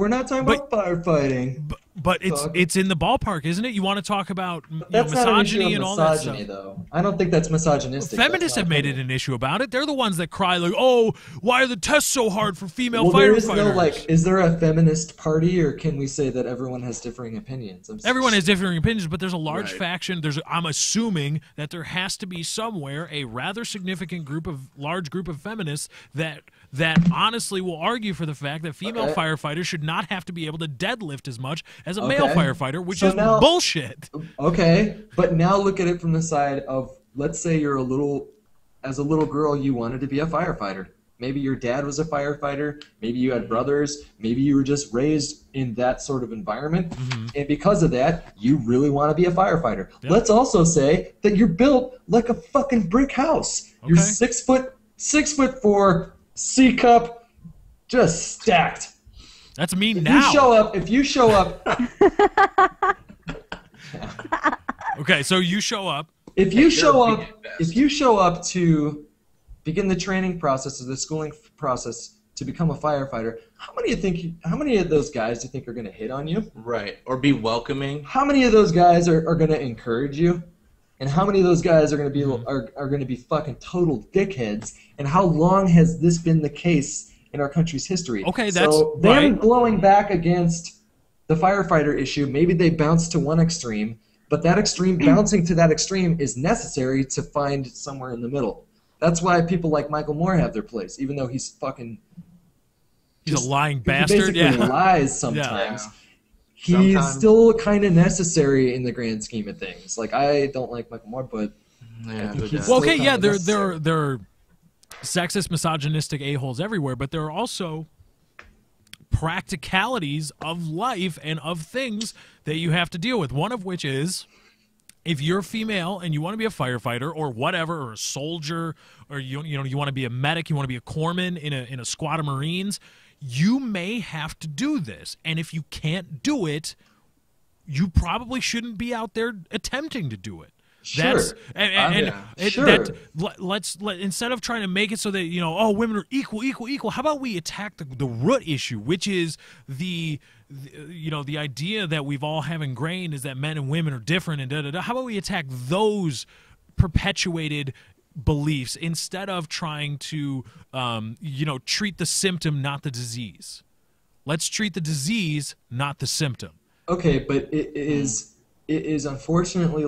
not talking about firefighting. But it's in the ballpark, isn't it? You want to talk about misogyny and all that stuff. Though. I don't think that's misogynistic. Feminists have made it an issue about it. They're the ones that cry like, "Oh, why are the tests so hard for female firefighters?" Is there a feminist party, or can we say that everyone has differing opinions? Everyone has differing opinions, but there's a large faction. I'm assuming that there has to be somewhere a rather significant large group of feminists that honestly will argue for the fact that female firefighters should not have to be able to deadlift as much as a male firefighter, which is bullshit. Okay, but now look at it from the side of, let's say as a little girl, you wanted to be a firefighter. Maybe your dad was a firefighter, maybe you had brothers, maybe you were just raised in that sort of environment, and because of that, you really want to be a firefighter. Yep. Let's also say that you're built like a fucking brick house. Okay. You're 6'4", C cup, just stacked. That's me now. If you show up. Okay, so you show up. If you show up to begin the training process or the schooling process to become a firefighter, how many of those guys do you think are going to hit on you? Right, or be welcoming? How many of those guys are going to encourage you? And how many of those guys are going to be are going to be fucking total dickheads? And how long has this been the case in our country's history? Okay, that's so them blowing back against the firefighter issue. Maybe they bounce to one extreme, but that extreme bouncing to that extreme is necessary to find somewhere in the middle. That's why people like Michael Moore have their place, even though he's fucking. He's a lying bastard. He basically lies sometimes. Yeah. He's still kind of necessary in the grand scheme of things. Like, I don't like Michael Moore, but there are sexist, misogynistic a-holes everywhere, but there are also practicalities of life and of things that you have to deal with. One of which is, if you're female and you want to be a firefighter or whatever, or a soldier, or you want to be a medic, you want to be a corpsman in a squad of Marines, you may have to do this. And if you can't do it, you probably shouldn't be out there attempting to do it. Sure. Let's instead of trying to make it so that women are equal. How about we attack the root issue, which is the idea that we've all have ingrained is that men and women are different and da da da. How about we attack those perpetuated beliefs instead of trying to, treat the symptom, not the disease. Let's treat the disease, not the symptom. Okay, but it is unfortunately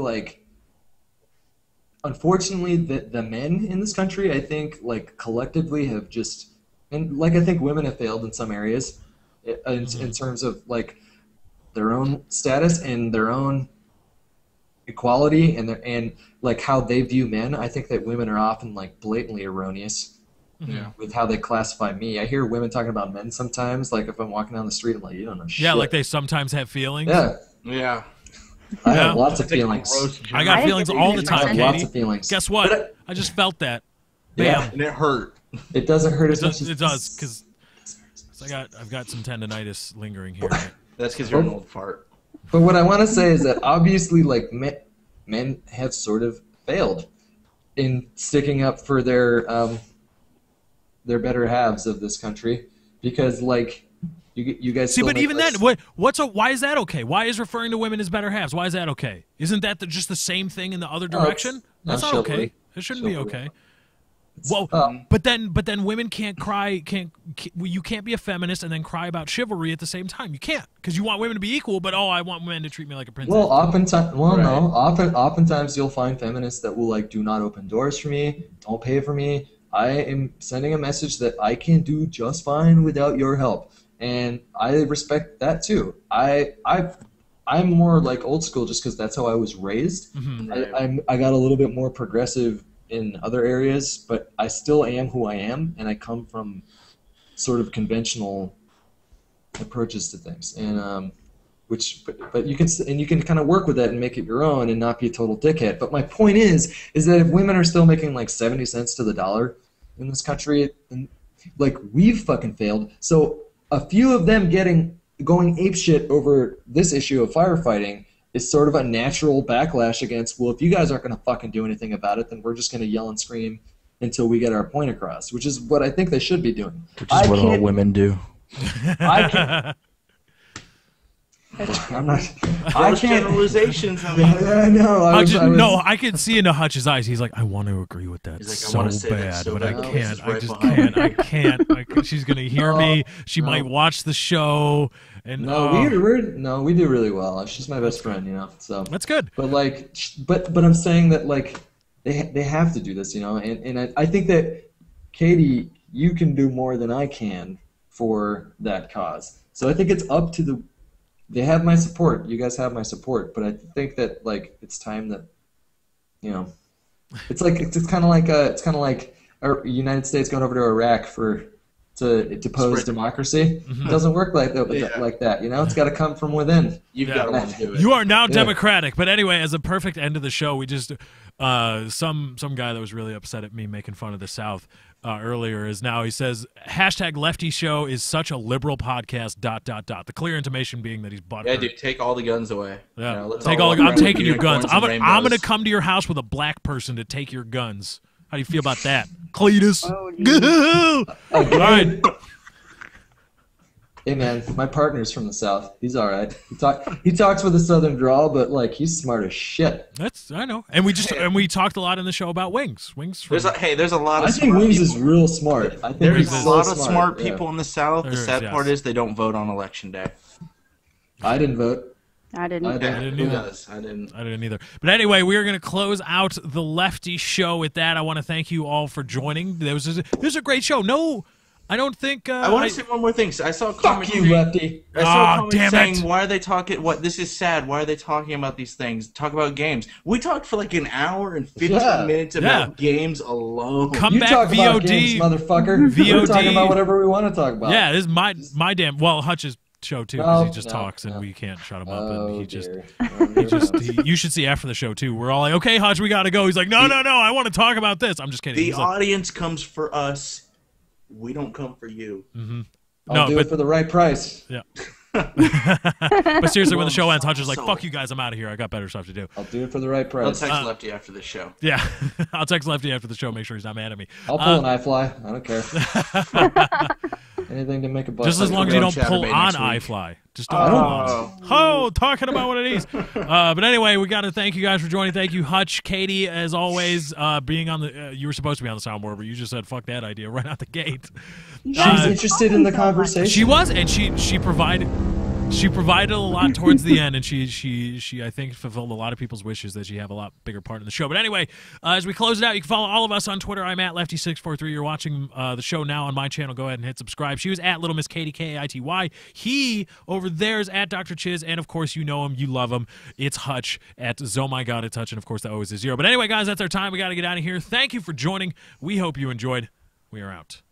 the men in this country, I think, like, collectively have just, and like, I think women have failed in some areas in terms of, like, their own status and their own equality and like how they view men. I think that women are often, like, blatantly erroneous with how they classify me. I hear women talking about men sometimes, like, if I'm walking down the street, I'm like, you don't know shit. Yeah, like they sometimes have feelings. Yeah. I have lots of feelings. I got feelings all the I time, have Katie. lots of feelings. Guess what? I just felt that. Bam. Yeah. And it hurt. It doesn't hurt as much as It does, because I've got some tendonitis lingering here. That's because you're an old fart. But what I want to say is that obviously, like, men have sort of failed in sticking up for their better halves of this country, because, like, you guys see, still but make even less- then, why is that okay? Why is referring to women as better halves? Why is that okay? Isn't that just the same thing in the other direction? That's not okay. chivalry. It shouldn't be Chivalry. okay. Well, but then women can't cry. You can't be a feminist and then cry about chivalry at the same time. You can't, because you want women to be equal, but I want men to treat me like a princess. Well, oftentimes you'll find feminists that will, like, do not open doors for me, don't pay for me. I am sending a message that I can do just fine without your help, and I respect that too. I'm more like old school just because that's how I was raised. I got a little bit more progressive in other areas, but I still am who I am, and I come from sort of conventional approaches to things, and but you can kind of work with that and make it your own and not be a total dickhead. But my point is that if women are still making like 70 cents to the dollar in this country, then, like, we've fucking failed. So a few of them going apeshit over this issue of firefighting is sort of a natural backlash against, well, if you guys aren't going to fucking do anything about it, then we're just going to yell and scream until we get our point across, which is what I think they should be doing. Which is what all women do. I can't. I'm not. I can't. Generalizations. I mean, No, I can see into Hutch's eyes. He's like, I want to agree with that He's like, I so wanna say that bad, so but bad. I This can't. is I right just behind can't. I can't. She's gonna hear me. She might watch the show. And we do really well. She's my best friend, So that's good. But like, but I'm saying that, like, they have to do this, and I think that, Katie, you can do more than I can for that cause. So I think it's up to they have my support. You guys have my support, but I think that, like, it's time that, it's kind of like our United States going over to Iraq to depose democracy. It doesn't work like that. It's got to come from within. You've got to want to do it. You are now democratic. But anyway, as a perfect end of the show, we just some guy that was really upset at me making fun of the South earlier he says #Lefty Show is such a liberal podcast. ... The clear intimation being that he's butthurt. Yeah, dude, take all the guns away. Yeah, Let's I'm taking your guns. I'm gonna gonna come to your house with a black person to take your guns. How do you feel about that, Cletus? All right. Hey man, my partner's from the South. He's all right. He talks with a Southern drawl, but, like, he's smart as shit. I know. And we talked a lot in the show about Wings. There's a lot of. I think Wings is real smart. I think There's he's a lot so of smart people in the South. The sad yes. part is they don't vote on election day. I didn't vote. I didn't. I didn't Who either. does? I didn't. I didn't either. But anyway, we are going to close out the Lefty Show with that. I want to thank you all for joining. This was a great show. No, I don't think. I want to say one more thing. So I saw a comment. Fuck you, Lefty. I saw a comment damn saying, it. "Why are they talking? What? This is sad. Why are they talking about these things? Talk about games. We talked for like an hour and 15 minutes about games alone. Come You back talk about VOD, games, motherfucker. We're talking about whatever we want to talk about. Yeah, this is my damn. Well, Hutch's show too, because he just talks and no. we can't shut him up. And he just. dear. You should see after the show too. We're all like, "Okay, Hutch, we gotta go." He's like, "No, I want to talk about this." I'm just kidding. The He's like, audience comes for us. We don't come for you. I'll do it for the right price. Yeah. But seriously, when the show ends, Hutch is like, "Fuck you guys, I'm out of here. I got better stuff to do." I'll do it for the right I'll price. text Lefty after this show. Yeah, I'll text Lefty after the show. Make sure he's not mad at me. I'll pull an eye fly. I don't care. Anything to make a buck. Just as long as you don't pull Chatterbait on next week. iFly. Just don't pull on. Oh, talking about what it is. But anyway, we got to thank you guys for joining. Thank you, Hutch, Katie, as always, being on the. You were supposed to be on the soundboard, but you just said fuck that idea right out the gate. She's interested in the conversation. She was, and she provided. She provided a lot towards the end, and she I think fulfilled a lot of people's wishes that she have a lot bigger part in the show. But anyway, as we close it out, you can follow all of us on Twitter. I'm at Lefty643. You're watching the show now on my channel. Go ahead and hit subscribe. She was at Little Miss Katie, Kaity. He over there is at Dr. Chiz, and of course you know him, you love him. It's Hutch at Oh My God, it's Hutch, and of course that always is Zero. But anyway, guys, that's our time. We got to get out of here. Thank you for joining. We hope you enjoyed. We are out.